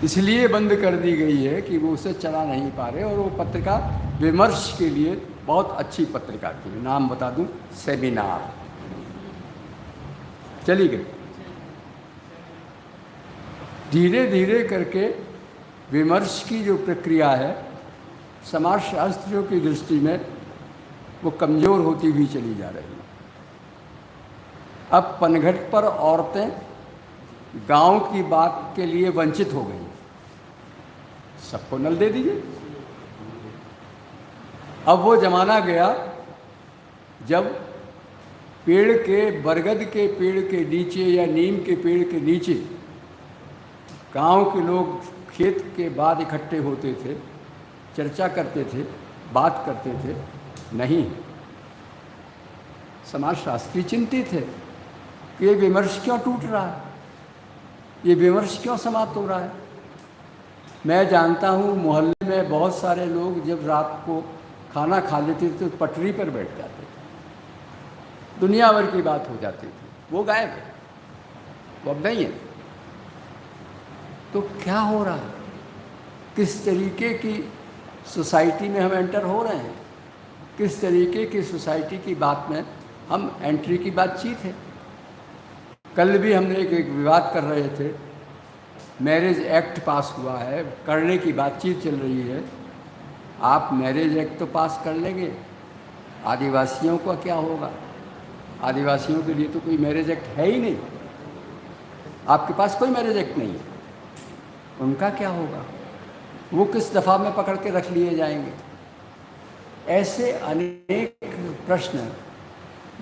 इसलिए बंद कर दी गई है कि वो उसे चला नहीं पा रहे, और वो पत्रिका विमर्श के लिए बहुत अच्छी पत्रिका थी। नाम बता दूं, सेमिनार। चली गई। धीरे धीरे करके विमर्श की जो प्रक्रिया है समाजशास्त्रियों की दृष्टि में वो कमज़ोर होती हुई चली जा रही है। अब पनघट पर औरतें गांव की बात के लिए वंचित हो गई। सबको नल दे दीजिए। अब वो ज़माना गया जब पेड़ के, बरगद के पेड़ के नीचे या नीम के पेड़ के नीचे गांव के लोग खेत के बाद इकट्ठे होते थे, चर्चा करते थे, बात करते थे। नहीं, समाजशास्त्री चिंतित थे कि ये विमर्श क्यों टूट रहा है, ये विमर्श क्यों समाप्त हो रहा है। मैं जानता हूँ मोहल्ले में बहुत सारे लोग जब रात को खाना खा लेते थे तो पटरी पर बैठ जाते थे, दुनिया भर की बात हो जाती थी। वो गायब है, वो अब नहीं है। तो क्या हो रहा है, किस तरीके की सोसाइटी में हम एंटर हो रहे हैं, किस तरीके की सोसाइटी की बात में हम एंट्री की बातचीत है। कल भी हमने एक विवाद कर रहे थे। मैरिज एक्ट पास हुआ है, करने की बातचीत चल रही है। आप मैरिज एक्ट तो पास कर लेंगे, आदिवासियों का क्या होगा? आदिवासियों के लिए तो कोई मैरिज एक्ट है ही नहीं। आपके पास कोई मैरिज एक्ट नहीं है, उनका क्या होगा? वो किस दफ़ा में पकड़ के रख लिए जाएंगे? ऐसे अनेक प्रश्न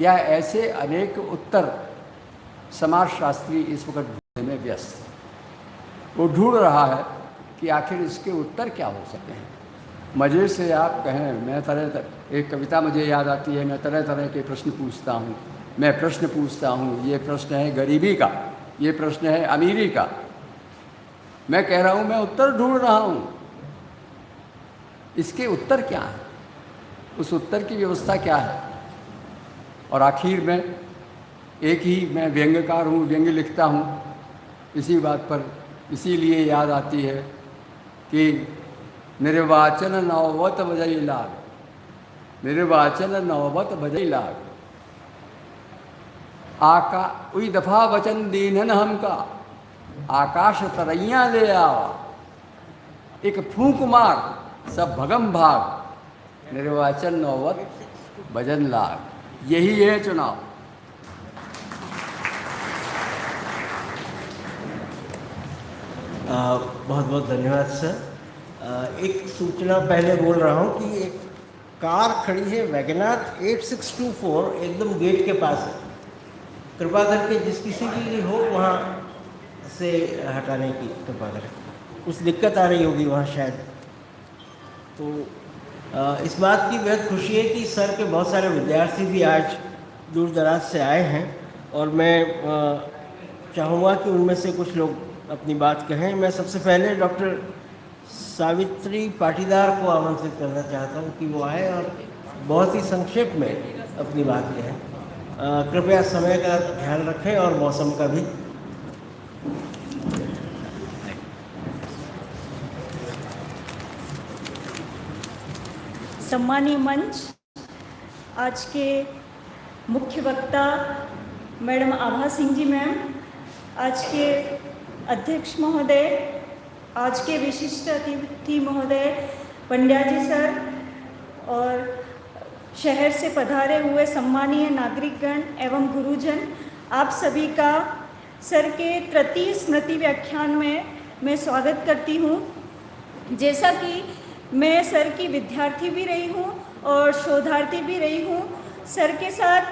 या ऐसे अनेक उत्तर समाजशास्त्री इस वक्त ढूंढने में व्यस्त है। वो ढूंढ रहा है कि आखिर इसके उत्तर क्या हो सकते हैं। मज़े से आप कहें, मैं एक कविता मुझे याद आती है, मैं तरह तरह के प्रश्न पूछता हूँ। मैं प्रश्न पूछता हूँ, ये प्रश्न है गरीबी का, ये प्रश्न है अमीरी का। मैं कह रहा हूँ मैं उत्तर ढूंढ रहा हूँ। इसके उत्तर क्या है, उस उत्तर की व्यवस्था क्या है? और आखिर में एक ही, मैं व्यंग्यकार हूँ, व्यंग्य लिखता हूँ। इसी बात पर इसीलिए याद आती है कि निर्वाचन नौबत बजई लाग, निर्वाचन नौबत बजई लाग, आका उई दफ़ा वचन दीनन हमका, आकाश तरैया ले आवा, एक फूंक मार सब भगम भाग, निर्वाचन नौबत भजन लाग। यही है चुनाव। बहुत बहुत धन्यवाद सर। एक सूचना पहले बोल रहा हूँ कि एक कार खड़ी है वैगनार 8624 एकदम गेट के पास है। कृपा करके जिस किसी की हो वहाँ से हटाने की कृपा करें। कुछ दिक्कत आ रही होगी वहाँ शायद। तो इस बात की बेहद खुशी है कि सर के बहुत सारे विद्यार्थी भी आज दूर दराज से आए हैं और मैं चाहूँगा कि उनमें से कुछ लोग अपनी बात कहें। मैं सबसे पहले डॉक्टर सावित्री पाटीदार को आमंत्रित करना चाहता हूँ कि वो आए और बहुत ही संक्षेप में अपनी बात कहें। कृपया समय का ध्यान रखें और मौसम का भी। सम्मानीय मंच, आज के मुख्य वक्ता मैडम आभा सिंह जी मैम, आज के अध्यक्ष महोदय, आज के विशिष्ट अतिथि महोदय पंड्या जी सर और शहर से पधारे हुए सम्मानीय नागरिकगण एवं गुरुजन, आप सभी का सर के तृतीय स्मृति व्याख्यान में मैं स्वागत करती हूँ। जैसा कि मैं सर की विद्यार्थी भी रही हूँ और शोधार्थी भी रही हूँ, सर के साथ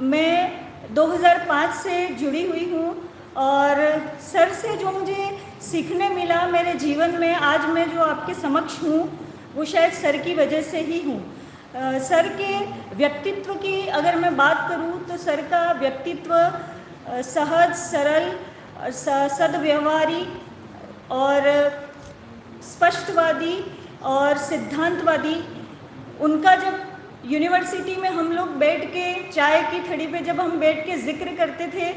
मैं 2005 से जुड़ी हुई हूँ और सर से जो मुझे सीखने मिला मेरे जीवन में, आज मैं जो आपके समक्ष हूँ वो शायद सर की वजह से ही हूँ। सर के व्यक्तित्व की अगर मैं बात करूँ तो सर का व्यक्तित्व सहज, सरल, सद्व्यवहारी और स्पष्टवादी और सिद्धांतवादी। उनका जब यूनिवर्सिटी में हम लोग बैठ के चाय की थड़ी पे जब हम बैठ के जिक्र करते थे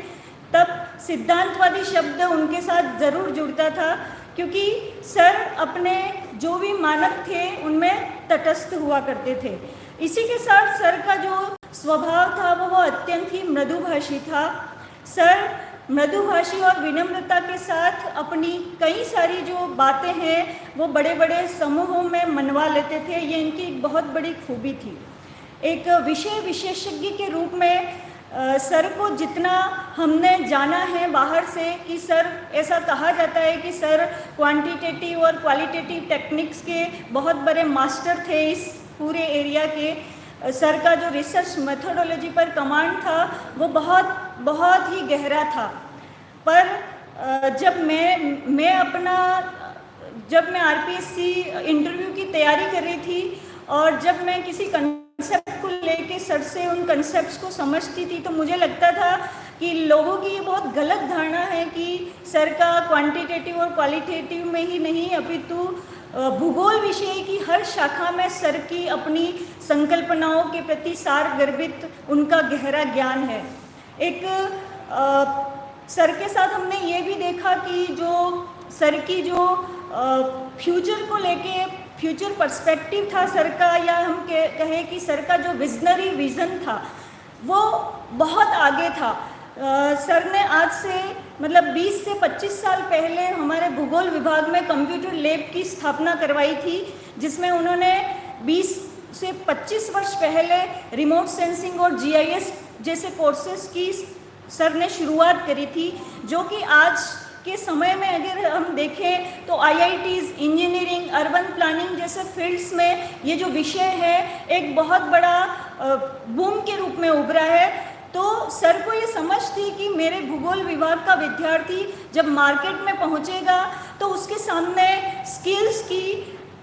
तब सिद्धांतवादी शब्द उनके साथ ज़रूर जुड़ता था, क्योंकि सर अपने जो भी मानक थे उनमें तटस्थ हुआ करते थे। इसी के साथ सर का जो स्वभाव था वो अत्यंत ही मृदुभाषी था। सर मृदुभाषी और विनम्रता के साथ अपनी कई सारी जो बातें हैं वो बड़े बड़े समूहों में मनवा लेते थे। ये इनकी एक बहुत बड़ी खूबी थी। एक विषय विशेषज्ञ के रूप में सर को जितना हमने जाना है बाहर से कि सर, ऐसा कहा जाता है कि सर क्वांटिटेटिव और क्वालिटेटिव टेक्निक्स के बहुत बड़े मास्टर थे इस पूरे एरिया के। सर का जो रिसर्च मेथोडोलॉजी पर कमांड था वो बहुत ही गहरा था। पर जब मैं आरपीएससी इंटरव्यू की तैयारी कर रही थी और जब मैं किसी कंसेप्ट को लेके सर से उन कंसेप्ट्स को समझती थी तो मुझे लगता था कि लोगों की ये बहुत गलत धारणा है कि सर का क्वांटिटेटिव और क्वालिटेटिव में ही नहीं अपितु भूगोल विषय की हर शाखा में सर की अपनी संकल्पनाओं के प्रति सार गर्भित उनका गहरा ज्ञान है। एक सर के साथ हमने ये भी देखा कि जो सर की जो फ्यूचर को लेके फ्यूचर पर्सपेक्टिव था सर का, या हम कहें कि सर का जो विजनरी विज़न था वो बहुत आगे था। सर ने आज से मतलब 20 से 25 साल पहले हमारे भूगोल विभाग में कंप्यूटर लैब की स्थापना करवाई थी, जिसमें उन्होंने 20 से 25 वर्ष पहले रिमोट सेंसिंग और जीआईएस जैसे कोर्सेज की सर ने शुरुआत करी थी, जो कि आज के समय में अगर हम देखें तो आईआईटीज़, इंजीनियरिंग, अर्बन प्लानिंग जैसे फील्ड्स में ये जो विषय है एक बहुत बड़ा बूम के रूप में उभरा है। तो सर को ये समझ थी कि मेरे भूगोल विभाग का विद्यार्थी जब मार्केट में पहुंचेगा तो उसके सामने स्किल्स की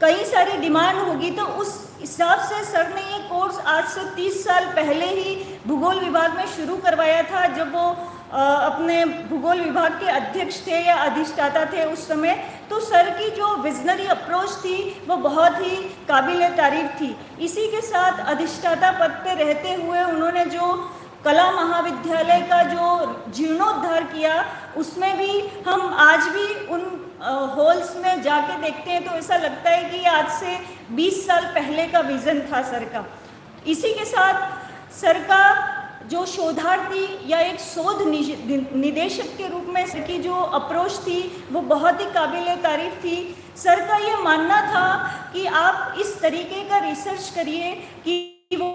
कई सारी डिमांड होगी। तो उस हिसाब से सर ने ये कोर्स आज से 30 साल पहले ही भूगोल विभाग में शुरू करवाया था, जब वो अपने भूगोल विभाग के अध्यक्ष थे या अधिष्ठाता थे उस समय। तो सर की जो विजनरी अप्रोच थी वो बहुत ही काबिल तारीफ थी। इसी के साथ अधिष्ठाता पद पे रहते हुए उन्होंने जो कला महाविद्यालय का जो जीर्णोद्धार किया, उसमें भी हम आज भी उन हॉल्स में जाके देखते हैं तो ऐसा लगता है कि आज से 20 साल पहले का विज़न था सर का। इसी के साथ सर का जो शोधार्थी या एक शोध निदेशक के रूप में सर की जो अप्रोच थी वो बहुत ही काबिल तारीफ थी। सर का ये मानना था कि आप इस तरीके का रिसर्च करिए कि वो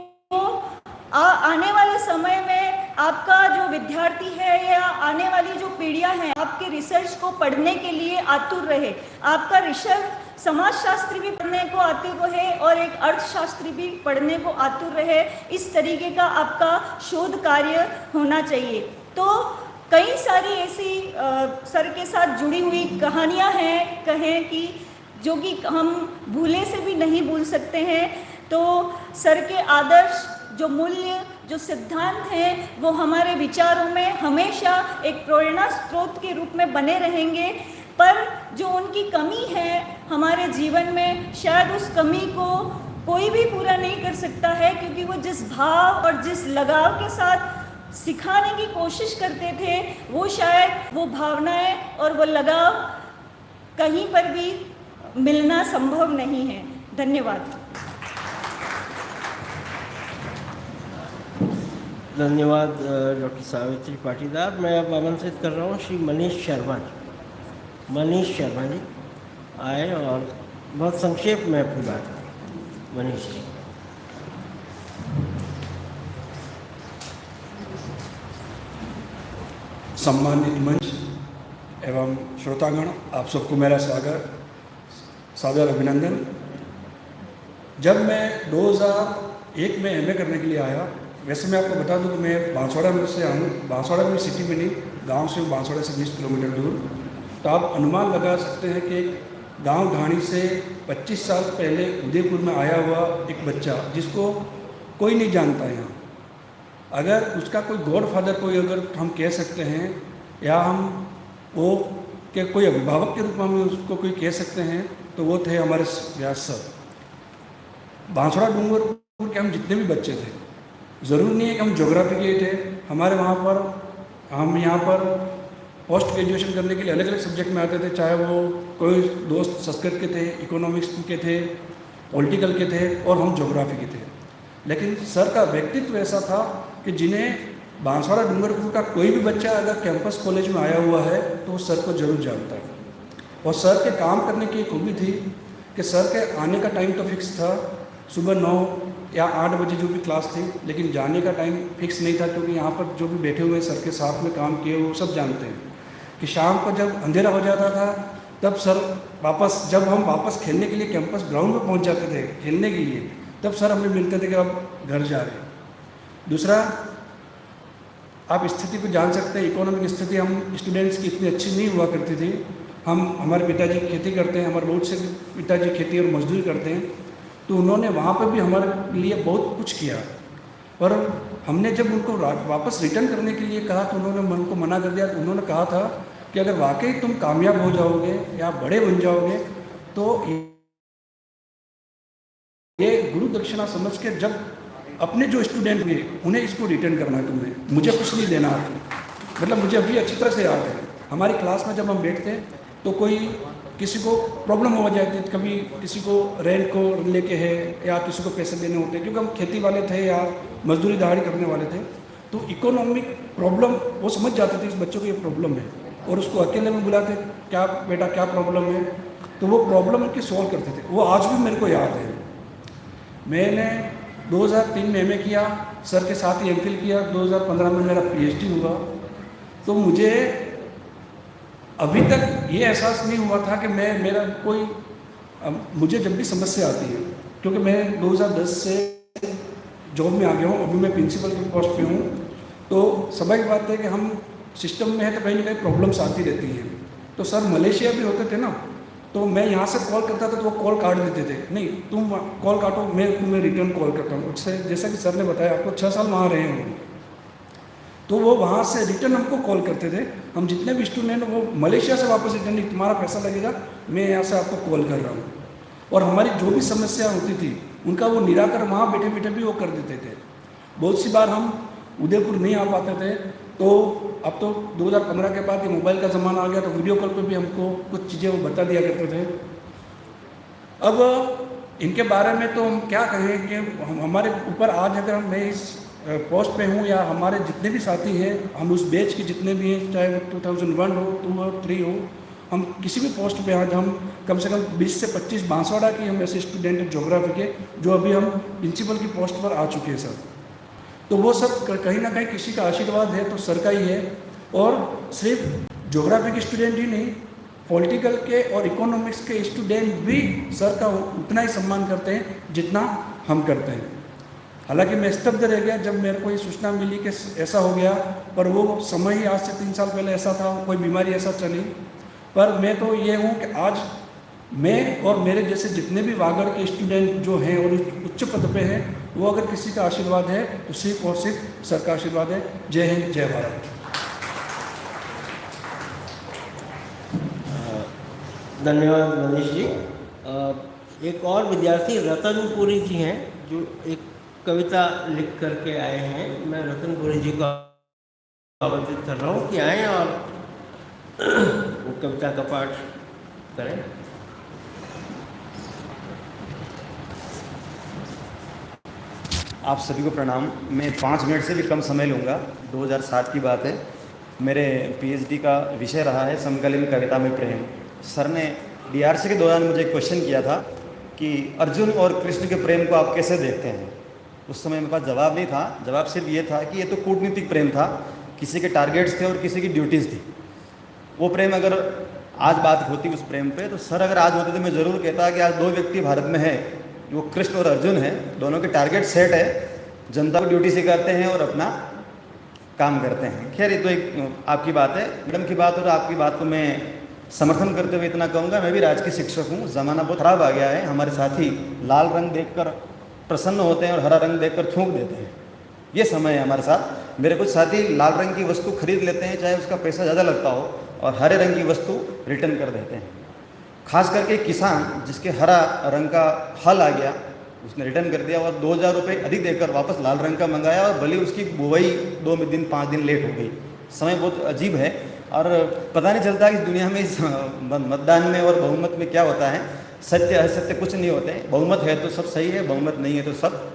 आने वाले समय में आपका जो विद्यार्थी है या आने वाली जो पीढ़ियां हैं आपके रिसर्च को पढ़ने के लिए आतुर रहे। आपका रिसर्च समाजशास्त्री भी पढ़ने को आतुर रहे और एक अर्थशास्त्री भी पढ़ने को आतुर रहे, इस तरीके का आपका शोध कार्य होना चाहिए। तो कई सारी ऐसी सर के साथ जुड़ी हुई कहानियां हैं, कहें कि जो कि हम भूले से भी नहीं भूल सकते हैं। तो सर के आदर्श, जो मूल्य, जो सिद्धांत हैं, वो हमारे विचारों में हमेशा एक प्रेरणा स्रोत के रूप में बने रहेंगे। पर जो उनकी कमी है हमारे जीवन में, शायद उस कमी को कोई भी पूरा नहीं कर सकता है, क्योंकि वो जिस भाव और जिस लगाव के साथ सिखाने की कोशिश करते थे, वो शायद वो भावनाएं और वो लगाव कहीं पर भी मिलना संभव नहीं है। धन्यवाद। धन्यवाद डॉक्टर सावित्री पाटीदार। मैं अब आमंत्रित कर रहा हूँ श्री मनीष शर्मा जी। मनीष शर्मा जी आए और बहुत संक्षेप में अपनी बात करें। मनीष जी। सम्मानित मंच एवं श्रोतागण, आप सबको मेरा स्वागत, सादर अभिनंदन। जब मैं 2001 में एमए करने के लिए आया, वैसे मैं आपको बता दूं कि मैं बांसवाड़ा में से हूँ। बांसवाड़ा में सिटी में नहीं, गांव से, बांसवाड़ा से 20 किलोमीटर दूर। तो आप अनुमान लगा सकते हैं कि एक गांव ढाणी से 25 साल पहले उदयपुर में आया हुआ एक बच्चा, जिसको कोई नहीं जानता यहाँ, अगर उसका कोई गॉडफादर कोई अगर हम कह सकते हैं, या हम वो के कोई अभिभावक के रूप में हम उसको कोई कह सकते हैं, तो वो थे हमारे व्यास सर। बांसवाड़ा डूंगरपुर के हम जितने भी बच्चे थे, ज़रूर नहीं है कि हम ज्योग्राफी के थे, हमारे वहाँ पर हम यहाँ पर पोस्ट ग्रेजुएशन करने के लिए अलग अलग सब्जेक्ट में आते थे, चाहे वो कोई दोस्त संस्कृत के थे, इकोनॉमिक्स के थे, पॉलिटिकल के थे, और हम ज्योग्राफी के थे। लेकिन सर का व्यक्तित्व ऐसा था कि जिन्हें बांसवाड़ा डूंगरपुर का कोई भी बच्चा अगर कैंपस कॉलेज में आया हुआ है तो वो सर को जरूर जानता है। और सर के काम करने की एक खूबी थी कि सर के आने का टाइम तो फिक्स था, सुबह 9 या 8 बजे जो भी क्लास थी, लेकिन जाने का टाइम फिक्स नहीं था, क्योंकि यहाँ पर जो भी बैठे हुए सर के साथ में काम किए वो सब जानते हैं कि शाम को जब अंधेरा हो जाता था, तब सर वापस, जब हम वापस खेलने के लिए कैंपस ग्राउंड में पहुँच जाते थे खेलने के लिए, तब सर हमें मिलते थे कि अब घर जा रहे हैं। दूसरा, आप स्थिति को जान सकते हैं, इकोनॉमिक स्थिति हम स्टूडेंट्स की इतनी अच्छी नहीं हुआ करती थी। हमारे पिताजी खेती करते हैं, हमारे बहुत से पिताजी खेती और मजदूरी करते हैं, तो उन्होंने वहाँ पर भी हमारे लिए बहुत कुछ किया। पर हमने जब उनको वापस रिटर्न करने के लिए कहा तो उन्होंने मन को मना कर दिया। तो उन्होंने कहा था कि अगर वाकई तुम कामयाब हो जाओगे या बड़े बन जाओगे तो ये गुरु दक्षिणा समझ के जब अपने जो स्टूडेंट हुए उन्हें इसको रिटर्न करना है, तुम्हें, मुझे कुछ नहीं देना है। मतलब मुझे अभी अच्छी तरह से याद है, हमारी क्लास में जब हम बैठते तो कोई किसी को प्रॉब्लम हो जाती थी, कभी किसी को रेंट को लेके है या किसी को पैसे देने होते, क्योंकि हम खेती वाले थे या मजदूरी दहाड़ी करने वाले थे, तो इकोनॉमिक प्रॉब्लम वो समझ जाते थे इस बच्चों को ये प्रॉब्लम है, और उसको अकेले में बुलाते, क्या बेटा क्या प्रॉब्लम है, तो वो प्रॉब्लम उनकी सॉल्व करते थे। वो आज भी मेरे को याद है। मैंने 2003 में एमए किया, सर के साथ ही एमफिल किया, 2015 में मेरा पीएचडी हुआ। तो मुझे अभी तक ये एहसास नहीं हुआ था कि मेरा कोई मुझे जब भी समस्या आती है, क्योंकि मैं 2010 से जॉब में आ गया हूँ, अभी मैं प्रिंसिपल के पोस्ट पे हूँ, तो स्वाभाविक बात है कि हम सिस्टम में है तो कहीं ना कहीं प्रॉब्लम्स आती रहती हैं। तो सर मलेशिया भी होते थे ना, तो मैं यहाँ से कॉल करता था तो वो कॉल काट देते थे, नहीं तुम कॉल काटो, मैं तुम्हें रिटर्न कॉल करता हूँ। उससे जैसा कि सर ने बताया, आपको 6 साल वहाँ रहे हैं, तो वो वहाँ से रिटर्न हमको कॉल करते थे। हम जितने भी स्टूडेंट वो मलेशिया से वापस रिटर्न, नहीं तुम्हारा पैसा लगेगा, मैं यहाँ से आपको कॉल कर रहा हूँ। और हमारी जो भी समस्या होती थी उनका वो निराकरण वहाँ बैठे बैठे भी वो कर देते थे। बहुत सी बार हम उदयपुर नहीं आ पाते थे, तो अब तो 2015 के बाद ये मोबाइल का ज़माना आ गया, तो वीडियो कॉल पे भी हमको कुछ चीज़ें वो बता दिया करते थे। अब इनके बारे में तो हम क्या कहें कि हमारे ऊपर आज अगर मैं इस पोस्ट पे हूँ या हमारे जितने भी साथी हैं, हम उस बैच के जितने भी हैं, चाहे वो 2001 हो, 2 हो, 3 हो, हम किसी भी पोस्ट पे आज हम कम से कम 20 से 25 बांसवाड़ा की हम ऐसे स्टूडेंट हैं ज्योग्राफी के, जो अभी हम प्रिंसिपल की पोस्ट पर आ चुके हैं सर। तो वो सब कहीं ना कहीं किसी का आशीर्वाद है तो सर का ही है। और सिर्फ ज्योग्राफी के स्टूडेंट ही नहीं, पॉलिटिकल के और इकोनॉमिक्स के स्टूडेंट भी सर का उतना ही सम्मान करते हैं जितना हम करते हैं। हालांकि मैं स्तब्ध रह गया जब मेरे को ये सूचना मिली कि ऐसा हो गया, पर वो समय ही आज से 3 साल पहले ऐसा था, कोई बीमारी ऐसा चली। पर मैं तो ये हूँ कि आज मैं और मेरे जैसे जितने भी वागड़ के स्टूडेंट जो हैं और उच्च पद पे हैं, वो अगर किसी का आशीर्वाद है तो सिर्फ और सिर्फ सर का आशीर्वाद है। जय हिंद, जय भारत। धन्यवाद मनीष जी। एक और विद्यार्थी रतनपुरी जी हैं जो एक कविता लिख करके आए हैं। मैं रतनपुरी जी को आमंत्रित कर रहा हूँ कि आएँ और वो कविता का पाठ करें। आप सभी को प्रणाम। मैं 5 मिनट से भी कम समय लूँगा। 2007 की बात है। मेरे पीएचडी का विषय रहा है समकालीन कविता में प्रेम। सर ने डीआरसी के दौरान मुझे क्वेश्चन किया था कि अर्जुन और कृष्ण के प्रेम को आप कैसे देखते हैं। उस समय मेरे पास जवाब नहीं था। जवाब सिर्फ ये था कि ये तो कूटनीतिक प्रेम था, किसी के टारगेट्स थे और किसी की ड्यूटीज़ थी। वो प्रेम अगर आज बात होती उस प्रेम पे, तो सर अगर आज होते तो मैं ज़रूर कहता कि आज 2 व्यक्ति भारत में हैं, वो कृष्ण और अर्जुन हैं। दोनों के टारगेट सेट है, जनता को ड्यूटी सिखाते हैं और अपना काम करते हैं। खैर ये तो एक आपकी बात है, मैडम की बात। और आपकी बात को मैं समर्थन करते हुए इतना कहूँगा, मैं भी राजकीय शिक्षक हूँ। ज़माना बहुत ख़राब आ गया है। हमारे साथी लाल रंग देखकर प्रसन्न होते हैं और हरा रंग देखकर थूक देते हैं। ये समय है हमारे साथ। मेरे कुछ साथी लाल रंग की वस्तु खरीद लेते हैं, चाहे उसका पैसा ज़्यादा लगता हो, और हरे रंग की वस्तु रिटर्न कर देते हैं। खास करके किसान जिसके हरा रंग का हल आ गया, उसने रिटर्न कर दिया और 2000 रुपये अधिक देकर वापस लाल रंग का मंगाया, और भले उसकी बुआई 2 दिन 5 दिन लेट हो गई। समय बहुत अजीब है और पता नहीं चलता कि दुनिया में इस मतदान में और बहुमत में क्या होता है। सत्य असत्य कुछ नहीं होते। बहुमत है तो सब सही है, बहुमत नहीं है तो सब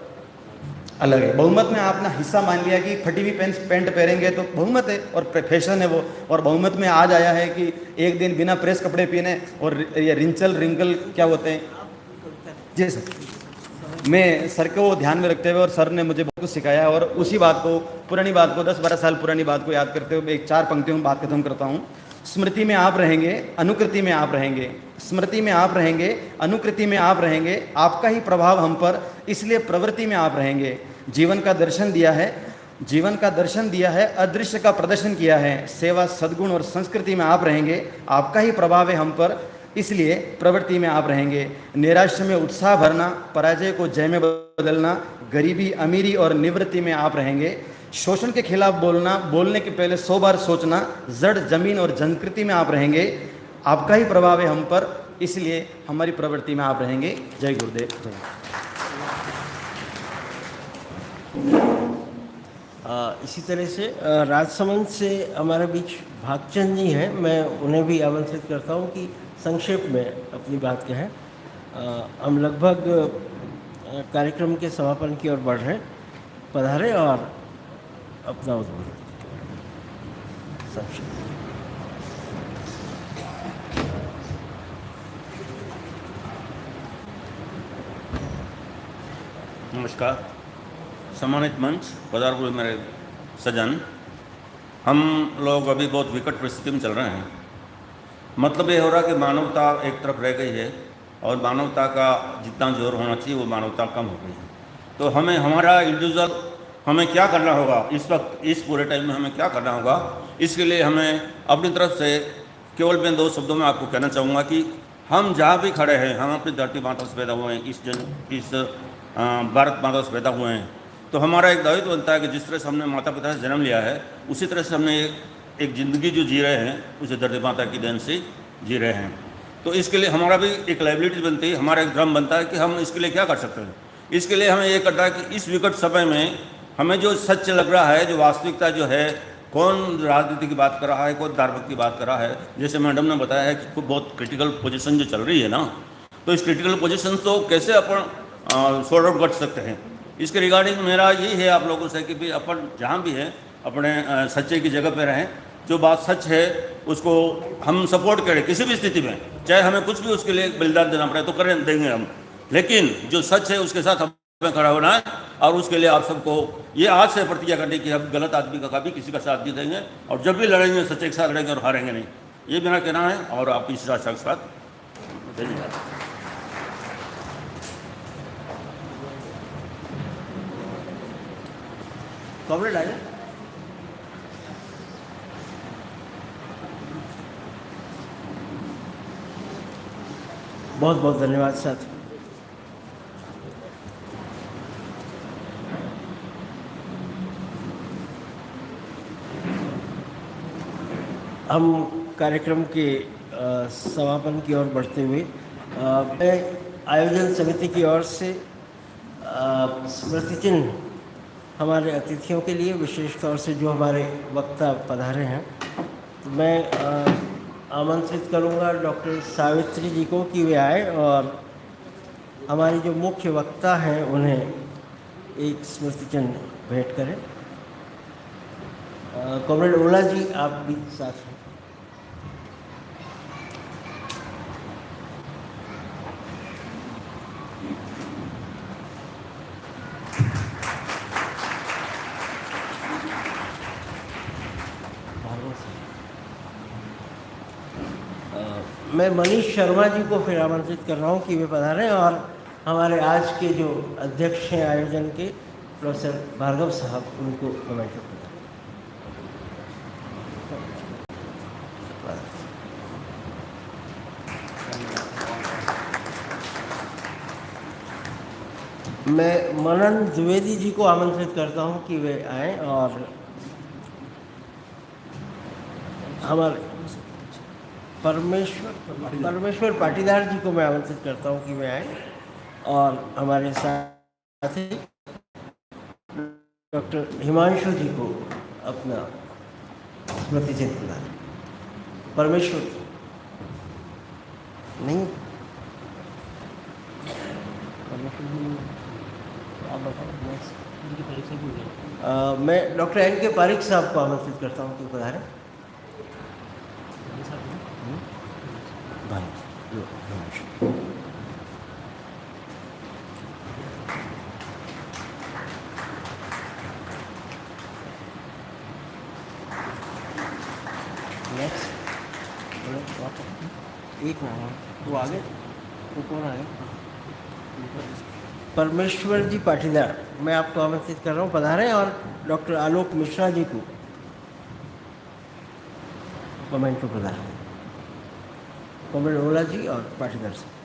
अलग है। बहुमत में आपने हिस्सा मान लिया कि फटी हुई पैंट पहनेंगे तो बहुमत है और फैशन है वो। और बहुमत में आज आया है कि एक दिन बिना प्रेस कपड़े पहने और ये रिंकल क्या होते हैं। जी सर, मैं सर को ध्यान में रखते हुए, और सर ने मुझे बहुत कुछ सिखाया, और उसी बात को, पुरानी बात को, 10-12 साल पुरानी बात को याद करते हुए एक 4 पंक्तियों में बात खत्म करता हूँ। स्मृति में आप रहेंगे, अनुकृति में आप रहेंगे। स्मृति में आप रहेंगे, अनुकृति में आप रहेंगे। आपका ही प्रभाव हम पर, इसलिए प्रवृत्ति में आप रहेंगे। जीवन का दर्शन दिया है, जीवन का दर्शन दिया है, अदृश्य का प्रदर्शन किया है। सेवा, सद्गुण और संस्कृति में आप रहेंगे। आपका ही प्रभाव है हम पर, इसलिए प्रवृत्ति में आप रहेंगे। निराशा में उत्साह भरना, पराजय को जय में बदलना, गरीबी, अमीरी और निवृत्ति में आप रहेंगे। शोषण के खिलाफ बोलना, बोलने के पहले 100 बार सोचना, जड़, जमीन और जनकृति में आप रहेंगे। आपका ही प्रभाव है हम पर, इसलिए हमारी प्रवृत्ति में आप रहेंगे। जय गुरुदेव। जय। इसी तरह से राजसमंद से हमारे बीच भागचंद जी हैं। मैं उन्हें भी आमंत्रित करता हूं कि संक्षेप में अपनी बात कहें। हम लगभग कार्यक्रम के समापन की ओर बढ़ रहे हैं। पधारें और अपना उद्बोधन संक्षेप। नमस्कार। सम्मानित मंच, पधार हुए मेरे सज्जन। हम लोग अभी बहुत विकट परिस्थिति में चल रहे हैं। मतलब ये हो रहा कि मानवता एक तरफ रह गई है और मानवता का जितना जोर होना चाहिए वो मानवता कम हो गई है। तो हमें हमारा इंडिविजुअल हमें क्या करना होगा इस वक्त, इस पूरे टाइम में हमें क्या करना होगा, इसके लिए हमें अपनी तरफ से केवल मैं 2 शब्दों में आपको कहना चाहूँगा कि हम जहाँ भी खड़े हैं, हम अपनी धरती माता से पैदा हुए हैं, इस भारत माता से पैदा हुए हैं। तो हमारा एक दायित्व बनता है कि जिस तरह से हमने माता पिता से जन्म लिया है, उसी तरह से हमने एक ज़िंदगी जो जी रहे हैं उसे धरती माता की देन से जी रहे हैं। तो इसके लिए हमारा भी एक लाइबिलिटी बनती है, हमारा एक ड्रम बनता है कि हम इसके लिए क्या कर सकते हैं। इसके लिए हमें ये करना है कि इस विकट समय में हमें जो सच लग रहा है, जो वास्तविकता जो है, कौन राजनीति की बात कर रहा है, कौन धार्मिक की बात कर रहा है। जैसे मैडम ने बताया है कि बहुत क्रिटिकल पोजीशन जो चल रही है ना, तो इस क्रिटिकल पोजीशन को कैसे अपन सॉर्ट आउट कर सकते हैं, इसके रिगार्डिंग मेरा यही है आप लोगों से कि भाई अपन जहाँ भी हैं अपने सच्चे की जगह पे रहें। जो बात सच है उसको हम सपोर्ट करें किसी भी स्थिति में, चाहे हमें कुछ भी उसके लिए बलिदान देना पड़े तो करें, देंगे हम। लेकिन जो सच है उसके साथ हमें खड़ा होना है और उसके लिए आप सबको ये आज से प्रतिज्ञा करने की हम गलत आदमी का कभी किसी का साथ नहीं देंगे और जब भी लड़ेंगे सच्चे के साथ लड़ेंगे और हारेंगे नहीं, ये मेरा कहना है। और आप इस रास्ता के साथ धन्यवाद। कॉमरेड आगे। बहुत बहुत धन्यवाद साथी। हम कार्यक्रम के समापन की ओर बढ़ते हुए मैं आयोजन समिति की ओर से स्मृति चिन्ह हमारे अतिथियों के लिए, विशेष तौर से जो हमारे वक्ता पधारे हैं, तो मैं आमंत्रित करूंगा डॉक्टर सावित्री जी को कि वे आए और हमारे जो मुख्य वक्ता हैं उन्हें एक स्मृति चिन्ह भेंट करें। कॉमरेड ओला जी आप भी साथ हैं। मैं मनीष शर्मा जी को फिर आमंत्रित कर रहा हूँ कि वे पधारें और हमारे आज के जो अध्यक्ष हैं आयोजन के प्रोफेसर भार्गव साहब, उनको कमेंट करें। मैं मनन द्विवेदी जी को आमंत्रित करता हूं कि वे आएं और हमारे परमेश्वर पाटीदार जी को मैं आमंत्रित करता हूं कि वे आएं और हमारे साथ ही डॉक्टर हिमांशु जी को अपना स्मृति चिन्ह प्रदान। परमेश्वर नहीं, मैं डॉक्टर एन के पारिक साहब को आमंत्रित करता हूँ कि पधारें। एक वो आगे, वो कौन आगे? परमेश्वर जी पाटीदार, मैं आपको आमंत्रित कर रहा हूँ, पधारें और डॉक्टर आलोक मिश्रा जी को कमेंट प्रदान। कॉमरेड ओला जी और पाटीदार से।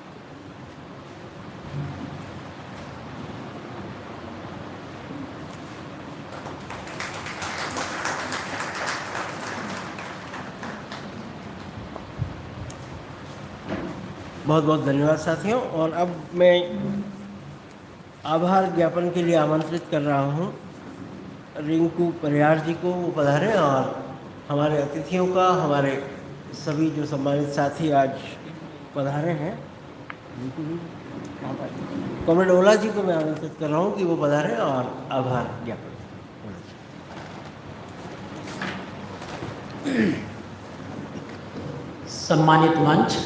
बहुत बहुत धन्यवाद साथियों। और अब मैं आभार ज्ञापन के लिए आमंत्रित कर रहा हूँ रिंकू परिहार जी को, वो पधारें और हमारे अतिथियों का, हमारे सभी जो सम्मानित साथी आज पधारे हैं, कॉमरेड ओला जी को मैं आमंत्रित कर रहा हूँ कि वो पधारें और आभार ज्ञापन। सम्मानित मंच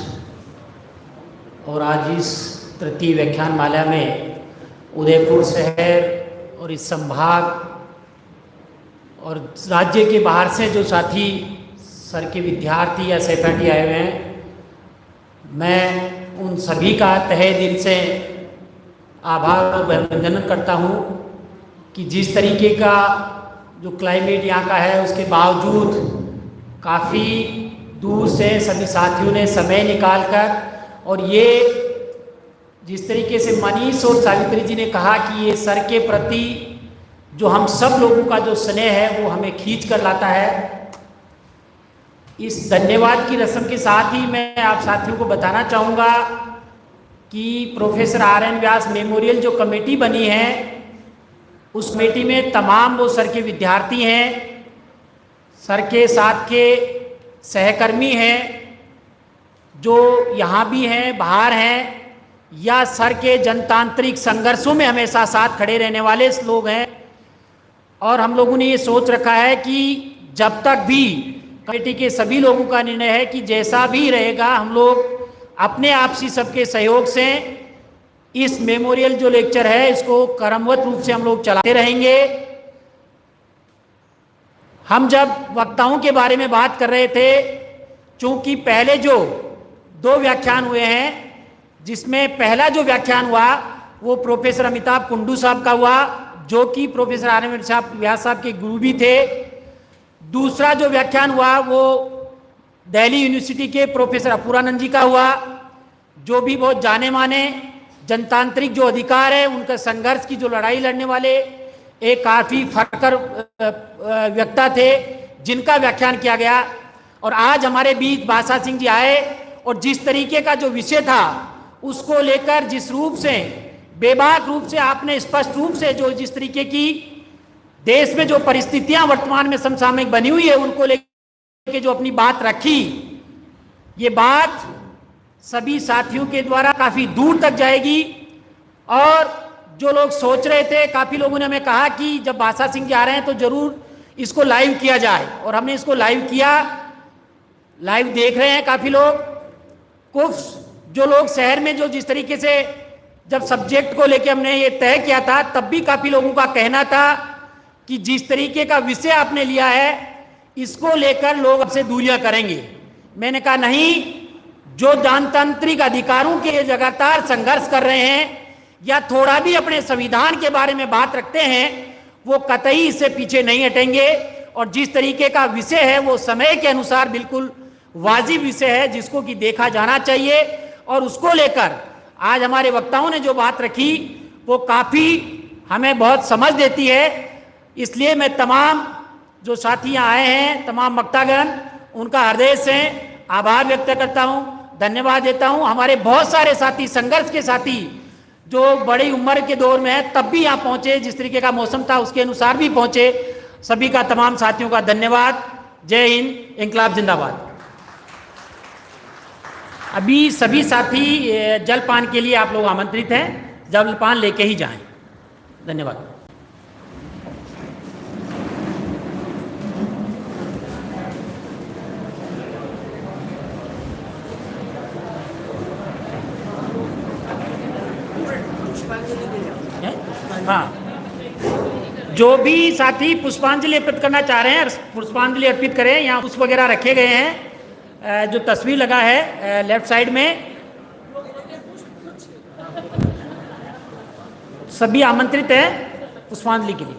और आज इस तृतीय व्याख्यान माला में उदयपुर शहर और इस संभाग और राज्य के बाहर से जो साथी सर के विद्यार्थी या सहपाठी आए हुए हैं, मैं उन सभी का तहे दिल से आभार और अभिनंदन करता हूँ कि जिस तरीके का जो क्लाइमेट यहाँ का है उसके बावजूद काफ़ी दूर से सभी साथियों ने समय निकालकर, और ये जिस तरीके से मनीष और सावित्री जी ने कहा कि ये सर के प्रति जो हम सब लोगों का जो स्नेह है वो हमें खींच कर लाता है। इस धन्यवाद की रस्म के साथ ही मैं आप साथियों को बताना चाहूँगा कि प्रोफेसर RN व्यास मेमोरियल जो कमेटी बनी है, उस कमेटी में तमाम वो सर के विद्यार्थी हैं, सर के साथ के सहकर्मी हैं, जो यहाँ भी हैं, बाहर हैं, या सर के जनतांत्रिक संघर्षों में हमेशा साथ खड़े रहने वाले लोग हैं। और हम लोगों ने ये सोच रखा है कि जब तक भी कमेटी के सभी लोगों का निर्णय है कि जैसा भी रहेगा हम लोग अपने आपसी सबके सहयोग से इस मेमोरियल जो लेक्चर है इसको क्रमबद्ध रूप से हम लोग चलाते रहेंगे। हम जब वक्ताओं के बारे में बात कर रहे थे, चूंकि पहले जो 2 व्याख्यान हुए हैं, जिसमें पहला जो व्याख्यान हुआ वो प्रोफेसर अमिताभ कुंडू साहब का हुआ, जो कि प्रोफेसर आर्यमन साहब व्यास साहब के गुरु भी थे। दूसरा जो व्याख्यान हुआ वो दिल्ली यूनिवर्सिटी के प्रोफेसर अपूरानंद जी का हुआ, जो भी बहुत जाने माने जनतांत्रिक जो अधिकार है उनका संघर्ष की जो लड़ाई लड़ने वाले एक काफ़ी फरकर वक्ता थे, जिनका व्याख्यान किया गया। और आज हमारे बीच भाषा सिंह जी आए और जिस तरीके का जो विषय था उसको लेकर जिस रूप से बेबाक रूप से आपने स्पष्ट रूप से जो जिस तरीके की देश में जो परिस्थितियां वर्तमान में समसामयिक बनी हुई है उनको लेकर जो अपनी बात रखी, ये बात सभी साथियों के द्वारा काफ़ी दूर तक जाएगी। और जो लोग सोच रहे थे, काफ़ी लोगों ने हमें कहा कि जब भाषा सिंह जी आ रहे हैं तो ज़रूर इसको लाइव किया जाए, और हमने इसको लाइव किया। लाइव देख रहे हैं काफ़ी लोग। कुछ जो लोग शहर में जो जिस तरीके से जब सब्जेक्ट को लेके हमने ये तय किया था, तब भी काफ़ी लोगों का कहना था कि जिस तरीके का विषय आपने लिया है इसको लेकर लोग आपसे दूरियां करेंगे। मैंने कहा नहीं, जो जनतांत्रिक अधिकारों के लिए लगातार संघर्ष कर रहे हैं या थोड़ा भी अपने संविधान के बारे में बात रखते हैं, वो कतई इससे पीछे नहीं हटेंगे। और जिस तरीके का विषय है वो समय के अनुसार बिल्कुल वाजिब विषय है, जिसको कि देखा जाना चाहिए। और उसको लेकर आज हमारे वक्ताओं ने जो बात रखी वो काफ़ी हमें बहुत समझ देती है। इसलिए मैं तमाम जो साथी यहाँ आए हैं, तमाम वक्तागण, उनका हृदय से आभार व्यक्त करता हूँ, धन्यवाद देता हूँ। हमारे बहुत सारे साथी, संघर्ष के साथी जो बड़ी उम्र के दौर में है तब भी यहाँ पहुँचे, जिस तरीके का मौसम था उसके अनुसार भी पहुँचे। सभी का, तमाम साथियों का धन्यवाद। जय हिंद, इंकलाब जिंदाबाद। अभी सभी साथी जलपान के लिए आप लोग आमंत्रित हैं, जलपान लेके ही जाएं। धन्यवाद। हाँ, जो भी साथी पुष्पांजलि अर्पित करना चाह रहे हैं पुष्पांजलि अर्पित करें। यहाँ पुष्प वगैरह रखे गए हैं, जो तस्वीर लगा है लेफ्ट साइड में, सभी आमंत्रित हैं पुष्पांजलि के लिए।